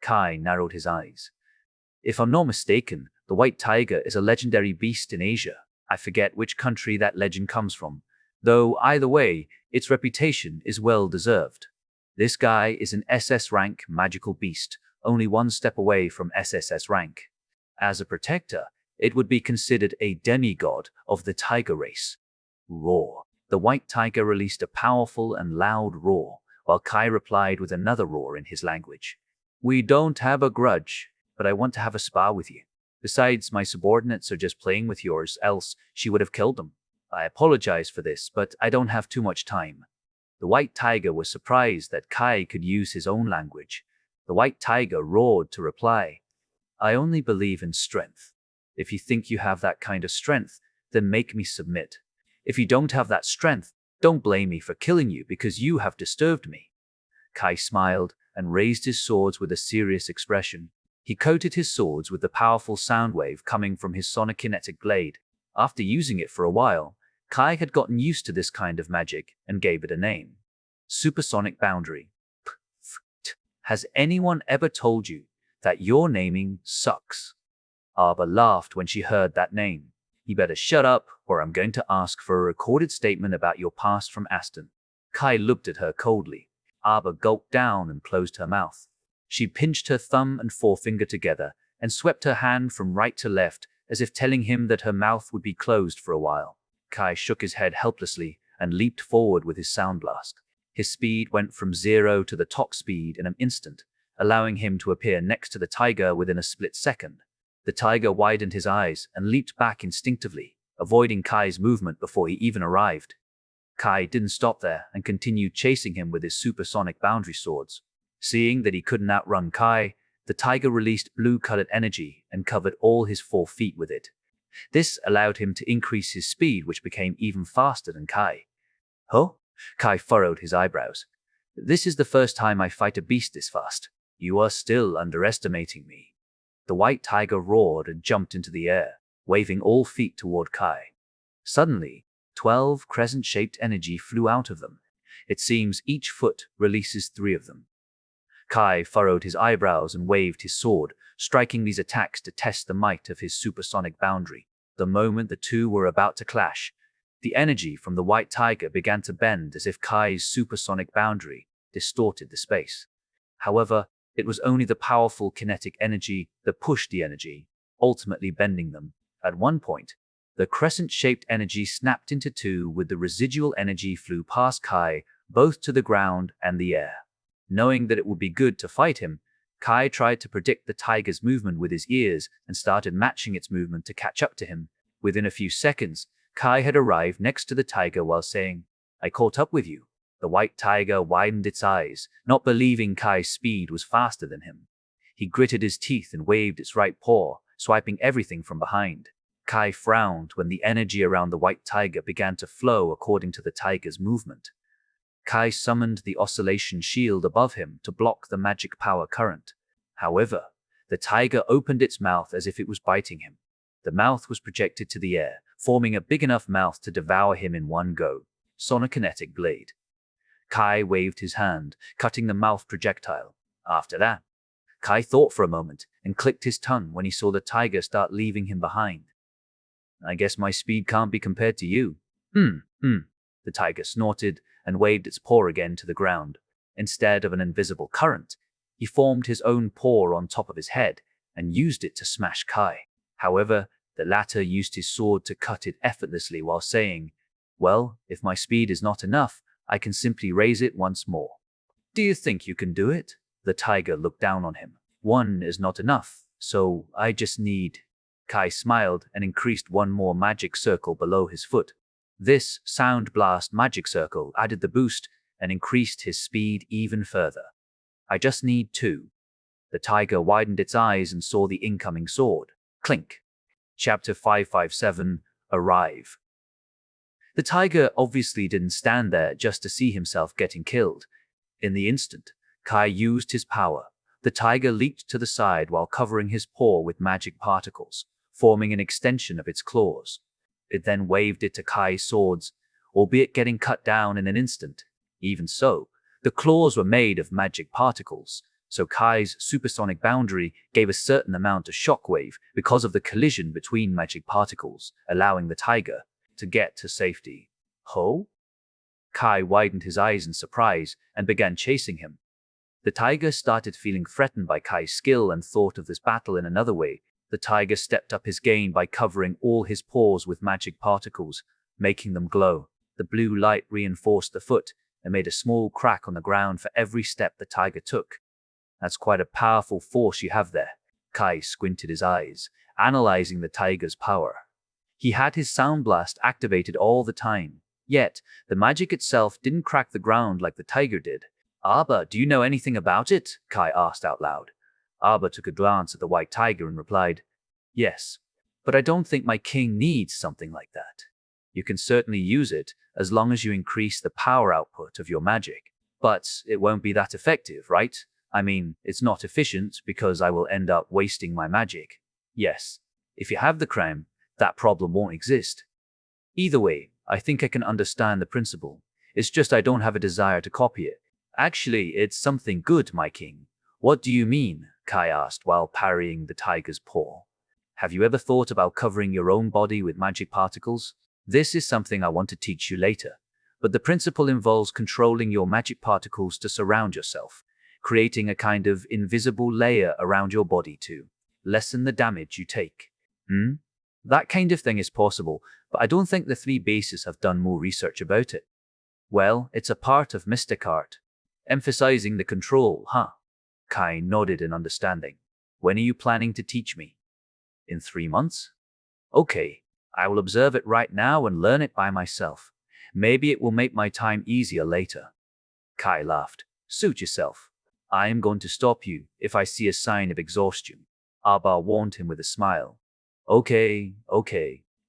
Kai narrowed his eyes. "If I'm not mistaken, the white tiger is a legendary beast in Asia. I forget which country that legend comes from, though either way, its reputation is well deserved. This guy is an SS rank magical beast, only one step away from SSS rank. As a protector, it would be considered a demigod of the tiger race." Roar. The white tiger released a powerful and loud roar, while Kai replied with another roar in his language. "We don't have a grudge, but I want to have a spar with you. Besides, my subordinates are just playing with yours, else she would have killed them. I apologize for this, but I don't have too much time." The white tiger was surprised that Kai could use his own language. The white tiger roared to reply, "I only believe in strength. If you think you have that kind of strength, then make me submit. If you don't have that strength, don't blame me for killing you because you have disturbed me." Kai smiled and raised his swords with a serious expression. He coated his swords with the powerful sound wave coming from his sonic-kinetic blade. After using it for a while, Kai had gotten used to this kind of magic and gave it a name. Supersonic Boundary. "Has anyone ever told you that your naming sucks?" Arbor laughed when she heard that name. "You better shut up, or I'm going to ask for a recorded statement about your past from Aston." Kai looked at her coldly. Arbor gulped down and closed her mouth. She pinched her thumb and forefinger together and swept her hand from right to left as if telling him that her mouth would be closed for a while. Kai shook his head helplessly and leaped forward with his sound blast. His speed went from 0 to the top speed in an instant, allowing him to appear next to the tiger within a split second. The tiger widened his eyes and leaped back instinctively, avoiding Kai's movement before he even arrived. Kai didn't stop there and continued chasing him with his supersonic boundary swords. Seeing that he couldn't outrun Kai, the tiger released blue-colored energy and covered all his 4 feet with it. This allowed him to increase his speed, which became even faster than Kai. "Huh?" Kai furrowed his eyebrows. "This is the first time I fight a beast this fast. You are still underestimating me." The white tiger roared and jumped into the air, waving all feet toward Kai. Suddenly, 12 crescent-shaped energy flew out of them. It seems each foot releases 3 of them. Kai furrowed his eyebrows and waved his sword, striking these attacks to test the might of his supersonic boundary. The moment the two were about to clash, the energy from the white tiger began to bend as if Kai's supersonic boundary distorted the space. However, it was only the powerful kinetic energy that pushed the energy, ultimately bending them. At one point, the crescent-shaped energy snapped into 2 with the residual energy flew past Kai, both to the ground and the air. Knowing that it would be good to fight him, Kai tried to predict the tiger's movement with his ears and started matching its movement to catch up to him. Within a few seconds, Kai had arrived next to the tiger while saying, "I caught up with you." The white tiger widened its eyes, not believing Kai's speed was faster than him. He gritted his teeth and waved its right paw, swiping everything from behind. Kai frowned when the energy around the white tiger began to flow according to the tiger's movement. Kai summoned the oscillation shield above him to block the magic power current. However, the tiger opened its mouth as if it was biting him. The mouth was projected to the air, forming a big enough mouth to devour him in one go. Sonokinetic blade. Kai waved his hand, cutting the mouth projectile. After that, Kai thought for a moment and clicked his tongue when he saw the tiger start leaving him behind. "I guess my speed can't be compared to you." The tiger snorted and waved its paw again to the ground. Instead of an invisible current, he formed his own paw on top of his head and used it to smash Kai. However, the latter used his sword to cut it effortlessly while saying, "Well, if my speed is not enough, I can simply raise it once more." "Do you think you can do it?" The tiger looked down on him. "One is not enough, so I just need—" Kai smiled and increased one more magic circle below his foot. This Sound Blast magic circle added the boost and increased his speed even further. "I just need two." The tiger widened its eyes and saw the incoming sword. Clink. Chapter 557. Arrive. The tiger obviously didn't stand there just to see himself getting killed. In the instant, Kai used his power. The tiger leaped to the side while covering his paw with magic particles, forming an extension of its claws. It then waved it to Kai's swords, albeit getting cut down in an instant. Even so, the claws were made of magic particles, so Kai's supersonic boundary gave a certain amount of shockwave because of the collision between magic particles, allowing the tiger to get to safety. "Ho?" Kai widened his eyes in surprise and began chasing him. The tiger started feeling threatened by Kai's skill and thought of this battle in another way. The tiger stepped up his game by covering all his paws with magic particles, making them glow. The blue light reinforced the foot and made a small crack on the ground for every step the tiger took. "That's quite a powerful force you have there." Kai squinted his eyes, analyzing the tiger's power. He had his sound blast activated all the time, yet the magic itself didn't crack the ground like the tiger did. "Abba, do you know anything about it?" Kai asked out loud. Abba took a glance at the white tiger and replied, "Yes, but I don't think my king needs something like that. You can certainly use it as long as you increase the power output of your magic. But it won't be that effective, right? I mean, it's not efficient because I will end up wasting my magic." "Yes, if you have the crown, that problem won't exist. Either way, I think I can understand the principle. It's just I don't have a desire to copy it." "Actually, it's something good, my king." "What do you mean?" Kai asked while parrying the tiger's paw. "Have you ever thought about covering your own body with magic particles? This is something I want to teach you later, but the principle involves controlling your magic particles to surround yourself, creating a kind of invisible layer around your body to lessen the damage you take." That kind of thing is possible, but I don't think the three bases have done more research about it." "Well, it's a part of mystic art. Emphasizing the control, huh?" Kai nodded in understanding. "When are you planning to teach me?" "In 3 months?" "Okay, I will observe it right now and learn it by myself. Maybe it will make my time easier later." Kai laughed. "Suit yourself. I am going to stop you if I see a sign of exhaustion," Abba warned him with a smile. Okay.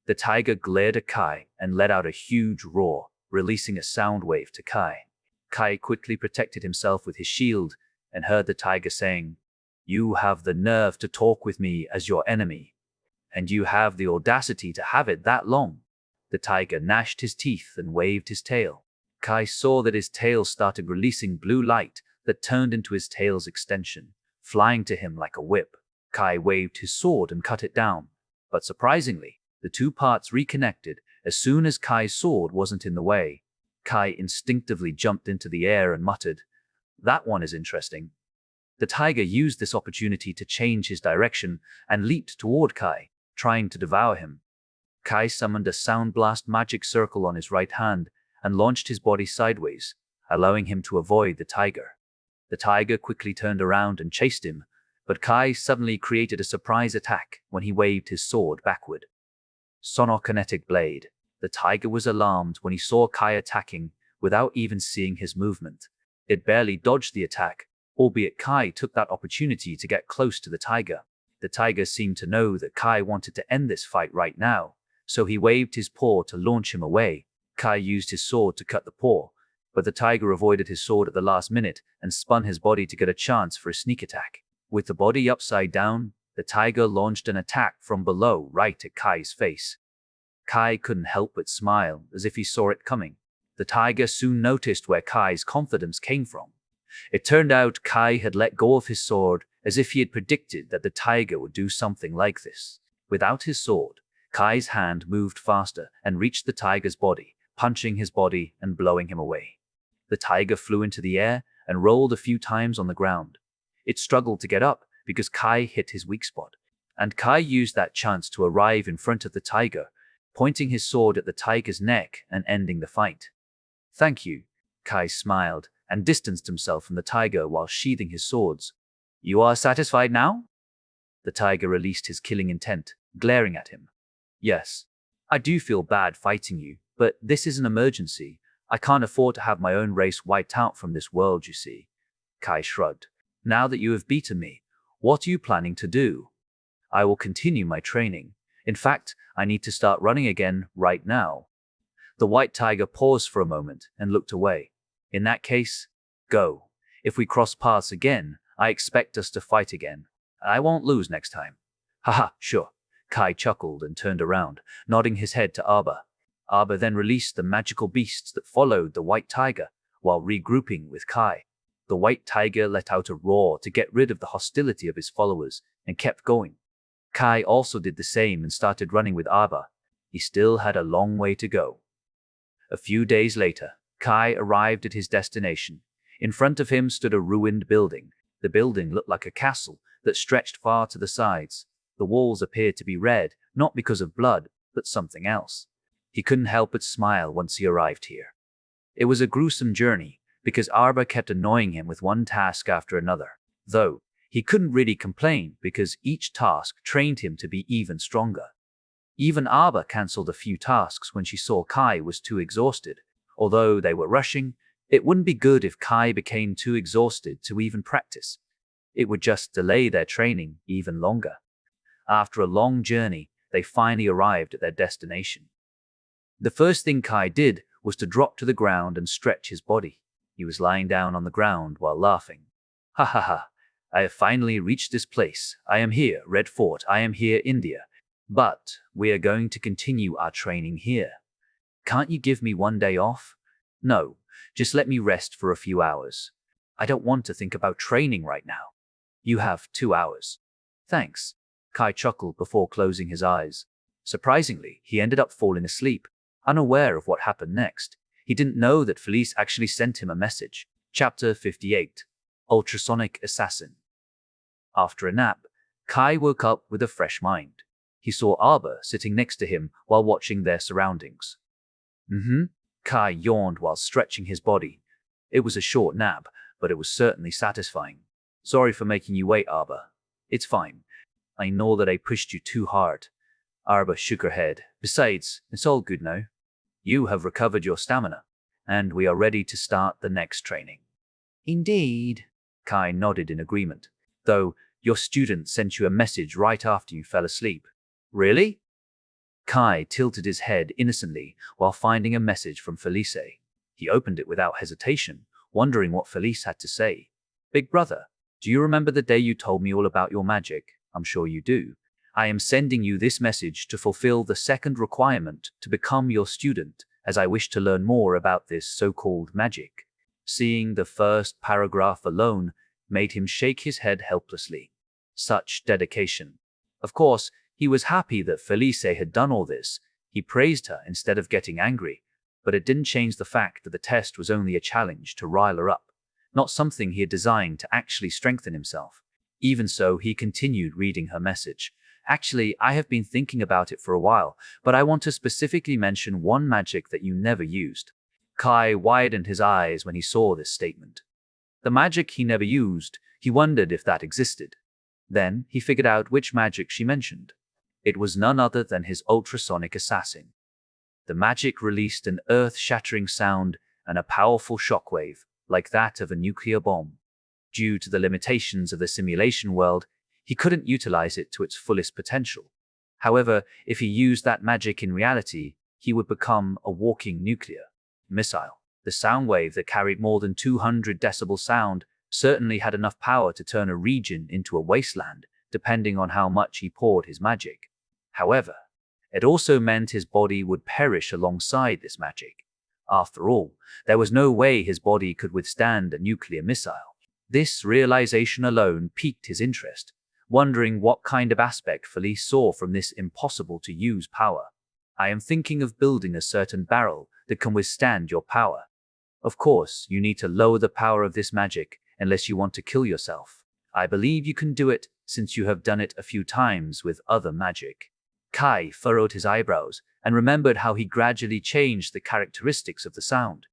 The tiger glared at Kai and let out a huge roar, releasing a sound wave to Kai. Kai quickly protected himself with his shield and heard the tiger saying, "You have the nerve to talk with me as your enemy. And you have the audacity to have it that long." The tiger gnashed his teeth and waved his tail. Kai saw that his tail started releasing blue light that turned into his tail's extension, flying to him like a whip. Kai waved his sword and cut it down, but surprisingly, the two parts reconnected as soon as Kai's sword wasn't in the way. Kai instinctively jumped into the air and muttered, "That one is interesting." The tiger used this opportunity to change his direction and leaped toward Kai, trying to devour him. Kai summoned a sound blast magic circle on his right hand and launched his body sideways, allowing him to avoid the tiger. The tiger quickly turned around and chased him, but Kai suddenly created a surprise attack when he waved his sword backward. Sonokinetic blade. The tiger was alarmed when he saw Kai attacking without even seeing his movement. It barely dodged the attack, albeit Kai took that opportunity to get close to the tiger. The tiger seemed to know that Kai wanted to end this fight right now, so he waved his paw to launch him away. Kai used his sword to cut the paw, but the tiger avoided his sword at the last minute and spun his body to get a chance for a sneak attack. With the body upside down, the tiger launched an attack from below right at Kai's face. Kai couldn't help but smile as if he saw it coming. The tiger soon noticed where Kai's confidence came from. It turned out Kai had let go of his sword as if he had predicted that the tiger would do something like this. Without his sword, Kai's hand moved faster and reached the tiger's body, punching his body and blowing him away. The tiger flew into the air and rolled a few times on the ground. It struggled to get up because Kai hit his weak spot, and Kai used that chance to arrive in front of the tiger, pointing his sword at the tiger's neck and ending the fight. "Thank you," Kai smiled and distanced himself from the tiger while sheathing his swords. "You are satisfied now?" The tiger released his killing intent, glaring at him. "Yes. I do feel bad fighting you, but this is an emergency. I can't afford to have my own race wiped out from this world, you see." Kai shrugged. "Now that you have beaten me, what are you planning to do?" "I will continue my training. In fact, I need to start running again right now." The white tiger paused for a moment and looked away. "In that case, go. If we cross paths again, I expect us to fight again. I won't lose next time." "Haha, sure." Kai chuckled and turned around, nodding his head to Arba. Arba then released the magical beasts that followed the white tiger while regrouping with Kai. The white tiger let out a roar to get rid of the hostility of his followers and kept going. Kai also did the same and started running with Arba. He still had a long way to go. A few days later, Kai arrived at his destination. In front of him stood a ruined building. The building looked like a castle that stretched far to the sides. The walls appeared to be red, not because of blood, but something else. He couldn't help but smile once he arrived here. It was a gruesome journey, because Arba kept annoying him with one task after another. Though, he couldn't really complain because each task trained him to be even stronger. Even Arba cancelled a few tasks when she saw Kai was too exhausted. Although they were rushing, it wouldn't be good if Kai became too exhausted to even practice. It would just delay their training even longer. After a long journey, they finally arrived at their destination. The first thing Kai did was to drop to the ground and stretch his body. He was lying down on the ground while laughing. "Ha ha ha, I have finally reached this place. I am here, Red Fort. I am here, India. But we are going to continue our training here. Can't you give me one day off?" "No, just let me rest for a few hours. I don't want to think about training right now." "You have 2 hours." "Thanks." Kai chuckled before closing his eyes. Surprisingly, he ended up falling asleep, unaware of what happened next. He didn't know that Felice actually sent him a message. Chapter 58. Ultrasonic Assassin. After a nap, Kai woke up with a fresh mind. He saw Arba sitting next to him while watching their surroundings. Kai yawned while stretching his body. It was a short nap, but it was certainly satisfying. "Sorry for making you wait, Arba." "It's fine. I know that I pushed you too hard." Arba shook her head. "Besides, it's all good now. You have recovered your stamina, and we are ready to start the next training." "Indeed." Kai nodded in agreement. "Though, your student sent you a message right after you fell asleep." "Really?" Kai tilted his head innocently while finding a message from Felice. He opened it without hesitation, wondering what Felice had to say. "Big brother, do you remember the day you told me all about your magic? I'm sure you do. I am sending you this message to fulfill the second requirement to become your student, as I wish to learn more about this so-called magic." Seeing the first paragraph alone made him shake his head helplessly. Such dedication. Of course, he was happy that Felice had done all this. He praised her instead of getting angry, but it didn't change the fact that the test was only a challenge to rile her up, not something he had designed to actually strengthen himself. Even so, he continued reading her message. "Actually, I have been thinking about it for a while, but I want to specifically mention one magic that you never used." Kai widened his eyes when he saw this statement. The magic he never used, he wondered if that existed. Then he figured out which magic she mentioned. It was none other than his ultrasonic assassin. The magic released an earth-shattering sound and a powerful shockwave, like that of a nuclear bomb. Due to the limitations of the simulation world, he couldn't utilize it to its fullest potential. However, if he used that magic in reality, he would become a walking nuclear missile. The sound wave that carried more than 200 decibel sound certainly had enough power to turn a region into a wasteland, depending on how much he poured his magic. However, it also meant his body would perish alongside this magic. After all, there was no way his body could withstand a nuclear missile. This realization alone piqued his interest, wondering what kind of aspect Felice saw from this impossible-to-use power. I am thinking of building a certain barrel that can withstand your power. Of course, you need to lower the power of this magic unless you want to kill yourself. I believe you can do it since you have done it a few times with other magic. Kai furrowed his eyebrows and remembered how he gradually changed the characteristics of the sound.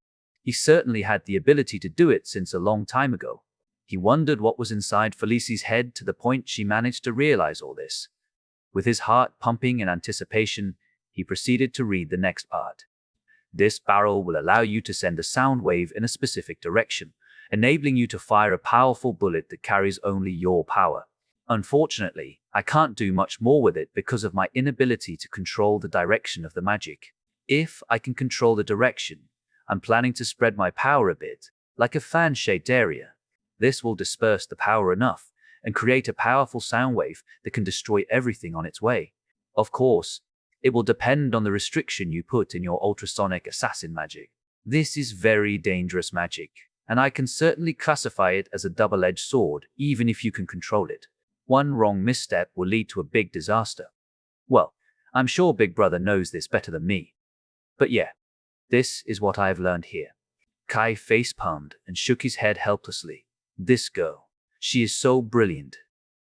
He certainly had the ability to do it since a long time ago. He wondered what was inside Felici's head to the point she managed to realize all this. With his heart pumping in anticipation, he proceeded to read the next part. This barrel will allow you to send a sound wave in a specific direction, enabling you to fire a powerful bullet that carries only your power. Unfortunately, I can't do much more with it because of my inability to control the direction of the magic. If I can control the direction, I'm planning to spread my power a bit, like a fan-shaped area. This will disperse the power enough and create a powerful sound wave that can destroy everything on its way. Of course, it will depend on the restriction you put in your ultrasonic assassin magic. This is very dangerous magic, and I can certainly classify it as a double-edged sword, even if you can control it. One wrong misstep will lead to a big disaster. Well, I'm sure Big Brother knows this better than me. But yeah, this is what I've learned here. Kai face-palmed and shook his head helplessly. This girl, she is so brilliant.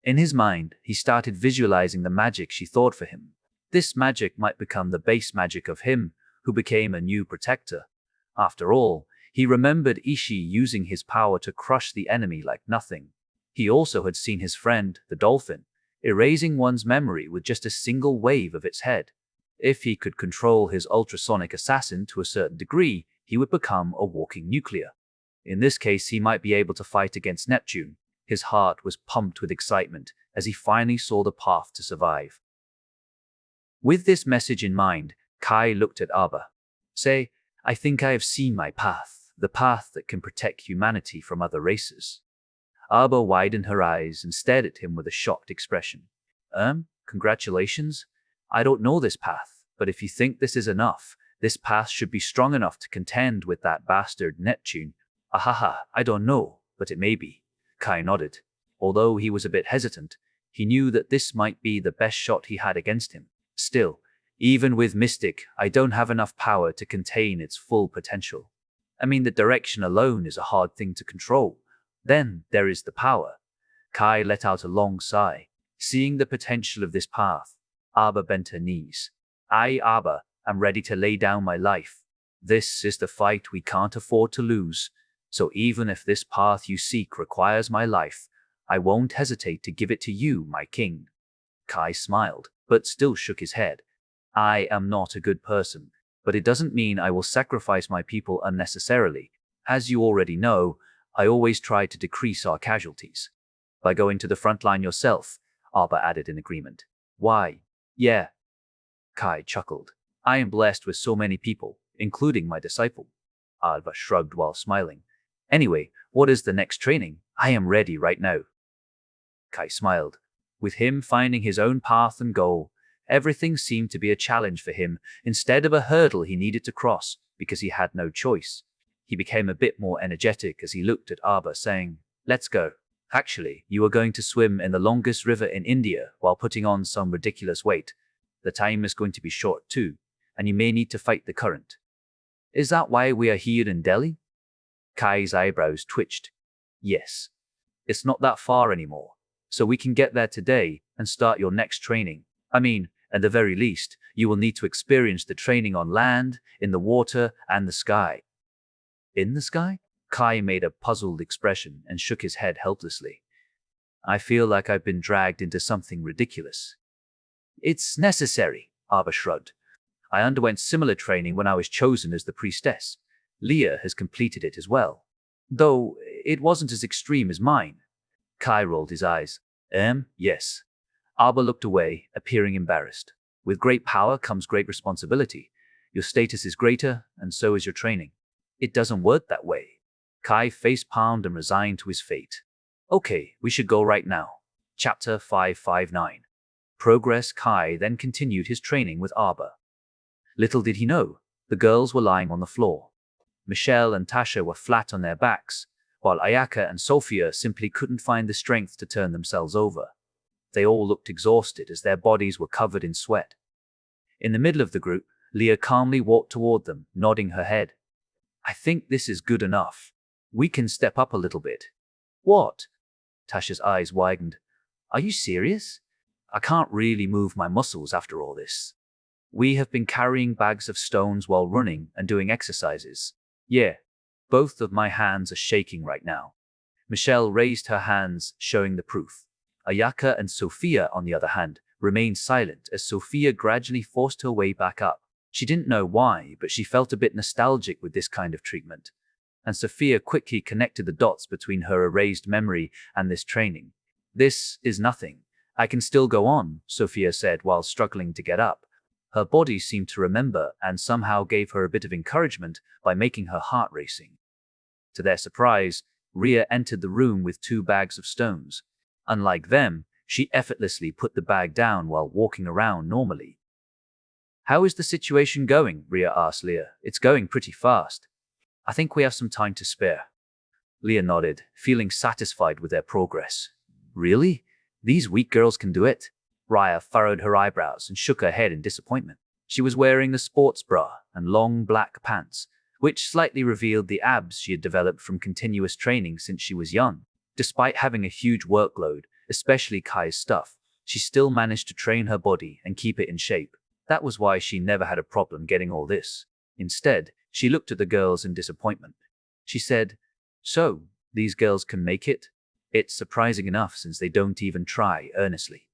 In his mind, he started visualizing the magic she thought for him. This magic might become the base magic of him, who became a new protector. After all, he remembered Ishii using his power to crush the enemy like nothing. He also had seen his friend, the dolphin, erasing one's memory with just a single wave of its head. If he could control his ultrasonic assassin to a certain degree, he would become a walking nuclear. In this case, he might be able to fight against Neptune. His heart was pumped with excitement as he finally saw the path to survive. With this message in mind, Kai looked at Abba. Say, I think I have seen my path, the path that can protect humanity from other races. Abba widened her eyes and stared at him with a shocked expression. Congratulations? I don't know this path, but if you think this is enough, this path should be strong enough to contend with that bastard Neptune. Ahaha, I don't know, but it may be. Kai nodded. Although he was a bit hesitant, he knew that this might be the best shot he had against him. Still, even with Mystic, I don't have enough power to contain its full potential. I mean, the direction alone is a hard thing to control. Then there is the power. Kai let out a long sigh. Seeing the potential of this path, Abba bent her knees. I, Abba, am ready to lay down my life. This is the fight we can't afford to lose. So even if this path you seek requires my life, I won't hesitate to give it to you, my king. Kai smiled, but still shook his head. I am not a good person, but it doesn't mean I will sacrifice my people unnecessarily. As you already know, I always try to decrease our casualties. By going to the front line yourself, Abba added in agreement. Why? Yeah. Kai chuckled. I am blessed with so many people, including my disciple. Abba shrugged while smiling. Anyway, what is the next training? I am ready right now. Kai smiled. With him finding his own path and goal, everything seemed to be a challenge for him instead of a hurdle he needed to cross because he had no choice. He became a bit more energetic as he looked at Abba, saying, Let's go. Actually, you are going to swim in the longest river in India while putting on some ridiculous weight. The time is going to be short too, and you may need to fight the current. Is that why we are here in Delhi? Kai's eyebrows twitched. Yes. It's not that far anymore, so we can get there today and start your next training. I mean, at the very least, you will need to experience the training on land, in the water, and the sky. In the sky? Kai made a puzzled expression and shook his head helplessly. I feel like I've been dragged into something ridiculous. It's necessary, Arba shrugged. I underwent similar training when I was chosen as the priestess. Leah has completed it as well. Though it wasn't as extreme as mine. Kai rolled his eyes. Yes. Arba looked away, appearing embarrassed. With great power comes great responsibility. Your status is greater, and so is your training. It doesn't work that way. Kai face-palmed and resigned to his fate. Okay, we should go right now. Chapter 559. Progress. Kai then continued his training with Arba. Little did he know, the girls were lying on the floor. Michelle and Tasha were flat on their backs, while Ayaka and Sophia simply couldn't find the strength to turn themselves over. They all looked exhausted as their bodies were covered in sweat. In the middle of the group, Leah calmly walked toward them, nodding her head. I think this is good enough. We can step up a little bit. What? Tasha's eyes widened. Are you serious? I can't really move my muscles after all this. We have been carrying bags of stones while running and doing exercises. Yeah, both of my hands are shaking right now. Michelle raised her hands, showing the proof. Ayaka and Sophia, on the other hand, remained silent as Sophia gradually forced her way back up. She didn't know why, but she felt a bit nostalgic with this kind of treatment. And Sophia quickly connected the dots between her erased memory and this training. This is nothing. I can still go on, Sophia said while struggling to get up. Her body seemed to remember and somehow gave her a bit of encouragement by making her heart racing. To their surprise, Ria entered the room with 2 bags of stones. Unlike them, she effortlessly put the bag down while walking around normally. How is the situation going? Ria asked Leah. It's going pretty fast. I think we have some time to spare. Leah nodded, feeling satisfied with their progress. Really? These weak girls can do it? Ria furrowed her eyebrows and shook her head in disappointment. She was wearing a sports bra and long black pants, which slightly revealed the abs she had developed from continuous training since she was young. Despite having a huge workload, especially Kai's stuff, she still managed to train her body and keep it in shape. That was why she never had a problem getting all this. Instead, she looked at the girls in disappointment. She said, So, these girls can make it? It's surprising enough since they don't even try earnestly.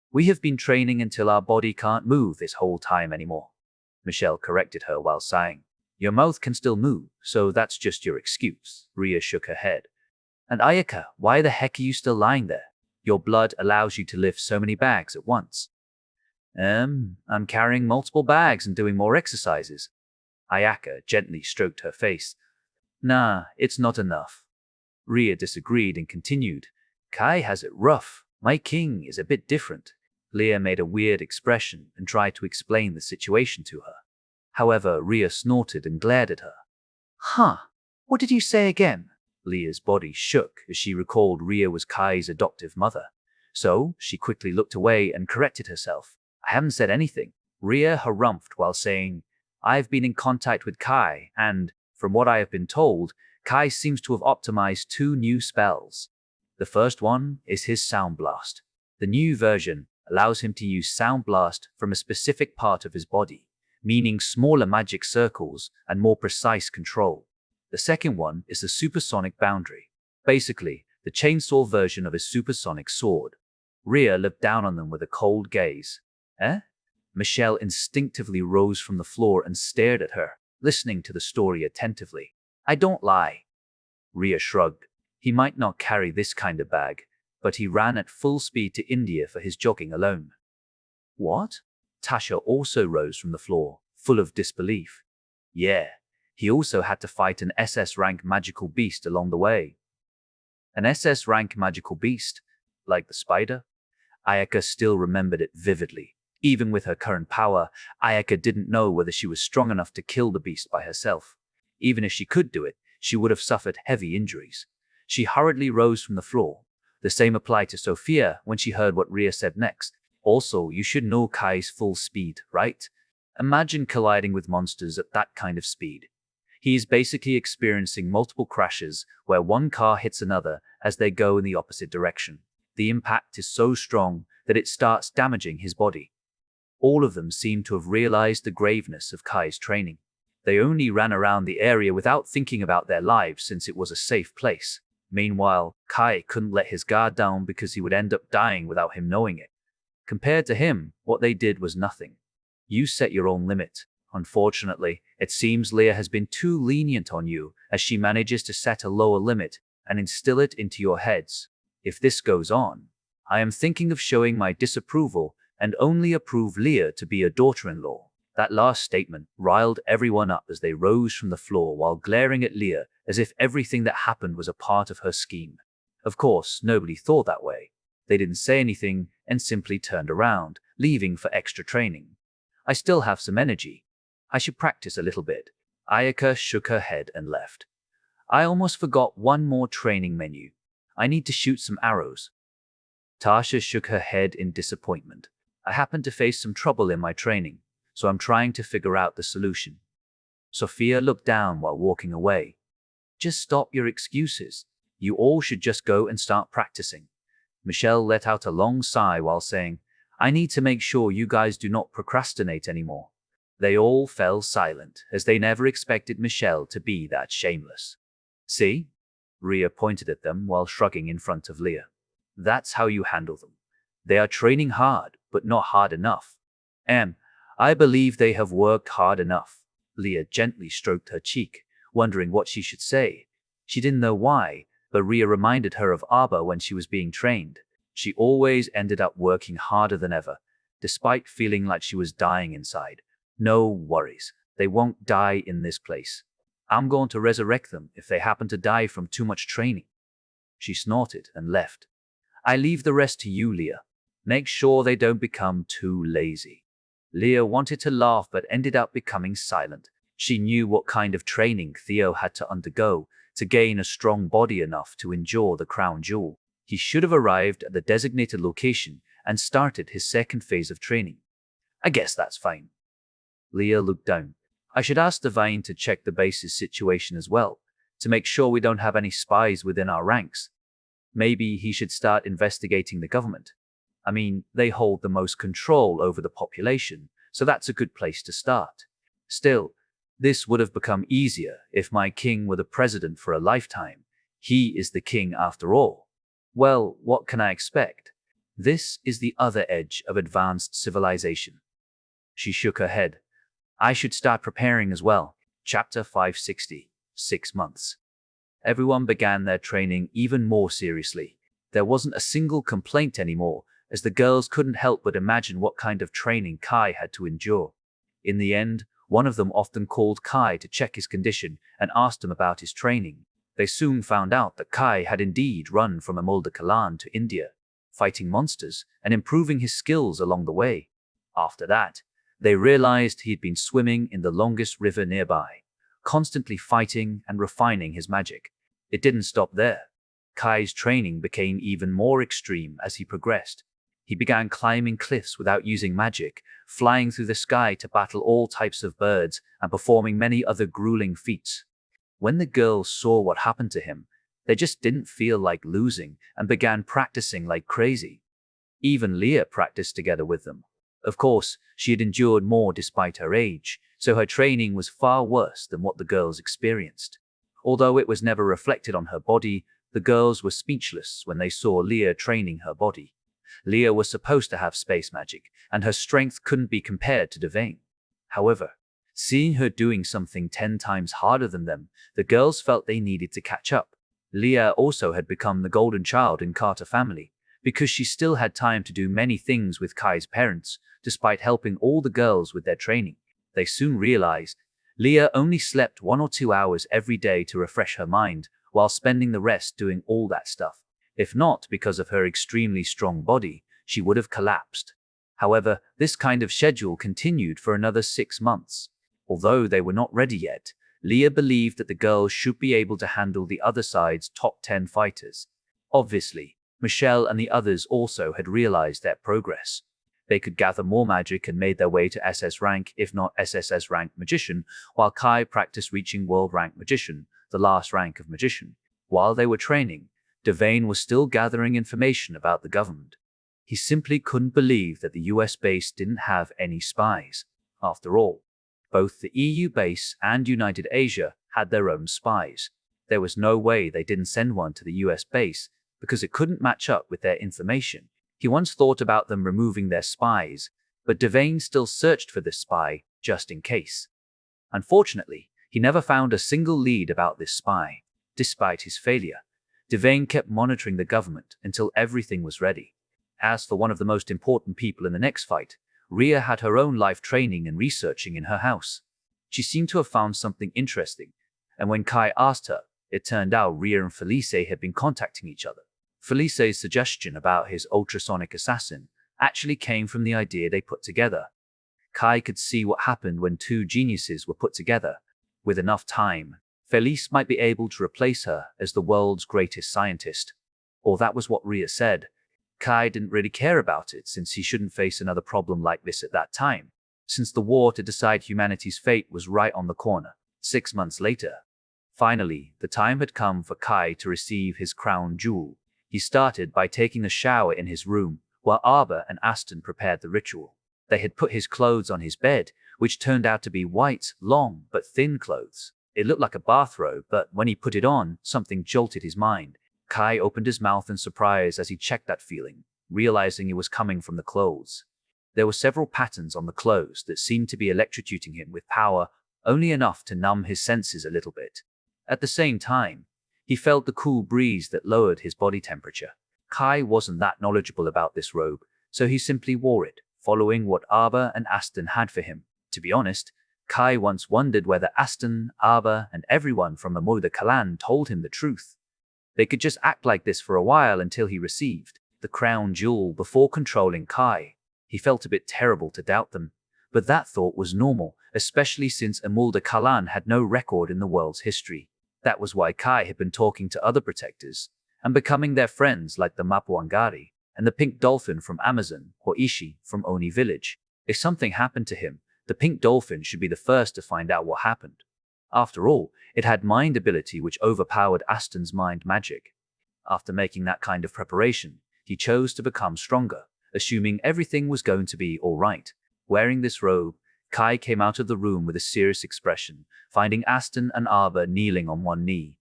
We have been training until our body can't move this whole time anymore. Michelle corrected her while sighing. Your mouth can still move, so that's just your excuse. Ria shook her head. And Ayaka, why the heck are you still lying there? Your blood allows you to lift so many bags at once. I'm carrying multiple bags and doing more exercises. Ayaka gently stroked her face. Nah, it's not enough. Ria disagreed and continued. Kai has it rough. My king is a bit different. Leah made a weird expression and tried to explain the situation to her. However, Ria snorted and glared at her. Huh? What did you say again? Leah's body shook as she recalled Ria was Kai's adoptive mother. So, she quickly looked away and corrected herself. I haven't said anything. Ria harumphed while saying, I've been in contact with Kai, and, from what I have been told, Kai seems to have optimized 2 new spells. The first one is his Sound Blast. The new version allows him to use Sound Blast from a specific part of his body, meaning smaller magic circles and more precise control. The second one is the Supersonic Boundary, basically the chainsaw version of his supersonic sword. Ria looked down on them with a cold gaze. Eh? Michelle instinctively rose from the floor and stared at her, listening to the story attentively. I don't lie. Ria shrugged. He might not carry this kind of bag, but he ran at full speed to India for his jogging alone. What? Tasha also rose from the floor, full of disbelief. Yeah, he also had to fight an SS rank magical beast along the way. An SS rank magical beast? Like the spider? Ayaka still remembered it vividly. Even with her current power, Ayaka didn't know whether she was strong enough to kill the beast by herself. Even if she could do it, she would have suffered heavy injuries. She hurriedly rose from the floor. The same applied to Sophia when she heard what Ria said next. Also, you should know Kai's full speed, right? Imagine colliding with monsters at that kind of speed. He is basically experiencing multiple crashes where one car hits another as they go in the opposite direction. The impact is so strong that it starts damaging his body. All of them seem to have realized the graveness of Kai's training. They only ran around the area without thinking about their lives since it was a safe place. Meanwhile, Kai couldn't let his guard down because he would end up dying without him knowing it. Compared to him, what they did was nothing. You set your own limit. Unfortunately, it seems Leah has been too lenient on you, as she manages to set a lower limit and instill it into your heads. If this goes on, I am thinking of showing my disapproval and only approve Leah to be a daughter-in-law. That last statement riled everyone up as they rose from the floor while glaring at Leah as if everything that happened was a part of her scheme. Of course, nobody thought that way. They didn't say anything and simply turned around, leaving for extra training. I still have some energy. I should practice a little bit. Ayaka shook her head and left. I almost forgot one more training menu. I need to shoot some arrows. Tasha shook her head in disappointment. I happened to face some trouble in my training, so I'm trying to figure out the solution. Sophia looked down while walking away. Just stop your excuses. You all should just go and start practicing. Michelle let out a long sigh while saying, I need to make sure you guys do not procrastinate anymore. They all fell silent, as they never expected Michelle to be that shameless. See? Rhea pointed at them while shrugging in front of Leah. That's how you handle them. They are training hard, but not hard enough. I believe they have worked hard enough. Leah gently stroked her cheek, wondering what she should say. She didn't know why, but Rhea reminded her of Abba when she was being trained. She always ended up working harder than ever, despite feeling like she was dying inside. No worries, they won't die in this place. I'm going to resurrect them if they happen to die from too much training. She snorted and left. I leave the rest to you, Leah. Make sure they don't become too lazy. Leah wanted to laugh but ended up becoming silent. She knew what kind of training Theo had to undergo to gain a strong body enough to endure the crown jewel. He should have arrived at the designated location and started his second phase of training. I guess that's fine. Leah looked down. I should ask Divine to check the base's situation as well, to make sure we don't have any spies within our ranks. Maybe he should start investigating the government. I mean, they hold the most control over the population, so that's a good place to start. Still, this would have become easier if my king were the president for a lifetime. He is the king after all. Well, what can I expect? This is the other edge of advanced civilization. She shook her head. I should start preparing as well. Chapter 560. 6 months. Everyone began their training even more seriously. There wasn't a single complaint anymore, as the girls couldn't help but imagine what kind of training Kai had to endure. In the end, one of them often called Kai to check his condition and asked him about his training. They soon found out that Kai had indeed run from Amulda to India, fighting monsters and improving his skills along the way. After that, they realized he'd been swimming in the longest river nearby, constantly fighting and refining his magic. It didn't stop there. Kai's training became even more extreme as he progressed. He began climbing cliffs without using magic, flying through the sky to battle all types of birds, and performing many other grueling feats. When the girls saw what happened to him, they just didn't feel like losing and began practicing like crazy. Even Leah practiced together with them. Of course, she had endured more despite her age, so her training was far worse than what the girls experienced. Although it was never reflected on her body, the girls were speechless when they saw Leah training her body. Leah was supposed to have space magic, and her strength couldn't be compared to Devane. However, seeing her doing something 10 times harder than them, the girls felt they needed to catch up. Leah also had become the golden child in Carter family, because she still had time to do many things with Kai's parents, despite helping all the girls with their training. They soon realized Leah only slept 1 or 2 hours every day to refresh her mind, while spending the rest doing all that stuff. If not because of her extremely strong body, she would have collapsed. However, this kind of schedule continued for another 6 months. Although they were not ready yet, Leah believed that the girls should be able to handle the other side's top 10 fighters. Obviously, Michelle and the others also had realized their progress. They could gather more magic and made their way to SS rank, if not SSS rank magician, while Kai practiced reaching world rank magician, the last rank of magician. While they were training, Devane was still gathering information about the government. He simply couldn't believe that the US base didn't have any spies. After all, Both the EU base and United Asia had their own spies. There was no way they didn't send one to the US base because it couldn't match up with their information. He once thought about them removing their spies, but Devane still searched for this spy just in case. Unfortunately, he never found a single lead about this spy. Despite his failure, Devane kept monitoring the government until everything was ready. As for one of the most important people in the next fight, Rhea had her own life training and researching in her house. She seemed to have found something interesting, and when Kai asked her, it turned out Rhea and Felice had been contacting each other. Felice's suggestion about his ultrasonic assassin actually came from the idea they put together. Kai could see what happened when two geniuses were put together. With enough time, Felice might be able to replace her as the world's greatest scientist. Or that was what Rhea said. Kai didn't really care about it since he shouldn't face another problem like this at that time, since the war to decide humanity's fate was right on the corner. 6 months later, finally, the time had come for Kai to receive his crown jewel. He started by taking a shower in his room, while Arba and Aston prepared the ritual. They had put his clothes on his bed, which turned out to be white, long, but thin clothes. It looked like a bathrobe, but when he put it on, something jolted his mind. Kai opened his mouth in surprise as he checked that feeling, realizing it was coming from the clothes. There were several patterns on the clothes that seemed to be electrocuting him with power, only enough to numb his senses a little bit. At the same time, he felt the cool breeze that lowered his body temperature. Kai wasn't that knowledgeable about this robe, so he simply wore it, following what Arba and Aston had for him. To be honest, Kai once wondered whether Aston, Arba, and everyone from the Moda clan told him the truth. They could just act like this for a while until he received the crown jewel before controlling Kai. He felt a bit terrible to doubt them, but that thought was normal, especially since Amulda Kalan had no record in the world's history. That was why Kai had been talking to other protectors and becoming their friends like the Mapuangari and the pink dolphin from Amazon or Ishi from Oni village. If something happened to him, the pink dolphin should be the first to find out what happened. After all, it had mind ability which overpowered Aston's mind magic. After making that kind of preparation, he chose to become stronger, assuming everything was going to be all right. Wearing this robe, Kai came out of the room with a serious expression, finding Aston and Arba kneeling on one knee.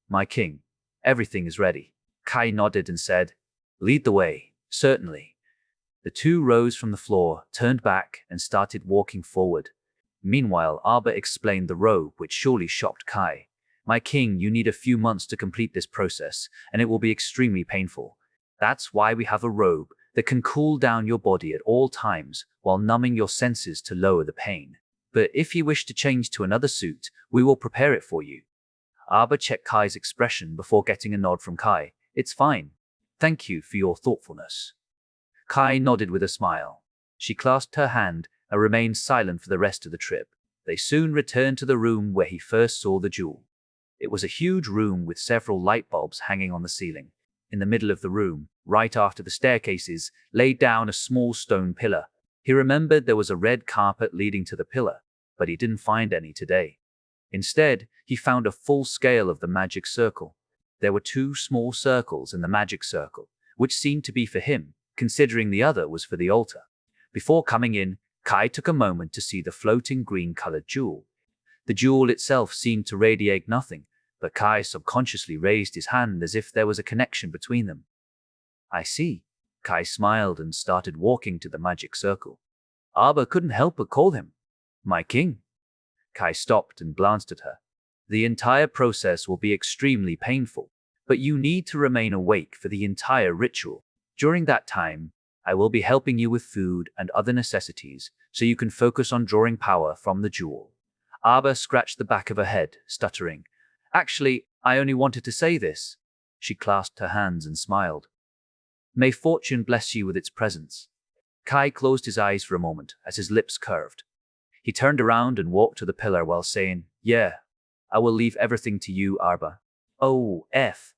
"My king, everything is ready." Kai nodded and said, "Lead the way." "Certainly." The two rose from the floor, turned back, and started walking forward. Meanwhile, Arba explained the robe, which surely shocked Kai. "My king, you need a few months to complete this process, and it will be extremely painful. That's why we have a robe that can cool down your body at all times while numbing your senses to lower the pain. But if you wish to change to another suit, we will prepare it for you." Arba checked Kai's expression before getting a nod from Kai. "It's fine. Thank you for your thoughtfulness." Kai nodded with a smile. She clasped her hand and remained silent for the rest of the trip. They soon returned to the room where he first saw the jewel. It was a huge room with several light bulbs hanging on the ceiling. In the middle of the room, right after the staircases, lay down a small stone pillar. He remembered there was a red carpet leading to the pillar, but he didn't find any today. Instead, he found a full scale of the magic circle. There were 2 small circles in the magic circle, which seemed to be for him, considering the other was for the altar. Before coming in, Kai took a moment to see the floating green-colored jewel. The jewel itself seemed to radiate nothing, but Kai subconsciously raised his hand as if there was a connection between them. "I see." Kai smiled and started walking to the magic circle. Arba couldn't help but call him, "My king." Kai stopped and glanced at her. "The entire process will be extremely painful, but you need to remain awake for the entire ritual. During that time, I will be helping you with food and other necessities so you can focus on drawing power from the jewel." Arba scratched the back of her head, stuttering. "Actually, I only wanted to say this." She clasped her hands and smiled. "May fortune bless you with its presence." Kai closed his eyes for a moment as his lips curved. He turned around and walked to the pillar while saying, "Yeah, I will leave everything to you, Arba." "Oh, F.